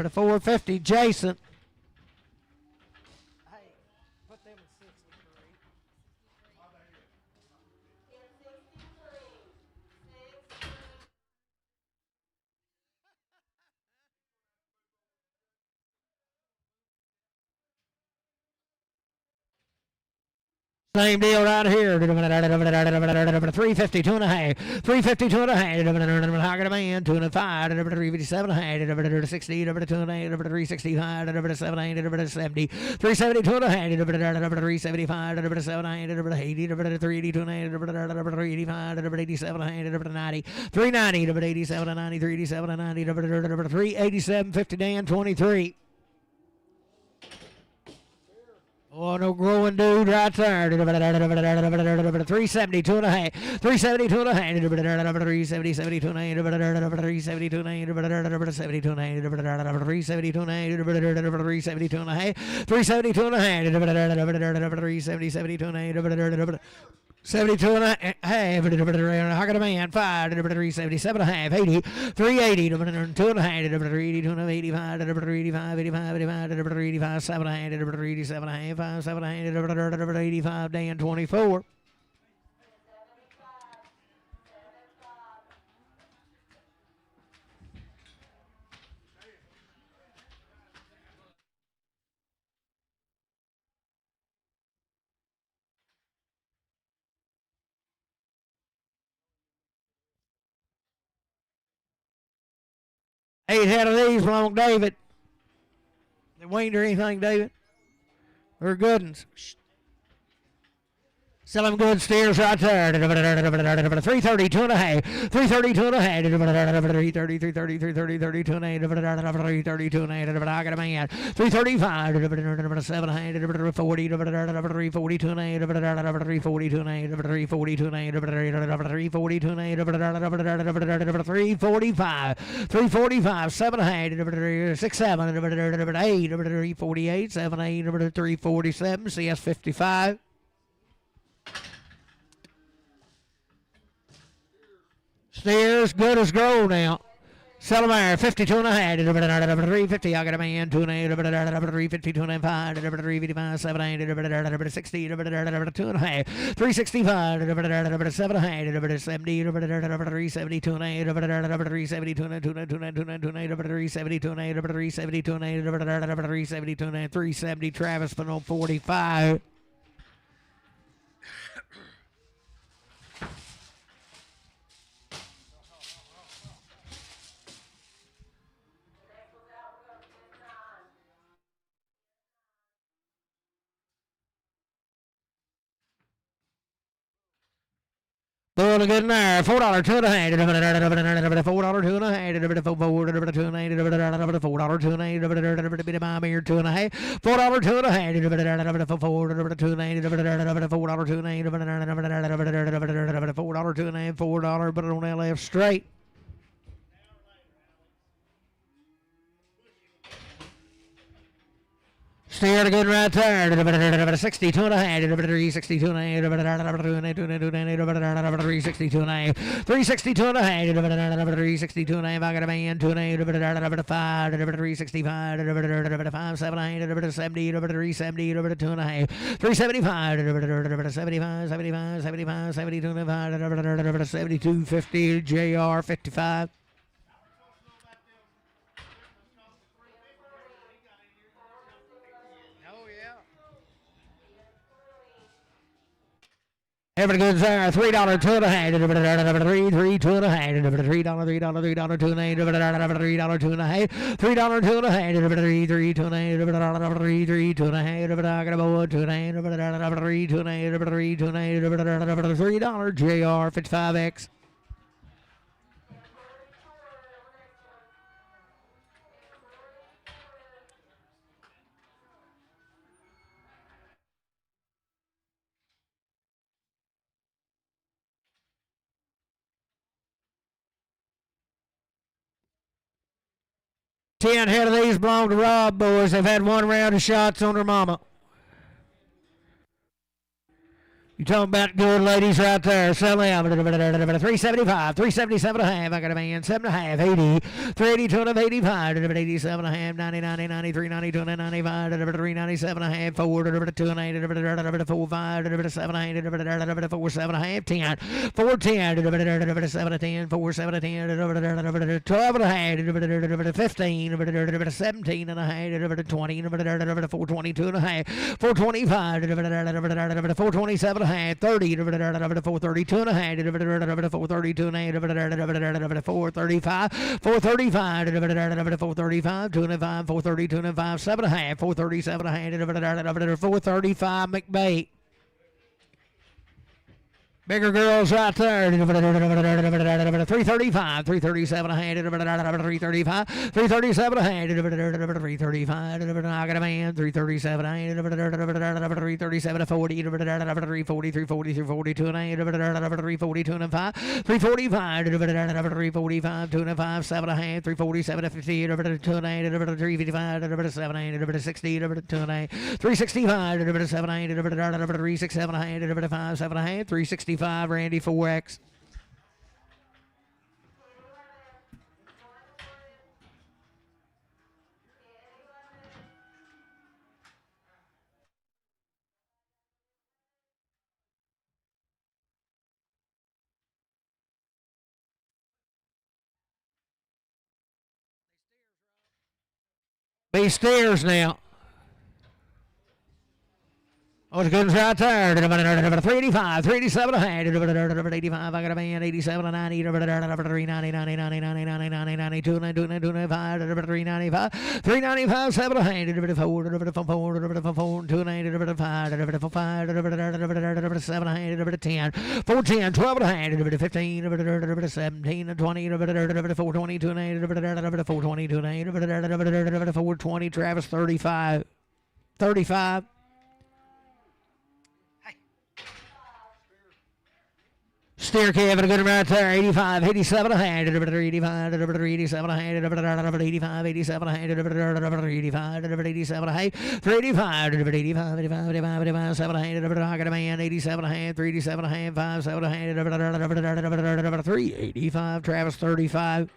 450, Jason. Same deal right here. 352 and a half. 352 and a half. I got a man. 2 and 5. 357 and a half. 60. 2 and 8. 365. 78. 70. 372 and a half. 375. 7 80. 382 and a half. 385. 87 and a half. 90. 390. 87 and 90. 387 and 90. 387. 50 Dan 23. Oh, no growing dude right there. 372 and a half. 372 and a half. 370, 72 and a half. 372 and a half. 72 and a half. 372 and a half. 372 and a half. 372 and a half. 370, 72 and a half. 72 and a half, I got a man, 5, 377 and a half, 80, 380, 2 and a half, 382 and a half, 85, 85, 85, 85, 85, 7 and a half, 87 and a half, 5, 7 and a half, 85, Dan 24. Eight head of these belong David. They weaned or anything, David? They're good ones. Sell them good steers right there. 332 and a half. 332 and a half. 330, 330, 330, 32 and a half. 332 and a half. I got a man. 335. 7 and a half. 40. 342 and a half. 342 and a half. 342 and a half. 342 and a half. 345. 345. 7 and a half. 6, 7. 8. 348. 7, 8. 347. CS 55. Steers good as gold now. Settlemire, 52 and a half, 350, I got a man, 2 and 8, 350, 2 and 5, 355, 7 8, 60, 2 and a half, 365, 7 8, 70, 370, 2 and 8, 370, 2 and 2 and 2 and 2 and 2 and 370, 2 and 8, 370, 2 and 8, 370, 2 and 370, Travis Pinot 45. Bull good in there, $4 2 and a half, $4 2 and a half, $4 2 and a half, $4 2 and a half, $4 2 and a half, $4 2 and a half, $4 2 and a half, $4 2 and a half, $4 2 and a half, $4 2 and a half, $4, but on that left straight. Steer good right there. 62 and a half. 362 and a half. 362 and a half. 362 and a half. 362 and a half. I got a man. 2 and a half. 5. 365. 5 7 8. 70. 370. 2 and a half. 375. 75. 75. 75. 72 and a half. 72 50. JR 55. Every good there, $3 2 and a half, $3 2 and a half, $3 $3 2 and a half, $3 2 and a half, $3 2 and a half, $3 2 and a half, $3 2 and a half, $3 2 and a half, $3 2 and a half, $3 2 and a half, $3 JR 55X. Ten head of these belong to Rob, boys. They've had one round of shots on their mama. You talking about good ladies right there. Sell them. 375, 377 and a half. I got a man. 7 and a half, 80. 382 and a half, 85. 87 and a half, 90, 90, 93, 92 and a 95. 397 and a half, 4, 2 and 8, 4, 5, 7 8, 4, 7 and a half, 10. 4, 10, 7 10, 4, 7 10, 12 and a half, 15, 17 and a half, 20, 422 and a half, 425, 427 and 30, 432 and a half, 432 and a half, 435, 435, 435, 2 and a 5, 432 and a 5, 7 and a half, 437 and a half, 435 McBait. Bigger girls right there. 335, 337 and a half, 335, 337 and a half, 335. I got a man. 337 and a half, 337 to 40, 340, 340, 342 and a half, 342 and a 5, 345, 345, 2 and a 5, 7 and a half, 347 to 50, 2 and a half, 355, 7 and a half, 60, 2 and a half, 365, 7 and a half, 367 and a half, 5, 7 and a half, 365. Randy 4X. These stairs now. Oh, it's good right there. 385, 387 and a half, 85. I got a man. 87 and 90, 390, 90, 90, 90, 90, 90, 92, 92, 95, 395, 395, 7 and a half, 4, 4, 2 and 5, 7 and a half, 10, 14, 12 and a half, 15, 17, 20, 422 and 422 and 420, Travis 35, 35. Steer calf, a good right there, 85, 87 and a half, 85, 87 and a half, 85, 87 and a half, 85, 87 and a half, 385, 85, 85, 85, 7 and a half, I got a man, 87 and a half, 387 and a half, 5, 7 and a half, 385, Travis 35.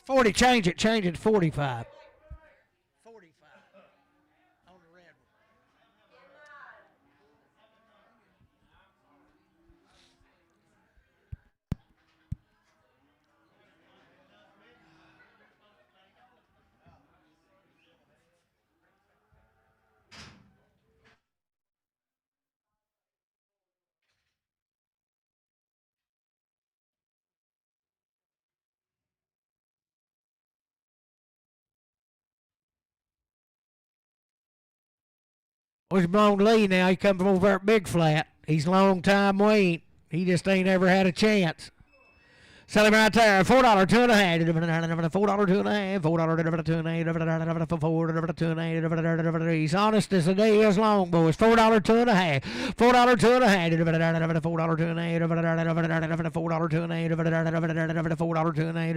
40, change it to 45. 45 on the red What's belong to Lee now? He come from over at Big Flat. He's long time weaned. He just ain't ever had a chance. Sell him right there. $4, 2 and a half. $4, 2 and a half. $4, 2 and a half. $4, 2 and a half. He's honest as the day is long, boys. $4, 2 and a half. $4, 2 and a half. $4, 2 and a half. $4, 2 and a half. $4, 2 and a half.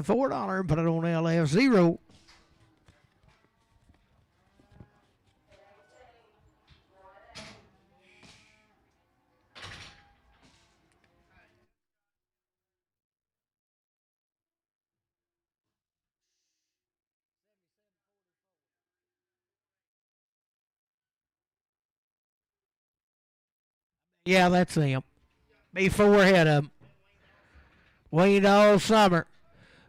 $4, put it on LF 0. Yeah, that's him. Be 4 ahead of him. Weaned all summer.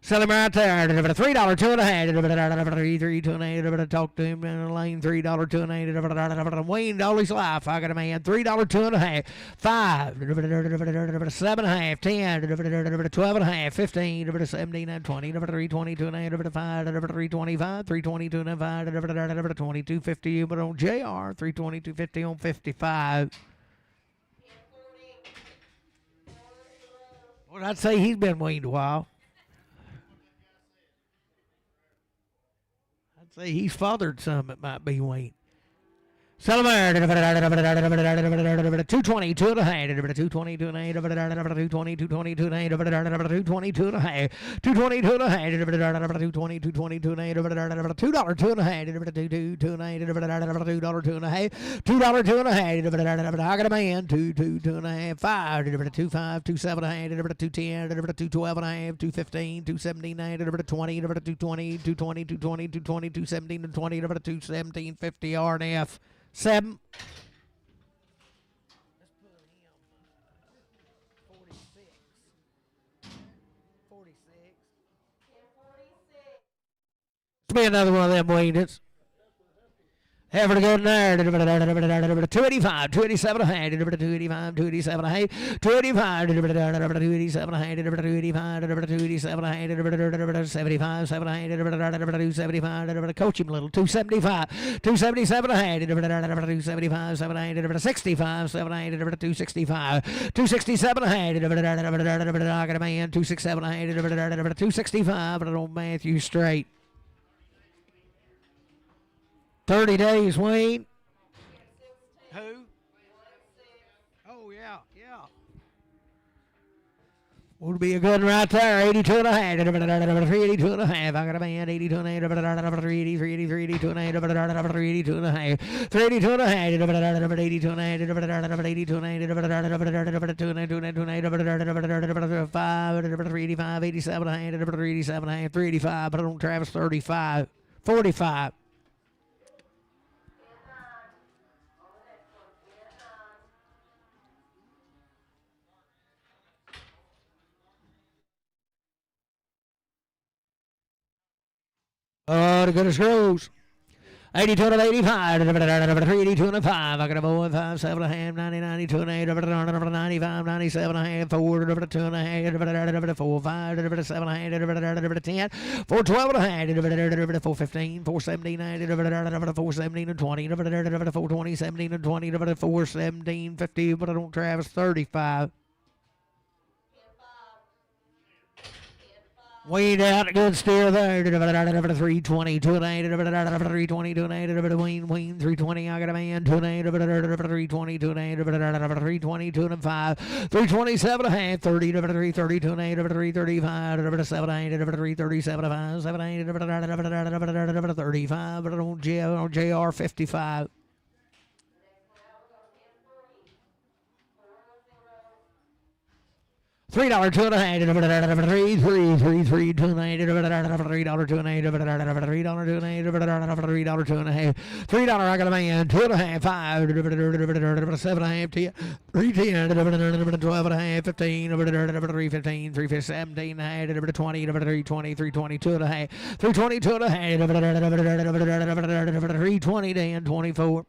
Sell him right there. $3, 2 and a half. $3, 2 and a half. Talk to him in the lane. $3, 2 and a half. Weaned all his life. I got a man. $3, 2 and a half. $5, 7 and a half. $10, 12 and a half. $15, 17 and 20. $3, 2 and a half. $5, $3, 25. $3, 2 and a half. $22.50. But on JR, $3, 250 on 55. Well, I'd say he's been weaned a while. I'd say he's fathered some that might be weaned. Sell him there. 220, 2 and a half. 220, 2 and a half. 220, 220, 2 and a half. 220, 2 and a half. 220, 2 and a half. 220, 220, 2 and a half. $2, 2 and a half. 2 and a half. $2, 2 and a half. $2, 2 and a half. I got a man. 2 and a half. 5, 2 5, 2 7 and a half. 2 10, 2 12 and a half. 2 15, 2 17 and a half. 20, 2 20, 2 20, 2 20, 2 20, 2 17 and 20. 2 17, 50 R and F. 7. Let's put him 46. 46. Let's be another one of them weaneds. Heifer to go in there. 285, 287 and a half. 285, 287 and a half. 285, 287 and a half. 285, 287 and a half. 75, 7 and a half. 275. Coach him a little. 275, 277 and a half. 275, 7 and a half. 65, 7 and a half. 265, 267 and a half. I got a man. 267 and a half. 265. But I don't Matthew straight. 30 days, Wayne. Who? Oh, yeah. Would be a good one right there. 82 and a half. 82 and a half. I got a man. 82 and a half. 383, 82 and a half. 382 and a half. 382 and a half. 82 and a half. 82 and a half. 5, 385, 87 and a half. 387 and a half. 385. Put it on Travis. 35. 45. Oh, the goodness grows. 82 and 85, 382 and a 5. I got a boy 5, 7 and a half, 90, 92 and 8, 95, 97 and a half, 4, 2 and a half, 4, 5, 7 and a half, 10, 4, 12 and a half, 4, 15, 4, 17, 4, 17 and 20, 4, 20, 17 and 20, 4, 17, 50, but I don't Travis 35. Weaned out a good steer there. 320, 2 and 8, 320, 2 and 8, Weaned, 320. I got a man, 2 and 8, 320, 2 and 8, 320, 2 and 5, 327 and a half, 30, 332 and 8, 335, 7 and 8, 337 and 5, 7 and 8, 35, but on JR 55. $3 2 and a half, $3, $2 and a half, $3 2 and a half, $3 2 and a half, $3 2 and a half, $3 I got a man, 2 and a half, 5, 7 and a half, 10, 3 10, 12 and a half, 15, 3 15, 3 17 and a half, 20, 3 20, 3 22 and a half, 3 22 and a half, 3 20 then 24.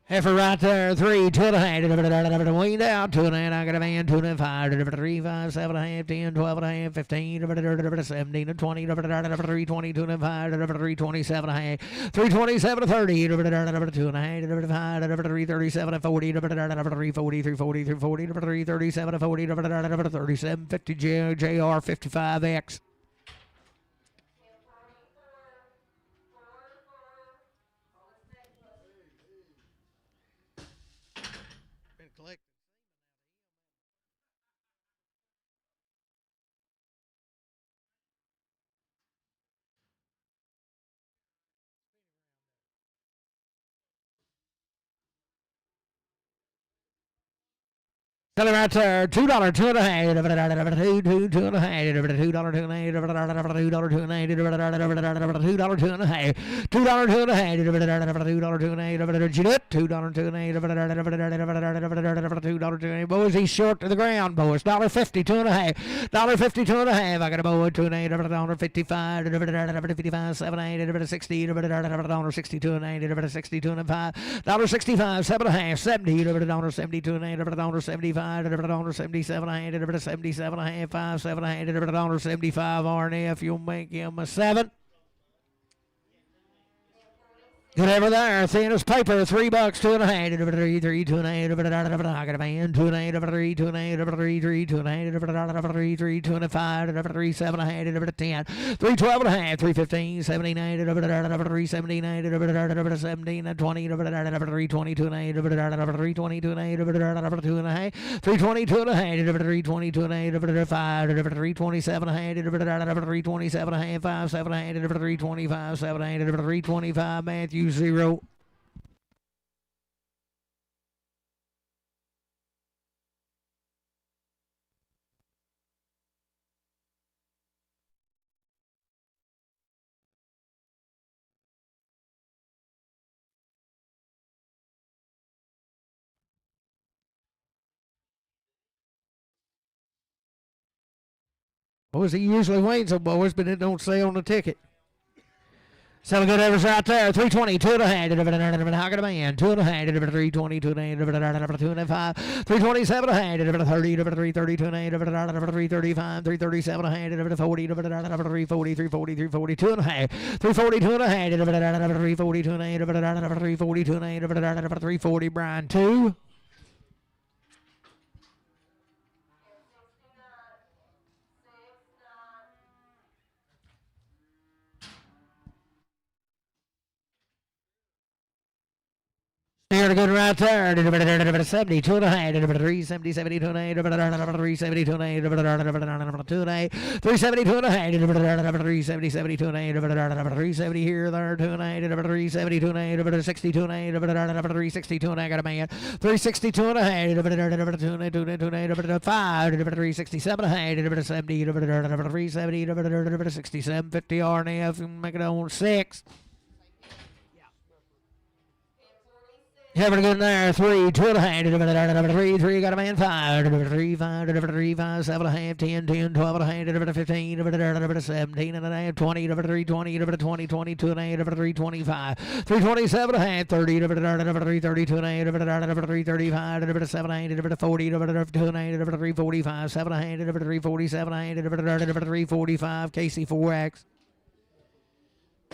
Heifer right there, 3, 2 and a half, weaned out, 2 and a half, I got a man, 2 and a half, 3, 5, 7 and a half, 10, 12 and a half, 15, 17 and 20, 3, 20, 2 and a half, 3, 27 and a half, 3, 27 and 30, 2 and a half, 5, 3, 37 and 40, 3, 40, 3, 40, 3, 40, 3, 37 and 40, 37, 50, JR, 55X. Tell him right there, $2, 2 and a half, $2 and a half, $2, $2 and a half, $2 2 and a half, $2 2 and a half, $2 2 and a half, $2 2 and a half, $2 2 and a half, $2 2 and a half, $2 2 and a half, $2 2 and a half. Boys, he's short to the ground, boys. $1.50, 2 and a half, $1.50, 2 and a half. I got a boy, 2 and a half, $1.55, $55, 7 and a half, $60, $62 and a half, $62 and a half, $1.65, 7 and a half, $70, $72 and a half, $75. $77 and a half, $77 and a half, 5, 7 and a half, $75 RNF. You'll make him a 7. Good over there, thin as paper, $3, 2 and a half, 3, 3, 2 and a half, I got a man, 2 and a half, 3, 2 and a half, 3, 3, 2 and a half, 3, 3, 2 and a 5, 3, 7 and a half, 10, 3, 12 and a half, 3, 15, 79, 3, 79, 17, 20, 3, 22 and a half, 3, 22 and a half, 2 and a half, 3, 22 and a half, 3, 22 and a half, 5, 3, 27 and a half, 3, 27 and a half, 5, 7 and a half, 3, 25, 7 and a half, 3, 25, Matthew 0. Boys, he usually wins them, boys, but it don't say on the ticket. Selling good overs right there. 320, 2 and a half. How can a man? 2 and a half. 320, 2 and a half. 2 and a half. 327 and a half. 30, 332 and a half. 335, 337 and a half. 40, 340, 340, 340, 2 and a half. 340, 2 and a half. 340, 2 and a half. 340, 2 and a half. 340, Brian 2. Here good right there. 72 and a half. 370, 72 and a half. 372 and a half. 2 and a half. 372 and a half. 370, 72 and a half. 370 here, there. 2 and a half. 372 and a half. 62 and a half. 362 and a half. Got a man. 362 and a half. 2 and a half. 5. 367 and a half. 70. 370. 67. 50 RNF. Make it on 6. Have a good there. 3, 2 and a half. 3, 3, got a man. 5, 3, 5, 3, 5, 7 and a half. 10, 10, 12 and a half. 15, 17 and a half. 20, 3, 20, 20, 22 and a half. 3, 25, 3, 27 and a half. 30, 3, 32 and a half. 3, 35, 7 and a half. 40, 2 and a half. 3, 45, 7 and a half. 3, 47 and a half. 3, 45, KC4X.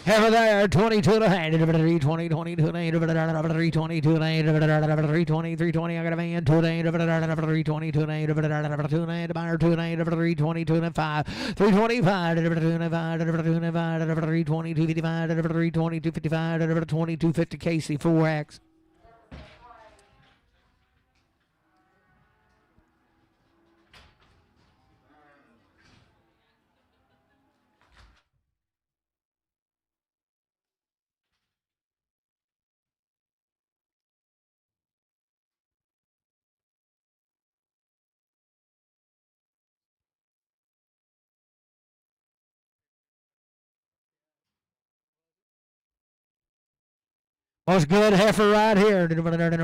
Have there, 22 and a half, 3, 20, 22 and a half, 3, 22 and a half, 3, 20, 3, 20, I got a man, 2 and a half, 3, 22 and a half, 2 and a half, buyer, 2 and a half, 3, 22 and a 5, 3, 25, 2 and a half, 2 and a half, 3, 22, 55, 3, 22, 55, 22, 50, KC4X. What's good, heifer right here? 330,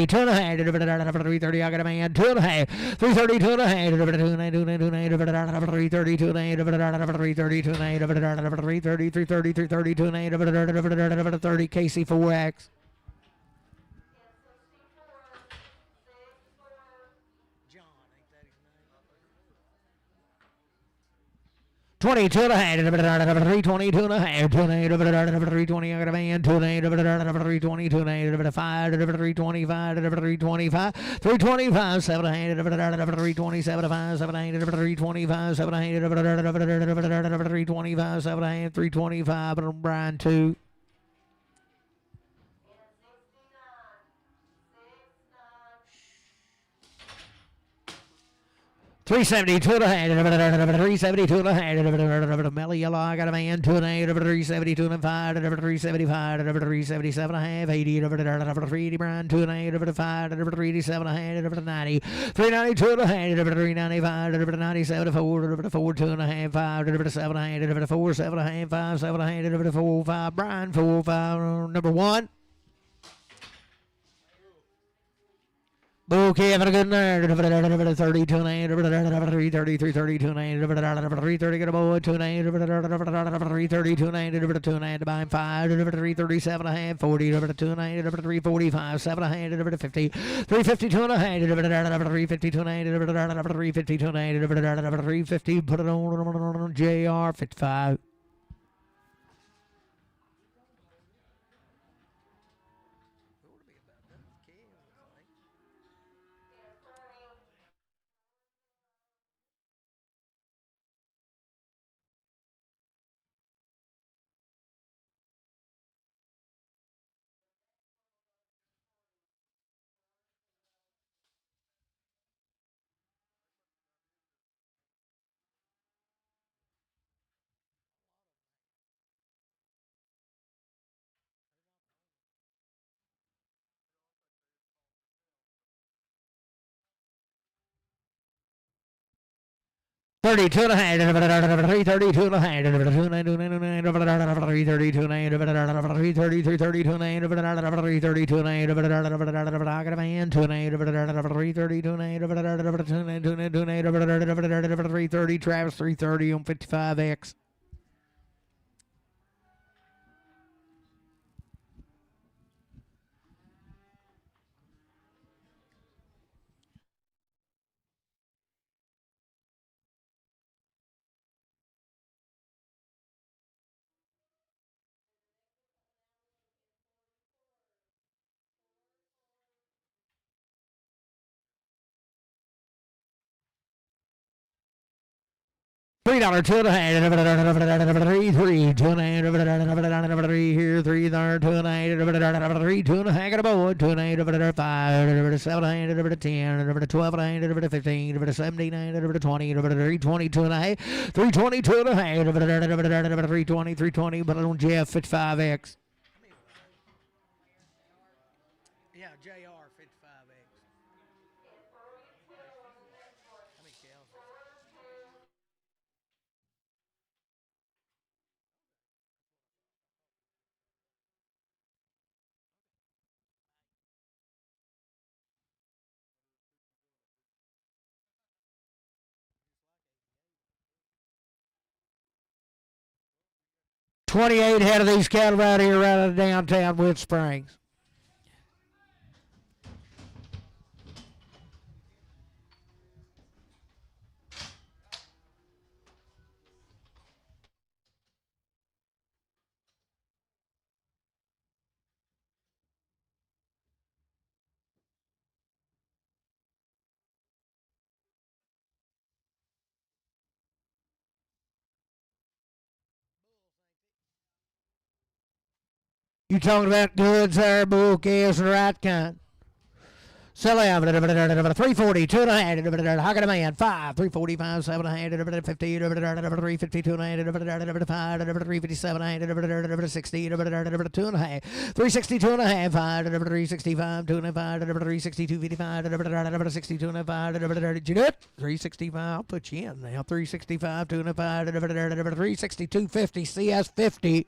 2.5. 330, I got a man, 2.5. 330, 2.5. 330, 2.5. 30, KC4X. 22 and a half, 320, 2 and a half, 320, I got a man, 320, 2 and a half, 5, 325, 325, 325, 7 and a half, 327, 5, 7 and a half, 325, 7 and a half, 325, 7 and a half, 325, but I'm Brian 2. 372 and a half, 372 and a half, Melly Yellow, I got a man, 2 and a half, 372 and a 5, 375, 377 and a half, 80, 380 Brian, 2 and a half, 5, 387 and a half, 90, 392 and a half, 395, 97, 4, 2 and a half, 5, 7 and a half, 4, 7 and a half, 5, 7 and a half, 4, 5, Brian, 4, 5, number 1. Okay, having a good night. 32 and 8, 330, 332 and 8, 330, get a boy, 2 and 8, 332 and 8, 2 and 8, buying 5, 337 and a half, 40, 2 and 8, 345, 7 and a half, 50, 352 and a half, 352 and 8, 352 and 8, 350, put it on JR 55. 32 and a half, 332 and a half, 332 and a half, 332 and a half, 332 and a half, I got a man, 2 and a half, 332 and a half, 330, Travis 330 on 55X. $3, 2 and a half, 3, 3, 2 and a half, 3 here, 3 there, 2 and a half, 3, 2 and a half, got a boy, 2 and a half, 5, 7 and a half, 10, 12 and a half, 15, 17 and a half, 20, 320, 2 and a half, 320, 2 and a half, 320, 320, but on Jeff 55X. Yeah, JR 55X. How many cows? 28 head of these cattle right here, right out of downtown Wood Springs. You talking about goods there, bull calves, and the right kind. Sell out, 340, 2 and a half, how can a man, 5, 345, 7 and a half, 50, 350, 2 and a half, 5, 357 and a half, 60, 2 and a half, 362 and a half, 5, 365, 2 and a half, 362, 55, 62 and a half, did you do it? 365, I'll put you in now, 365, 2 and a half, 362, 50, CS 50.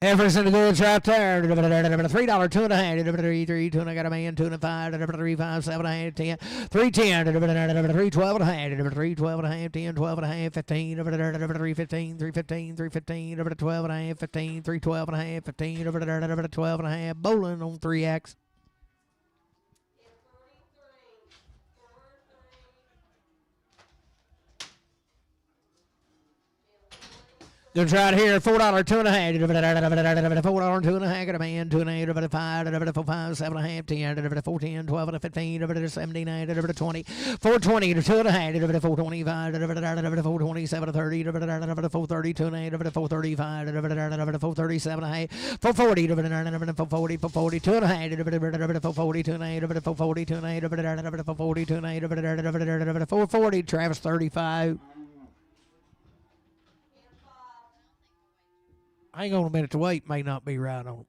Heifers in the goods right there. $3, 2.5. $3, 2, and I got a man, 2 and 5. $3, 5, 7 and a half, 10. $3, 10. $3, 12 and a half. $3, 12 and a half, 10, 12 and a half, 15. $3, 15, $3, 15, $3, 15. $12 and a half, 15. $3, 12 and a half, 15. $12 and a half. Bowling on 3X. Goods right here, $4, 2.5. $4, 2.5. Got a man, 2 and 8. $5, 4, 5, 7 and a half, 10. 4, 10, 12 and a 15. 17, 20. 420 to 2.5. 425. 427 to 30. 430, 2 and 8. 435. 437 and a half. 440. 440, 440, 2.5. 440, 2 and 8. 440, 2 and 8. 440, 2 and 8. 440. Travis 35. Hang on a minute, the weight may not be right on.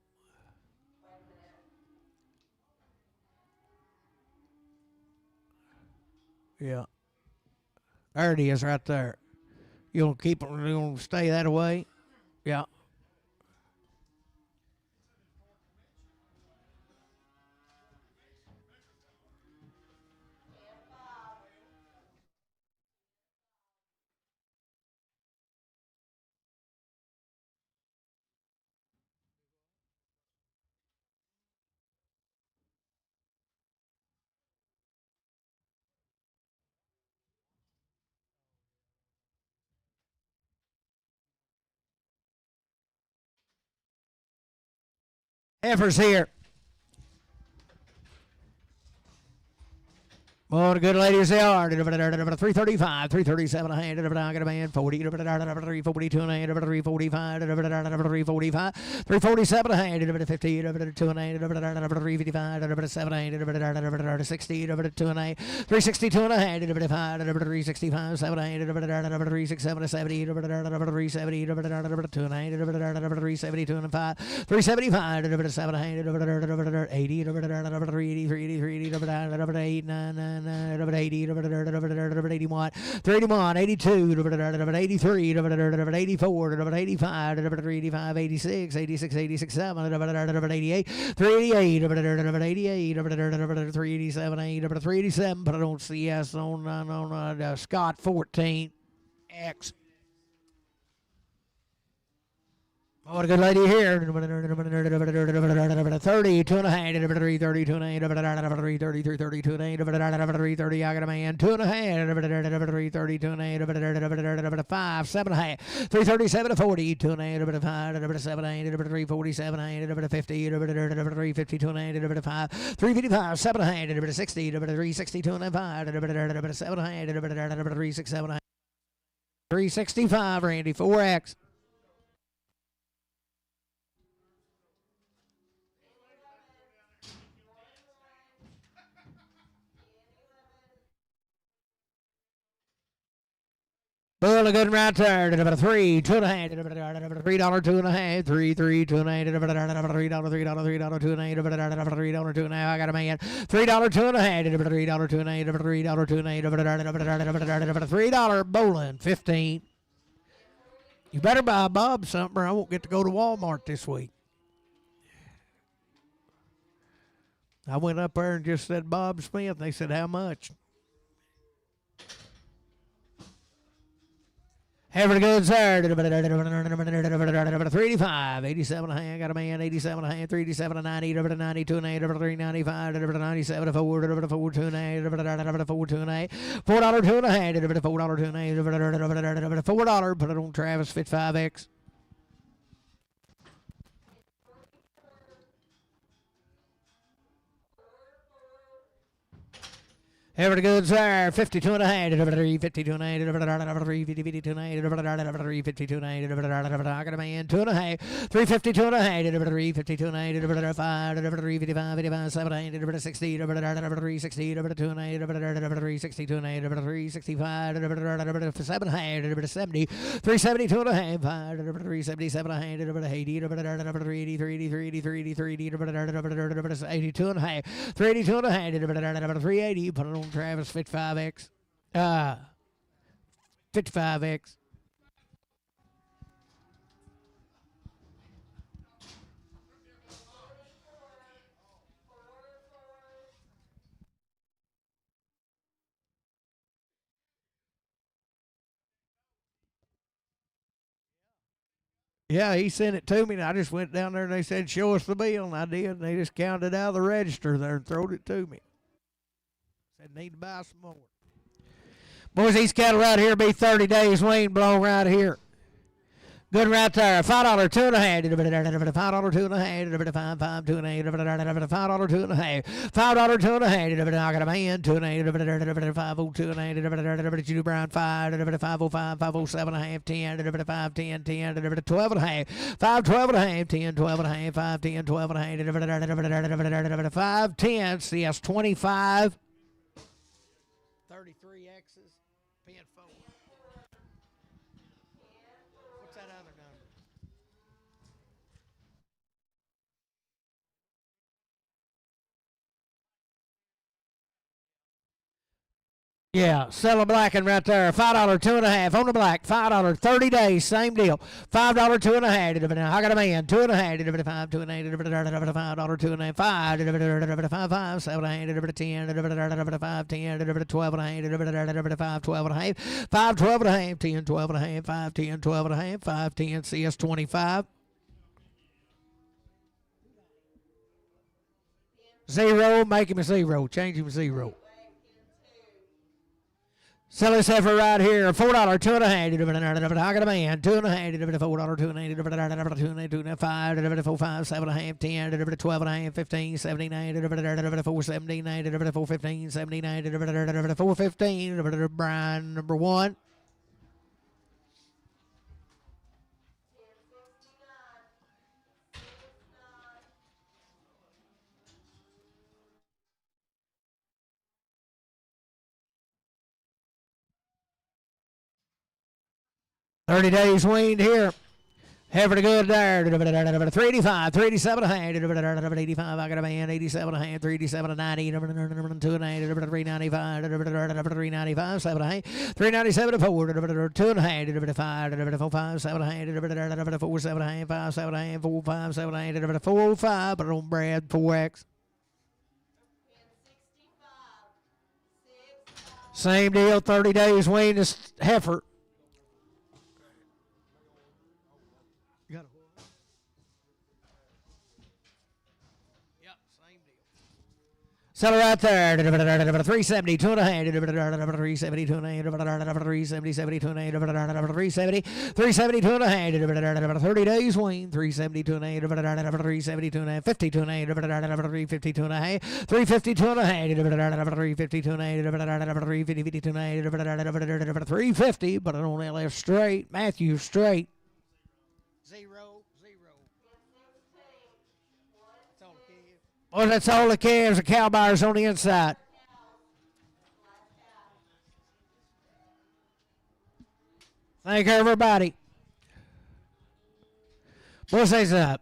Yeah. There it is right there. You gonna keep it, you gonna stay that way? Yeah. Heifers here. Well, the good ladies they are. 335, 337 a hand. I got a man 40, 342 and a hand, 345, 345, 347 a hand, 50, 2 and a hand, 355, 7 a hand, 60, 2 and a hand, 362 and a hand, 5, 365, 7 a hand, 367, 70, 370, 2 and a hand, 372 and 5, 375, 7 a hand, 80, 383, 8, 9, 80, 81, 381, 82, 83, 84, 85, 85, 86, 86, 86, 7, 88, 388, 88, 387, 8, 387, but I don't see yes on Scott 14 X. Oh, what a good lady here. 30, 2 and a half, 330, 2 and a half, 330, 330, 2 and a half, 330, I got a man, 2 and a half, 330, 2 and a half, 5, 7 and a half, 337 to 40, 2 and a half, 5, 7 and a half, 347, 50, 350, 2 and a half, 5, 355, 7 and a half, 60, 360, 2 and a half, 7 and a half, 367 and a half, 365, Randy, 4X. Well, a good right there. $3, 2 and a half. $3, 2 and a half. $3, 2 and a half. $3, $3, 2 and a half. $3, 2 and a half. $3, 2 and a half. I got a man. $3, 2 and a half. $3, 2 and a half. $3, 2 and a half. $3 bowling 15. You better buy Bob something or I won't get to go to Walmart this week. I went up there and just said Bob Smith. They said, how much? Every goods there. 385, 87 and a half. Got a man, 87 and a half. 387 and 90, 92 and 8, 395, 97 and 4, 4, 2 and 8, 4, 2 and 8, $4, 2 and a half, $4, 2 and 8, $4. Put it on Travis Fit 5X. Every goods there, 52 and a half, 52 and a half, 352 and a half, 352 and a half, I got a man, 2 and a half, 352 and a half, 352 and a half, 5, 355, 85, 7, 60, 360, 2 and a half, 362 and a half, 365, 7 and a half, 70, 372 and a half, 5, 377 and a half, 80, 383, 82 and a half, 382 and a half, 380, put it on Travis Fit 5X. 55X. Yeah, he sent it to me, and I just went down there, and they said, show us the bill, and I did, and they just counted it out of the register there and throwed it to me. Said, need to buy some more. Boys, these cattle right here be 30 days weaned blown right here. Good right there. $5, 2 and a half. $5, 2 and a half. $5, 2 and a half. $5, 2 and a half. $5, 2 and a half. I got a man. 2 and a half. 5, 2 and a half. You Brown 5. 505. 507 and a half. 10. 5, 10, 10. 12 and a half. 5, 12 and a half. 10, 12 and a half. 5, 10, 12 and a half. 5, 10. CS 25. 33 X's. Pin 4. What's that other number? Yeah, sell a blacking right there. $5, 2 and a half on the black. $5, 30 days, same deal. $5, 2 and a half. I got a man. 2 and a half. 5, 2 and a half. $5, 2 and a half. 5, 5, 7 and a half. 10, 5, 10, 12 and a half. 5, 12 and a half. 5, 12 and a half. 10, 12 and a half. 5, 10, 12 and a half. 5, 10, CS 25. 0, make him a 0. Change him a 0. Sell this heifer right here. $4, 2 and a half. I got a man. 2 and a half. $4, 2 and a half. 2 and a half. 2 and a half. 5, 4, 5, 7 and a half. 10, 12 and a half. 15, 79. 4, 79. 4, 15, 79. 4, 15. Brian, number 1. $30 days weaned here. Heifer to good there. 385, 387 and a half. 85, I got a man. 87 and a half. 387 and 90. 2 and a half. 395. 395, 7 and a half. 397 and 4. 2 and a half. 5, 4, 5, 7 and a half. 4, 7 and a half. 5, 7 and a half. 4, 5, 7 and a half. 4, 5, but on Brad 4X. Same deal. 30 days weaned this heifer. Sell it right there. 370, 2 and a half. 370, 2 and a half. 370, 72 and a half. 370, 370, 2 and a half. 30 days weaned. 370, 2 and a half. 372 and a half. 52 and a half. 352 and a half. 352 and a half. 352 and a half. 352 and a half. 350, but I don't LF straight. Matthew straight. 0. Oh, that's all the calves. The cow buyers on the inside. Thank everybody. What's this up?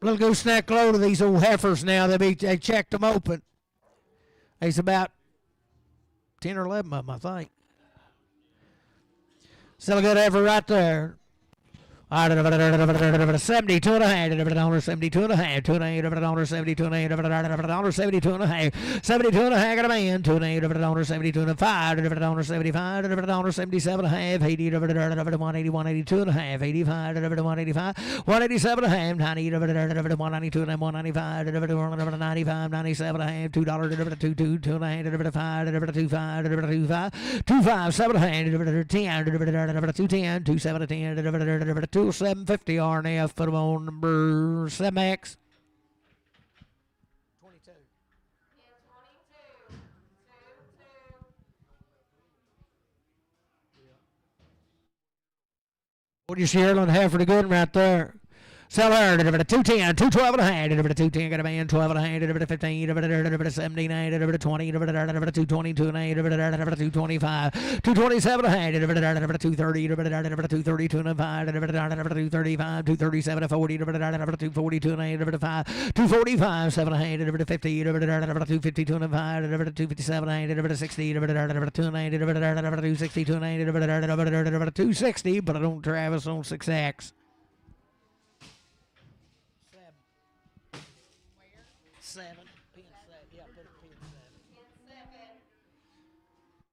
Little gooseneck load of these old heifers now. They checked them open. There's about 10 or 11 of them, I think. Still a good heifer right there. 72 and a half. 72 and a half. 2 and a half. 72 and a half. 72 and a half. 72 and a half. 72 and a half. Got a man. 2 and a half. 72 and a 5. 75. 77 and a half. 80. 180. 182 and a half. 85. 185. 187 and a half. 90. 192 and a half. 195. 95. 97 and a half. $2. 22. 2 and a half. 5. 25. 25. 25. 7 and a half. 10. 210. 27 10. 750 RNF, put them on number 7X. 22. What do you see, Erlen Heifer the good one right there? Sell her. 210, 212 and a half. 210, got a man. 12 and a half. 15, 17, 20, 222 and a half. 225, 227 and a half. 230, 232 and a half. 235, 237 and 40. 242 and a half. 245, 7 and a half. 50, 252 and a half. 257 and a half. 60, 2 and a half. 262 and a half. 260, but I don't Travis on 6X. 7. Pin 7. Yeah, put it pin 7.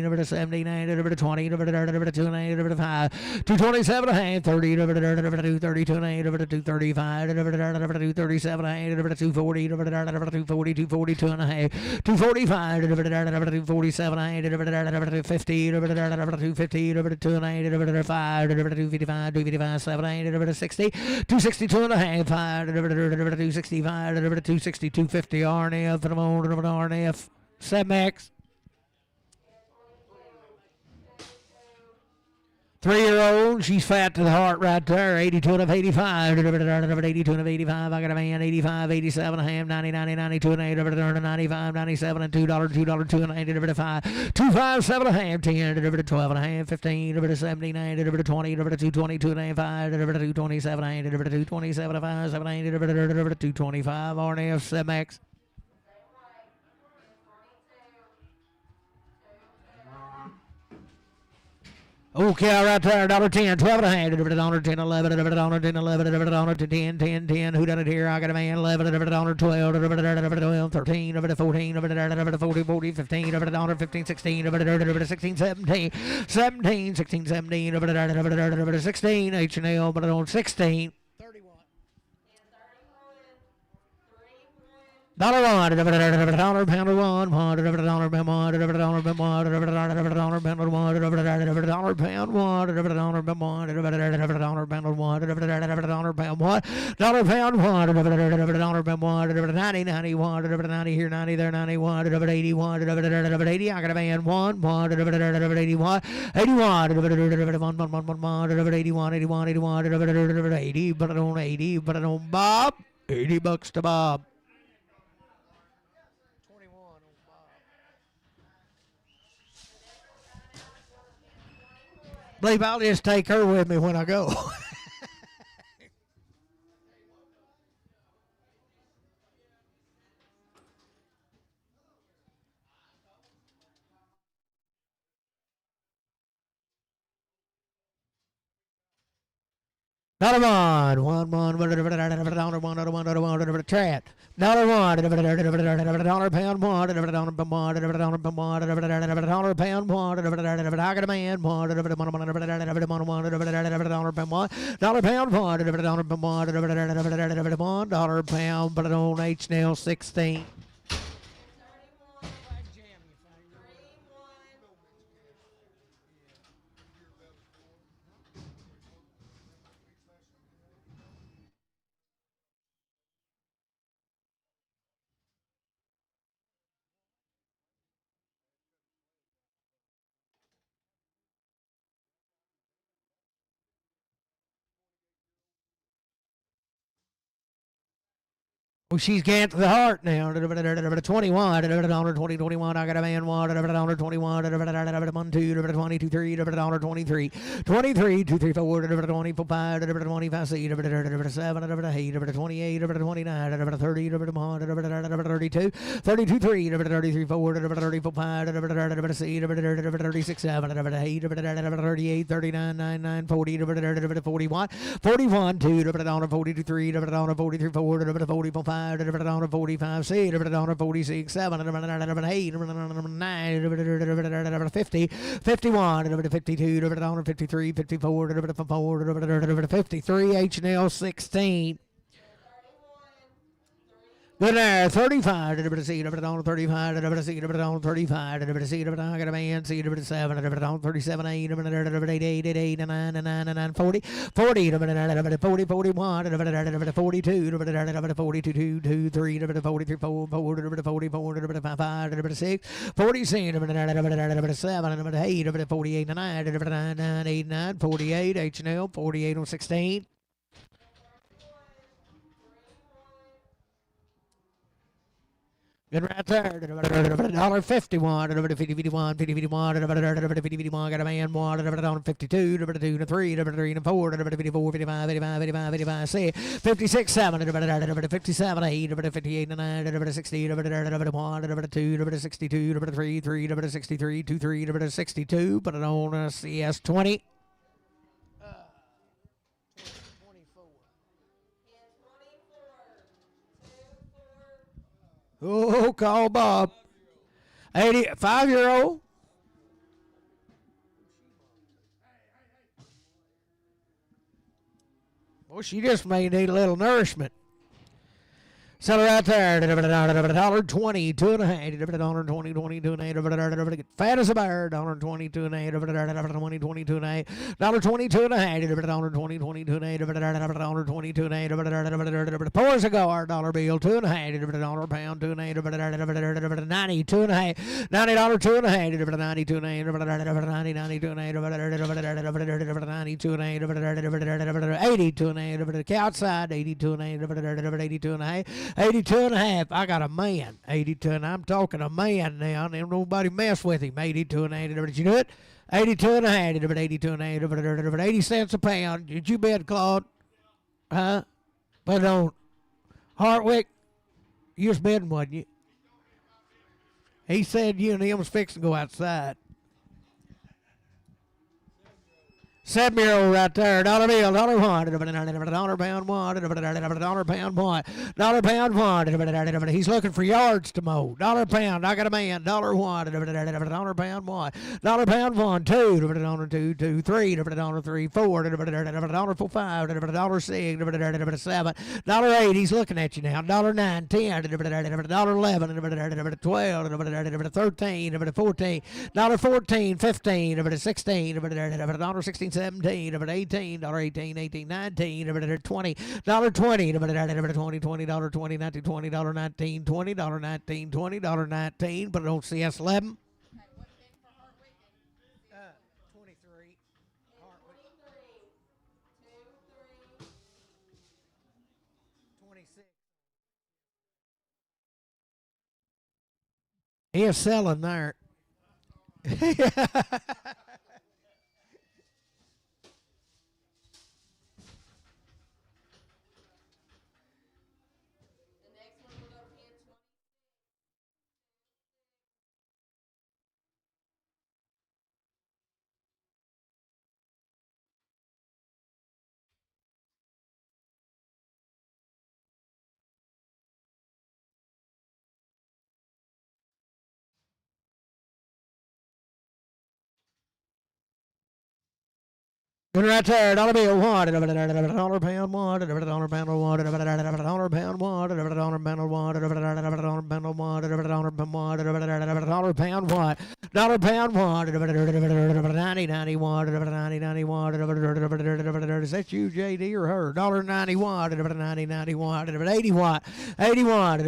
18, over to 17, over to 20, over to 2 and 8, over to 5, 227 and a half, 30, over to 232 and 8, over to 235, over to 237 and 8, over to 240, over to 240, 242 and a half, 245, over to 247 and 8, over to 250, over to 250, over to 2 and 8, over to 5, over to 255, 255, 7 and 8, over to 60, 262 and a half, 5, over to 265, over to 260, 250, RNF, and over to RNF, 7X. 3-year-old, she's fat to the heart right there. 82 and 85, 82 and 85. I got a man 85, 87 and a half, 90, 90, 92 and 8, over to 95, 97 and $2, $2, 2 and 8, over to 5, 257 and a half, 10, over to 12 and a half, 15, over to 17, 8, over to 20, over to 222 and a half, 5, over to 227, 8, over to 227 and 5, 7, 8, over to 225, RNF, 7X. Okay, right there, $10, 12 and a half, over to $10, 11, over to $10, 11, over to $10, 10, 10. Who done it here? I got a man, 11, over to $12, over to 12, 13, over to 14, over to 40, 40, 15, over to 15, 16, over to 16, 17, 17, 16, 17, over to 16, H&L, over to 16. Dollar one, dollar pound one, dollar pound one, dollar pound one, dollar pound one, dollar pound one, dollar pound one, dollar pound one, dollar pound one, dollar pound one, dollar Dollar pound one, dollar pound one, 90, 91, 90 here, 90 there, 91, 81, 80. I got a man one, 81, 81, 80, but I don't 80, but I don't Bob. $80 to Bob. 21 on Bob. Believe I'll just take her with me when I go. Dollar one, trap. Dollar one, dollar pound one, dollar pound one, I got a man one, dollar pound one, dollar pound, but on H-Nail 16. Oh, she's getting to the heart now. 21, dollar 2021. I got a man one, dollar 21, 1, 2, 22, 3, dollar 23, 23, 2, 3, 4, 24, 5, 25, 6, 7, 8, 28, 29, 30, 32, 32, 3, 33, 4, 34, 5, 36, 7, 8, 38, 39, 99, 40, 41, 41, 2, 42, 3, 43, 4, 44, 5, 45, 6, 46, 7, 8, 9, 50, 51, 52, 53, 54, 53, H&L 16. Good there, 35, see, 35, see, 35, see, I got a man, see, 7, 37, 8, 8, 9, 40, 40, 40, 41, 42, 42, 2, 3, 43, 4, 44, 5, 6, 47, 7, 8, 48, 9, 8, 9, 48, H&L, 48 on 16. Good right there. $1.51, 51, 51, got a man one, $52, 2, 3, 3, 4, 54, 55, 55, 55, 6, 56, 7, 57, 8, 58, 9, 60, 1, 2, 62, 3, 63, 2, 3, 62, put it on CS 20. Oh, call Bob. 85-year-old. Well, she just may need a little nourishment. Sell her right there. $1.20, 2.5. $1.20, 22 and 8. Fat as a bear. $1.20, 2 and 8. $1.20, 22 and 8. $1.22 and a half. $1.20, 22 and 8. $1.22 and 8. Poor as a guard. $1 bill, 2 and a half. $1 pound, 2 and 8. $90, 2 and a half. $90, 2 and a half. $92 and 8. $92 and 8. $92 and 8. $82 and 8. Outside, 82 and 8. $82 and a half. 82 and a half. I got a man. 82, and I'm talking a man now. And nobody mess with him. 82 and 8. Did you do it? 82 and a half. 82 and 8. 80 cents a pound. Did you bet, Claude? Huh? But on Hartwick, you was betting, wasn't you? He said you and him was fixing to go outside. 7-year-old right there. $1 bill, $1 pound one, $1 pound one, $1 pound one. He's looking for yards to mow. $1 pound, I got a man. $1 one, $1 pound one, $1 pound one, two, $2, 3, $3, 4, $4, 5, $6, 7, $8. He's looking at you now. $9, 10, $11, 12, 13, 14, $14, 15, $16, $16, $17, $17, $18, $18, $18, $19, $20, $20, $20, $20, $20, $19, $20, $19, $20, $19, $20, $19, put it on CS 11. 23. 26. He is selling there. Good right there, dollar bill, $1, $1 pound, $1, $1 pound, $1, $1 pound, $1, $1 pound, $1, $1 pound, $1, $1 pound, $1, $1 pound, $1, dollar pound, $1, 90, 91, 90, 91, is that you, JD, or her? $1.91, 90, 91, 81, 81,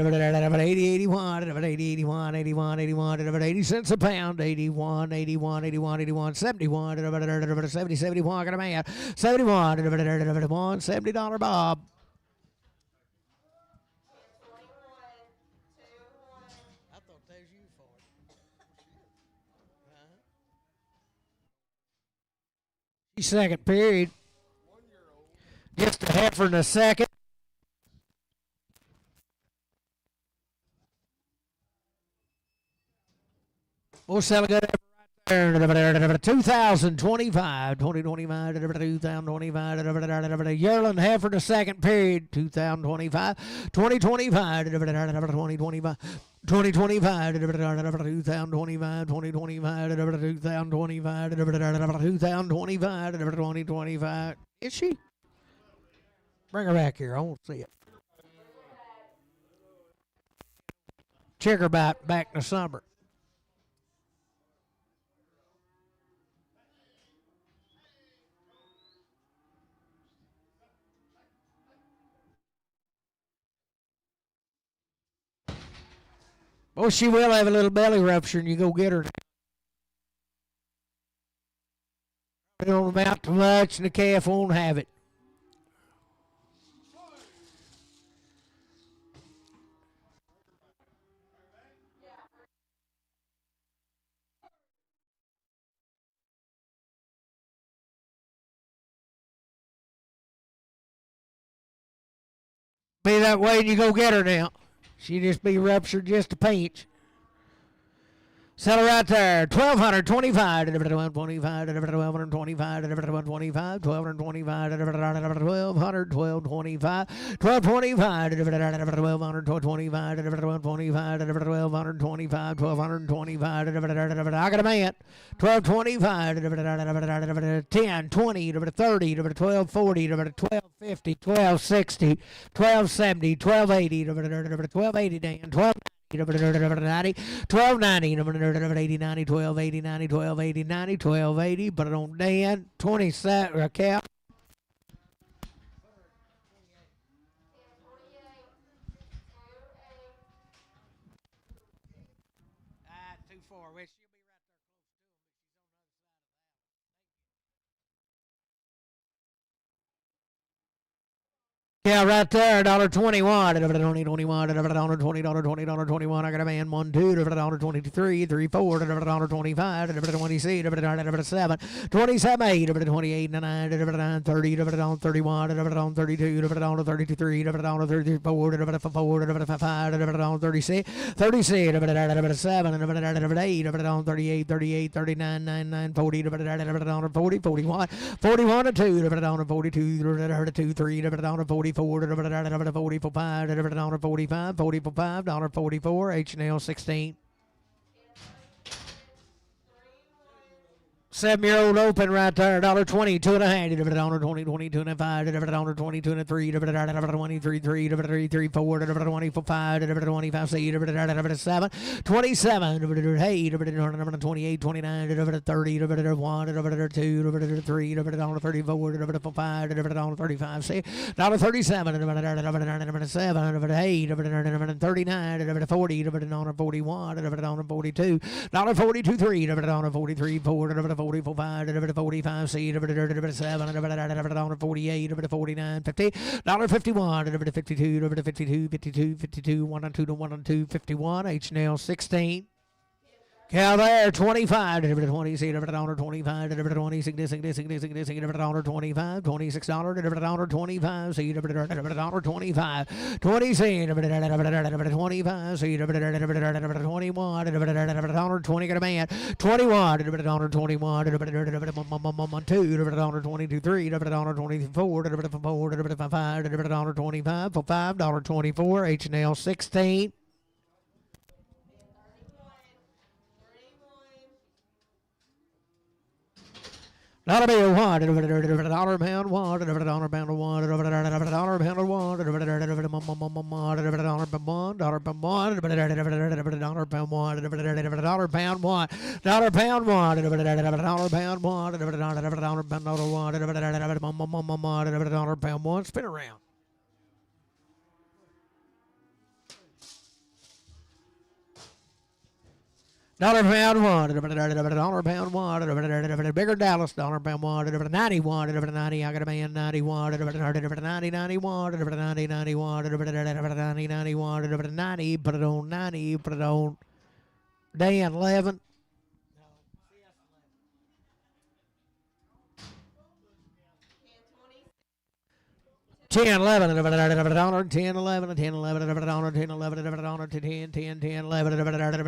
80, 81, 80, 81, 81, 81, 80 cents a pound, 81, 81, 81, 81, 71, 70, 71, got a man, 71, $70 Bob. I thought that was you for it. Second period. Just a heifer in a second. We'll sell a good heifer right there. 2025, 2025, 2025, yearling heifer in the second period. 2025, 2025, 2025. 2025, 2025, 2025, 2025. Is she? Bring her back here. I want to see it. Check her back in the summer. Well, she will have a little belly rupture, and you go get her. It don't amount to much, and the calf won't have it. Be that way, and you go get her now. She just be ruptured just a pinch. Sell her right there. 1,225. 1,225. 1,225. 1,225. 1,225. 1,200. 1,225. 1,225. 1,225. 1,225. 1,225. I got a man. 1,225. 10, 20, 30, 1,240, 1,250, 1,260, 1,270, 1,280, 1,280 Dan. 1290, 1290, 80, 90, 1280, 90, 1280, 90, 1280. Put it on Dan. 27 cap. Too far. She'll be right there close to him, but she's on the other side of that. Yeah, right there, $1.21, $20, $21, $20, $20, $21. I got a man, 1, 2, $23, 3, 4, $25, $26, $27, 27, 8, $28, 9, 30, $31, $32, $33, $34, $35, $36, 36, 7, 8, 38, 38, 39, 99, 40, 40, 41, 41 to 2, 42, 3, 40. 44, 45, 45, 45, 44, H&L 16. 7-year-old open right there, $1.20, 2.5, delivered on 20, 22 and 5, delivered on 22 and 3, delivered on 23, 3, delivered 3, 3, 4, delivered 25, delivered 25, C, delivered 7, 27, delivered 8, delivered 28, 29, delivered 30, delivered 1, delivered 2, delivered 3, delivered on 34, delivered 5, delivered on 35, C, $37, delivered 7, delivered 8, delivered 39, delivered 40, delivered on 41, delivered on 42, $42, 3, delivered on 43, 4, delivered 44, 5, delivered 45, C, delivered 7, delivered on 48, delivered 49, $50, $51, delivered 52, delivered 52, 52, 52, 1 on 2 to 1 on 2, 51, H nail 16. Cow there, 25, delivered 20, C, delivered on 25, delivered 20, significant, delivered on 25, $26, delivered on 25, C, delivered on 25, 20, C, delivered 25, C, delivered 21, delivered on 20, got a man, 21, delivered on 21, delivered 2, delivered on 22, 3, delivered on 24, delivered 4, delivered 5, delivered on 25, for $5.24, H nail 16. Dollar bill one, dollar pound one, dollar pound one, dollar pound one, dollar pound one, dollar pound one, dollar pound one, dollar pound one, dollar pound one, dollar pound one, dollar pound one, spin around. Dollar pound one, dollar pound one, bigger Dallas, dollar pound one, 91, 90, I got a man, 91, 90, 91, 90, 91, 90, 91, 90, put it on 90, put it on Dan 11. 10, 11, 10, 11, 10, 11, 10, 11, 10, 11, 10, 10, 10, 11,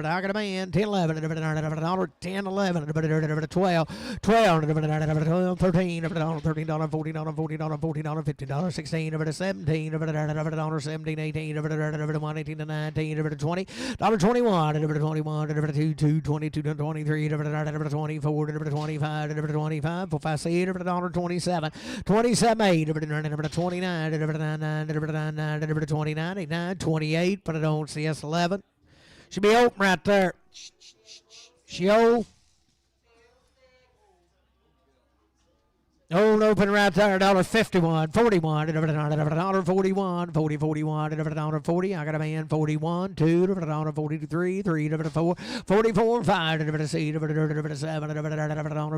I got a man, 10, 11, 10, 11, 12, 12, 13, $13, $14, $14, $14, $15, 16, 17, $17, 18, 1, 18 to 19, 20, $21, 21, 22, 22, 23, 24, 25, 25, 4, 5, 6, $27, 27, 8, 29, 29, 89, 28, put it on CS 11. Should be open right there. Show. Old open right there, $51, 41, $41, 40, 41, $40. I got a man, 41, 2, $42, 3, 3, 4, 44, 5, $6, 7,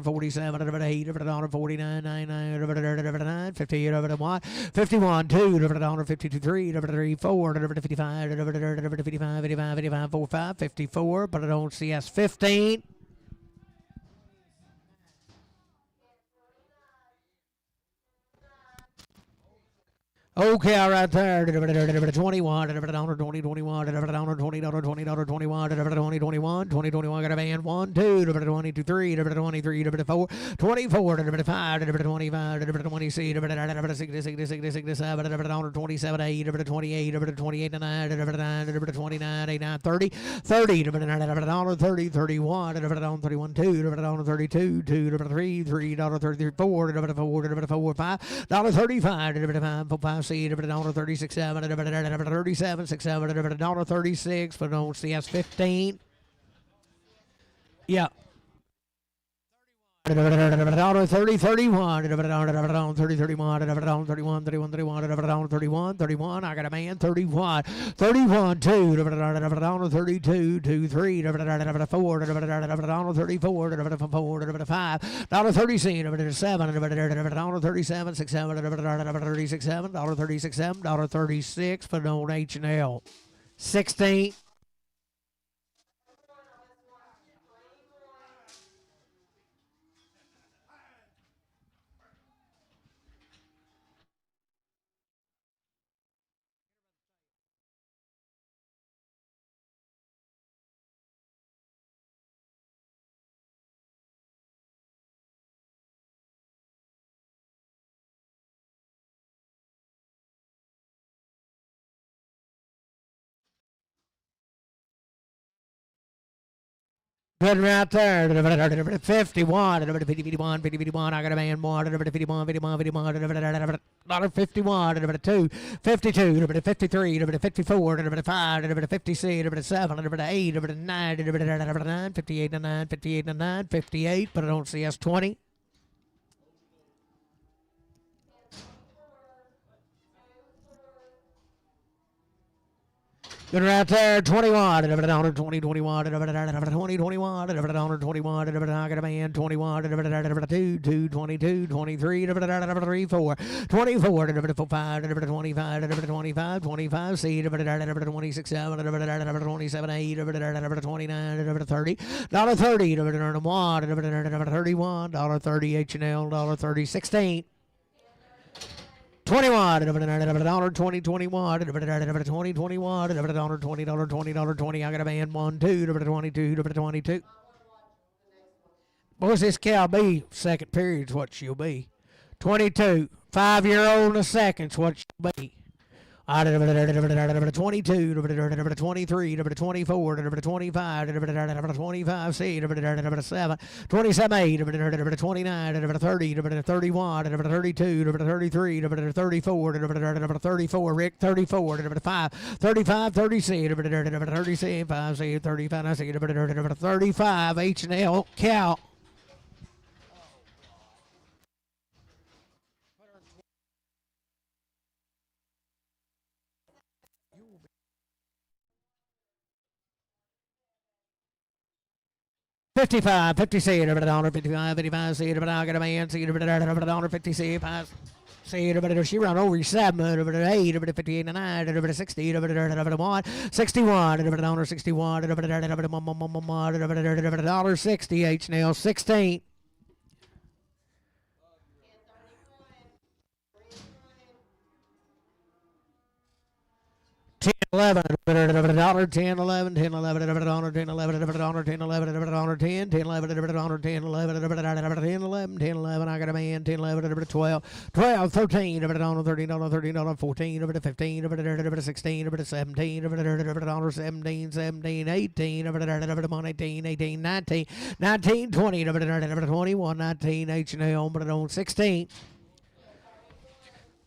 47, 8, $49, 99, 50, 1, 51, 2, 52, 3, 3, 4, 55, 55, 55, 55, 4, 5, 54, put it on CS 15. Okay, right there. 21, $20, 20, 21, $20, 20, 21, 20, 21, 20, 21, got a man, 1, 2, 22, 3, 23, 4, 24, 25, 25, 26, 67, 27, 8, 28, 28, 9, 29, 89, 30, 30, 30, 31, 31, 2, 32, 2, 3, 3, 33, 4, 4, 5, $35, 5, C, $36, 7, $37, 6, 7, $36, but on CS 15. Yeah. 30, 31, 30, 31, 31, 31, 31, 31, I got a man, 31, 31, 2, 32, 2, 3, 4, 34, 4, 5, $36, 7, $37, 6, 7, $36, 7, $36, 7, $36 for no H&L. 16. Good right there. 51. 51. 51. I got a man. 51. 51. 51. $51. 2. 52. 53. 54. 5. 56. 7. 8. 9. 58. 9. 58. 9. 58. But I don't see us 20. Good right there, 21, 20, 21, 20, 21, 21, I got a man, 21, 2, 22, 23, 3, 4, 24, 5, 25, 25, C, 26, 7, 27, 8, 29, 30, $30, $31, $30, H&L, $30, 16. 21, $20, 21, $20, $21, $20, $20, I got a man, 1, 2, 22, 22. What's this cow be? Second period's what she'll be. 22, 5-year-old in a second's what she'll be. 22, 23, 24, 25, 25, C, 7, 27, 8, 29, 30, 31, 32, 33, 34, 34, Rick, 34, 5, 35, 36, 35, C, 35, C, 35, H&L, cow. $55, $56, $55, $55, see, I got a man, see, $50, see, she run over 7, 8, 58, 9, 60, 1, 61, 61, $60, H-Nail, 16. 10, 11, $10, 10, 11, 10, 11, $10, 11, $10, 11, $10, 11, $10, 10, 11, $10, 10, 11, $10, 11, 10, 11, I got a man, 10, 11, 12, 12, 13, $13, 13, 14, 15, 16, 17, $17, 17, 18, 18, 18, 19, 19, 20, 21, 19, H&L, 16.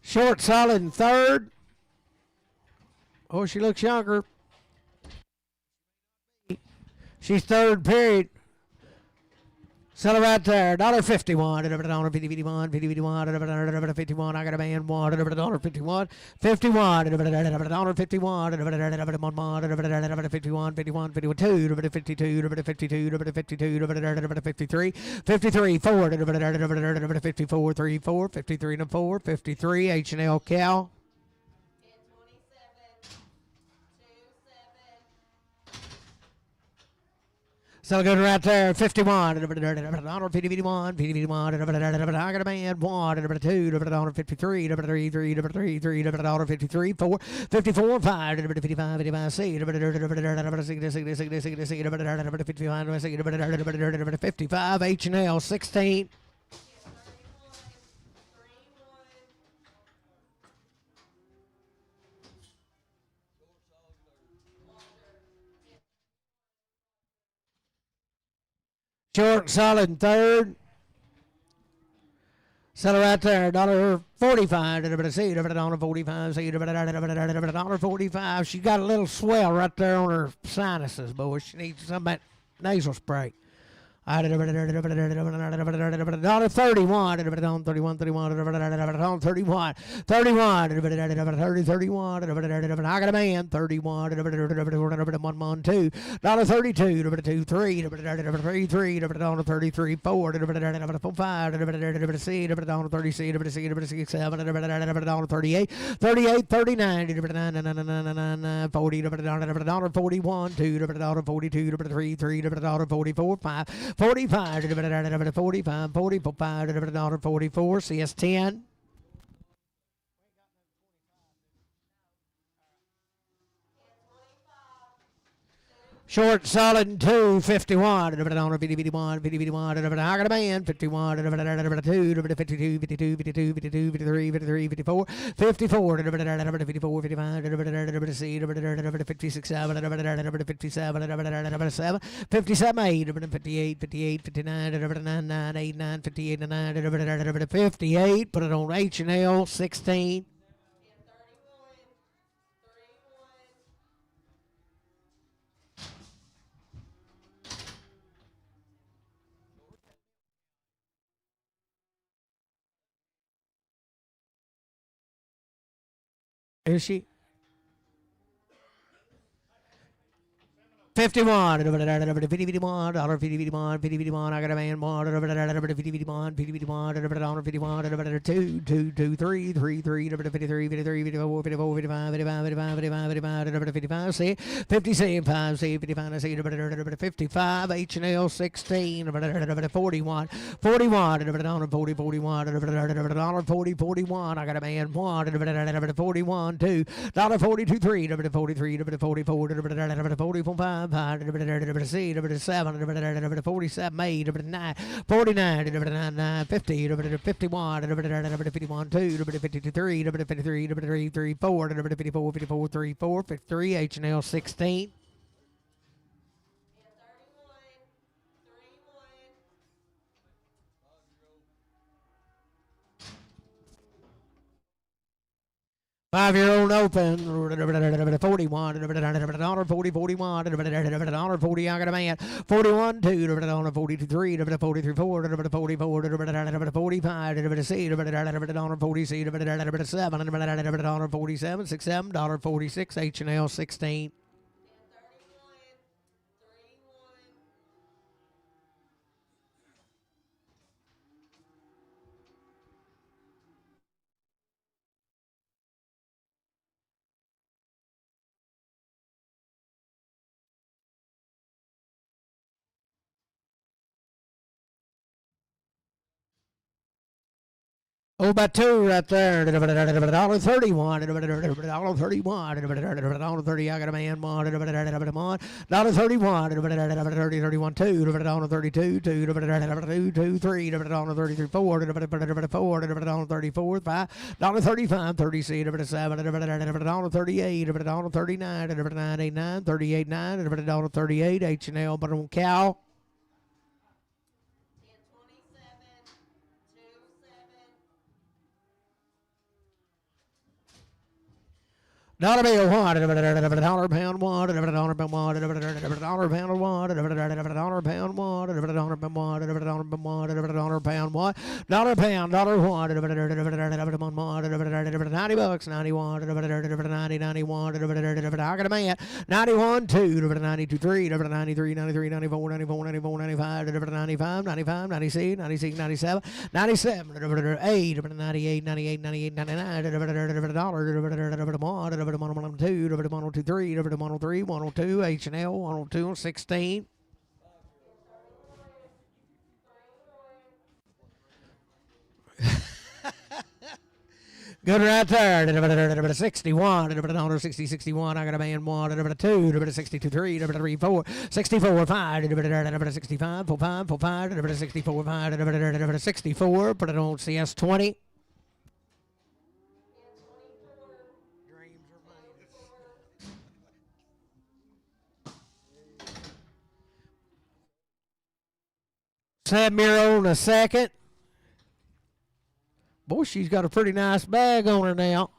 Short, solid, and third. Oh, she looks younger. She's third period. Sell her right there. $1.51. $51. 51. I got a man. $1. 51. 51. $51. 51. 51. 51. 52. 52. 53. 53. 4. 54. 3. 4. 53 and 4. 53. H&L cow. So good right there, 51, 51, I got a man, 1, 2, 53, 53, 4, 54, 5, 55, 55, 6, 55, H&L, 16. Short, solid, and third. Sell her right there, $1.45. $1.45. She got a little swell right there on her sinuses, boy. She needs some of that nasal spray. $31, 31, 31, 31, 31, 31, I got a man, 31, 1, 2, $32, 3, 33, 33, 4, 5, C, 36, 7, 38, 38, 39, 40, 41, 2, 42, 3, 44, 5, 45, 45, 45, 44, CS 10. Short solid and 251. On 51, 51. I got a man. 51. 2. 52, 52, 52, 52, 53, 53, 54. 54. 54, 55. C. 56, 7. 57, 7. 57, 8. 58, 58, 59. 9, 8, 9. 58, 9. 58. Put it on H&L 16. Is she? 51. 51. I got a man. 51. 51. 51. 2, 2, 2, 3, 3, 3. 53, 53, 54, 54, 55, 55, 55, 55, 55. C. 57, 5. C. 55. C. 55. H&L 16. 41. 41. 40, 41. 40, 41. I got a man. 1. 41. 2. 42, 3. 43. 44. 44, 5. C. 7. 47. 8. 9. 49. 9. 50. 51. 51. 2. 53. 53. 3. 4. 54. 54. 3. 4. 53. H&L 16. Five-year-old open, 41, 40, 41, 40, I got a man, 41, 2, 42, 3, 43, 4, 44, 45, C, 40, C, 7, 47, 67, 46, H&L 16. Oh, by 2 right there. $31. $31. $30. I got a man. $31. 31. 2. $32. 2. 2. 3. $33. 4. 34. 5. $35. 37. 7. $38. 39. 9. 38. 9. 38. H&L. But on cow. Dollar bill one, dollar pound one, dollar pound one, dollar pound one, dollar pound one, dollar pound one, dollar pound one, dollar pound, dollar one, $90, 91, 90, 91, I got a man, 91, 2, 92, 3, 93, 93, 94, 94, 94, 95, 95, 95, 96, 96, 97, 97, 8, 98, 98, 98, 99, dollar, 102, 103, 103, 102, H&L, 102, 16. Good right there. 61, 60, 61. I got a man 1, 2, 62, 3, 3, 4, 64, 5, 65, 45, 45, 64, 5, 64. Put it on CS 20. Samuel in a second. Boy, she's got a pretty nice bag on her now.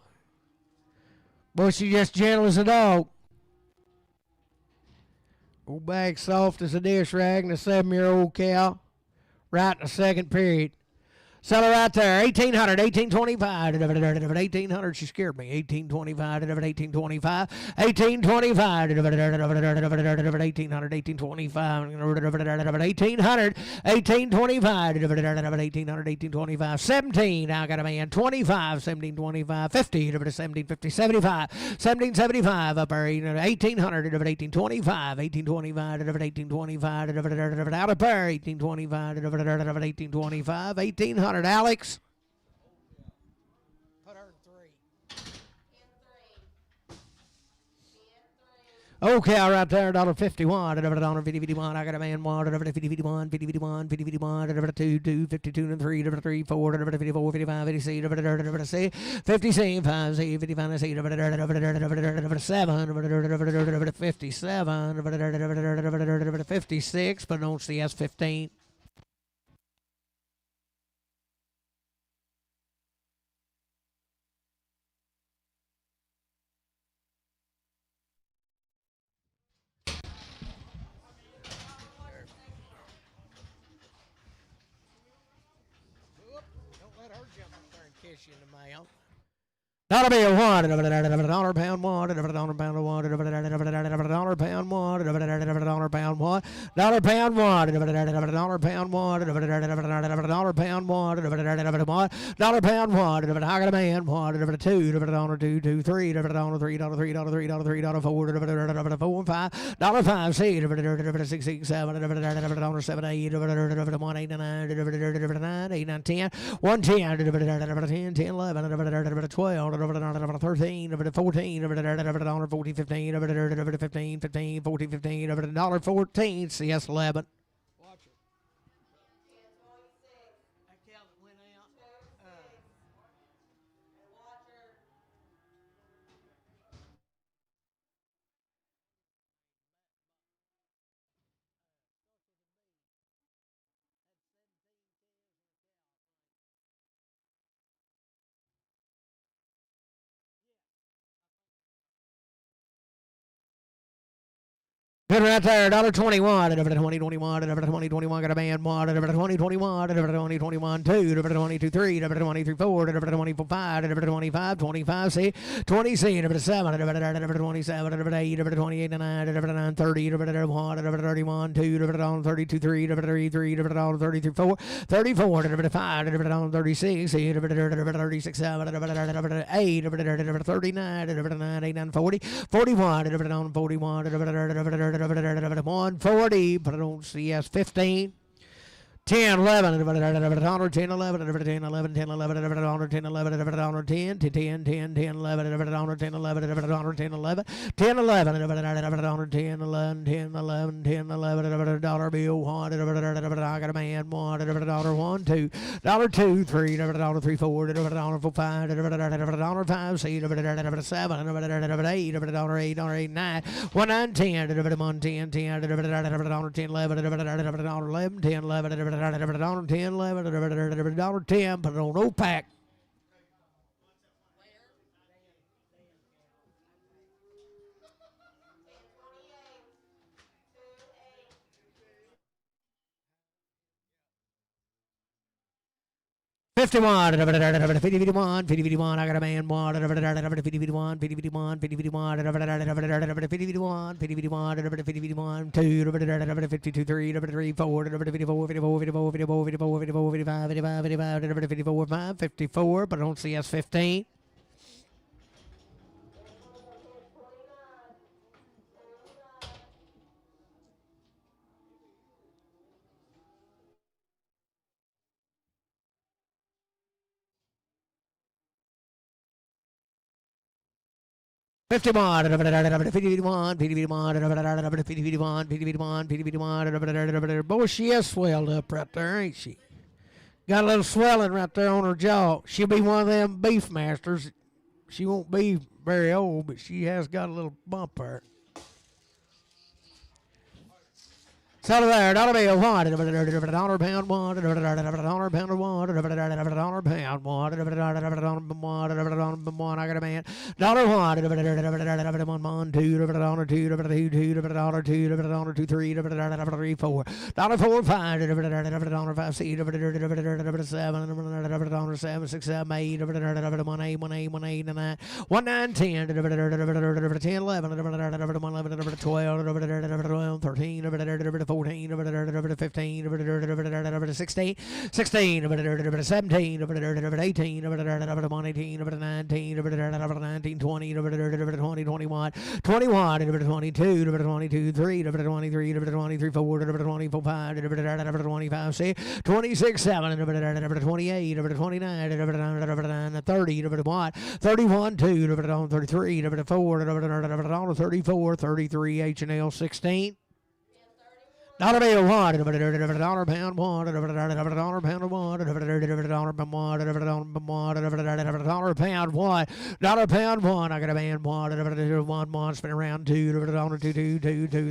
Boy, she's just gentle as a dog. Old bag soft as a dish rag and a 7-year-old cow. Right in the second period. Sell her right there. 1800, 1825. 1800, she scared me. 1825, 1825. 1825. 1800, 1825. 1800, 1825. 1800, 1825. 17, I got a man. 25, 1725. 50, 1750. 75, 1775. Up there. 1800, 1825. 1825, 1825. Out of there. 1825, 1825. 1800. Alex. Put her in 3. Okay, all right there, $1.51, $50, I got a man one, $50, $50, two, 52 and 3, 3, 4, 54, 55, 56, 50, 5, 55, 7, 57, 56, but don't see us 15. Kiss you in the mouth. Dollar bill one, dollar pound one, dollar pound one, dollar pound one, dollar pound one, dollar pound one, dollar pound one, dollar pound one, dollar pound one, I got a man one, two, dollar two, three, dollar three, dollar four, $5, $5, $6, $6, $7, $7, $8, $1, $8, $9, $8, $9, $10, $110, $10, $11, $12, 13, 14, 14, 15, 15, 15, 14, 15, $14, CS 11. Watch it. I tell it went out. Good right there, $1.21, $20.21, $20.21, got a man one, $20.21, $20.21, two, $22.3, $23.4, $24.5, $25, 25, C, 20, C, $7, $27, $8, $28, $9, $30, $1, $31, 2, $32, 3, $33, 34, 34, $5, $36, C, $36, 7, $8, $39, 89, 40, 41, 41, 140, but I don't see us 15. 10, 11, $10, 11, 10, 11, 10, 11, 10, 11, $10, 10, 11, $10, 10, 10, 10, 10, 11, $10, 10, 11, $10, 10, 11, 10, 11, $10, 10, 11, 10, 11, 10, 11, dollar bill, one, I got a man, one, $1, 2, $2, 3, $3, 4, $4, 5, $5, 6, $7, $8, 8, 9, 1, 9, 10, 1, 10, 10, $10, 11, $11, 10, 11, $10, 11, $10, but on OPAC. $51, $51, I got a man one, $51, $51, $51, $51, two, $52, 3, $3, 4, $54, 54, 54, 54, 54, 55, 55, 55, 54, 5, 54, but I don't see us 15. $51, boy, she is swelled up right there, ain't she? Got a little swelling right there on her jaw. She'll be one of them beef masters. She won't be very old, but she has got a little bump there. So there, dollar bill one, dollar pound one, dollar pound one, dollar pound one, I got a man, dollar one, two, dollar two, dollar two, three, $3, 4, dollar 4, 5, dollar 5, C, $7, 7, 6, 7, 8, 1, 8, 1, 8, 1, 8, 9, 1, 9, 10, 10, 11, 11, 12, 13, 14, 15, 16, 16, 17, 18, 118, 19, 19, 20, 20, 21, 21, 22, 22, 3, 23, 23, 4, 24, 5, 25, 6, 26, 7, 28, 29, 30, 31, 31, 2, 33, 34, 34, 33, H&L 16. Dollar bill one, dollar pound one, dollar pound one, dollar pound one, dollar pound one, dollar pound one. I got a band one, spin around two, dollar two,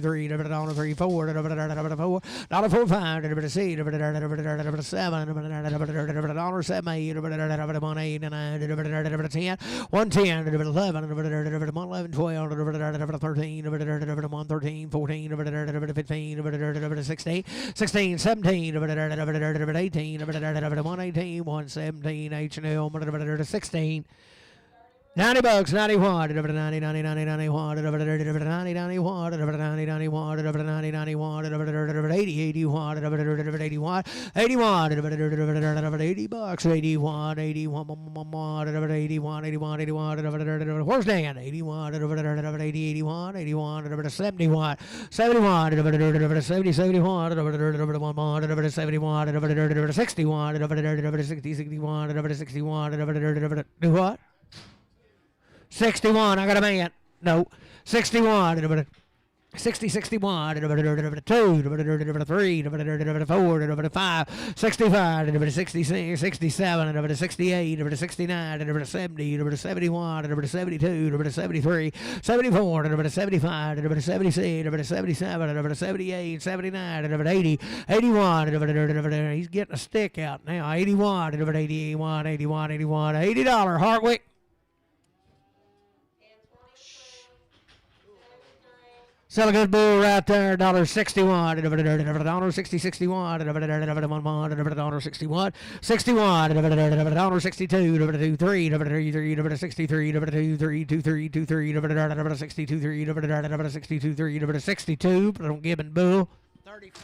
three, dollar three, four, dollar 4, 5, 6, 7, dollar 7, 8, 1, 8, 9, 10, 110, 11, 11, 12, 13, 1, 13, 14, 15, 16, 17, 18, 117, H&L, 16. $90, 91, 90, 90, 90, 91, 90, 91, 90, 91, 90, 91, 80, 81, 81, 81, 80 bucks, 81, 81, 81, 81, where's Dan? 81, 80, 81, 81, 71, 71, 70, 71, 71, 61, 60, 61, 61, do what? 61, I got a man. No. 61, 60, 61, 2, 3, 4, 5, 65, 66, 67, 68, 69, 70, 71, 72, 73, 74, 75, 76, 77, 78, 79, 80, 81, he's getting a stick out now, 81, 81, 81, 81, $80, Hartwick. Sell a good bull right there, $61, $60, 61, $61, 61, 61, $62, 3, 63, 23, 62, 3, 62, but I'm giving bull 35.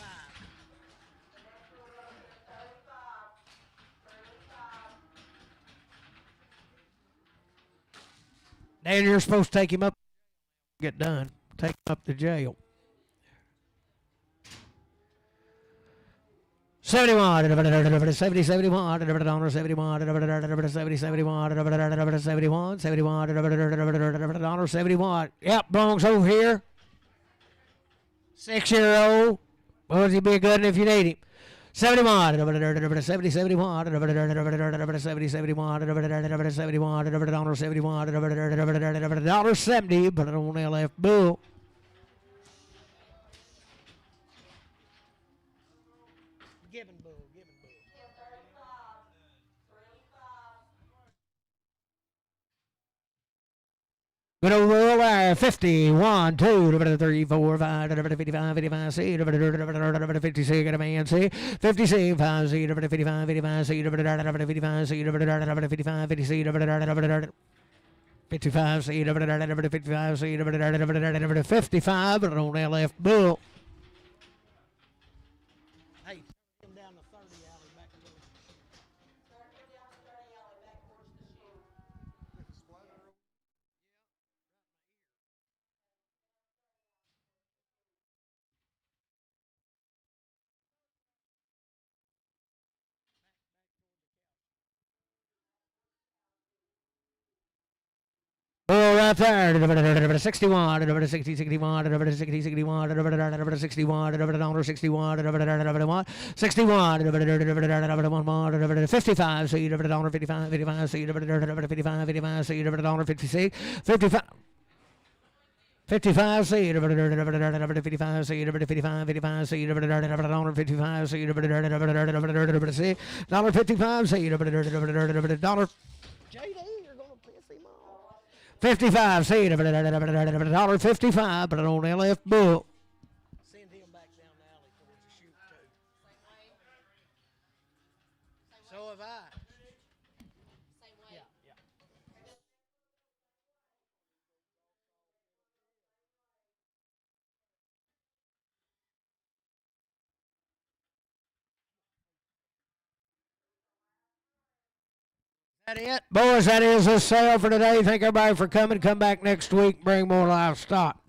Dan, you're supposed to take him up, get done. Take him up to jail. 71, 70, 71, 71, 70, 71, 71, 71. Yep, Bronx over here. 6-year-old. Boys, he'd be good if you need him. 71, 70, 71, 70, 71, 71, 70, but on LF Bull. Giving bull. Good old roll there, 51, 2, 3, 4, 5, 55, 55, C, 56, got a man, C, 56, 5, C, 55, 55, C, 55, C, 55, 50, C, 55, C, 55, C, 55, but on LF Bull. Hey, come down the 30 alley back to bull right there, 61, 60, 61, 60, 61, 61, 61, 61, 55, C, 55, 55, C, 55, 55, C, 56, 55. 55 C, 55 C, 55, 55 C, 55 C, $55 C, $55 JD, you're gonna piss him off. 55 C, $55, but on LF Bull. Send him back down the alley towards the chute too. So have I. That it? Boys, that is the sale for today. Thank everybody for coming. Come back next week. Bring more livestock.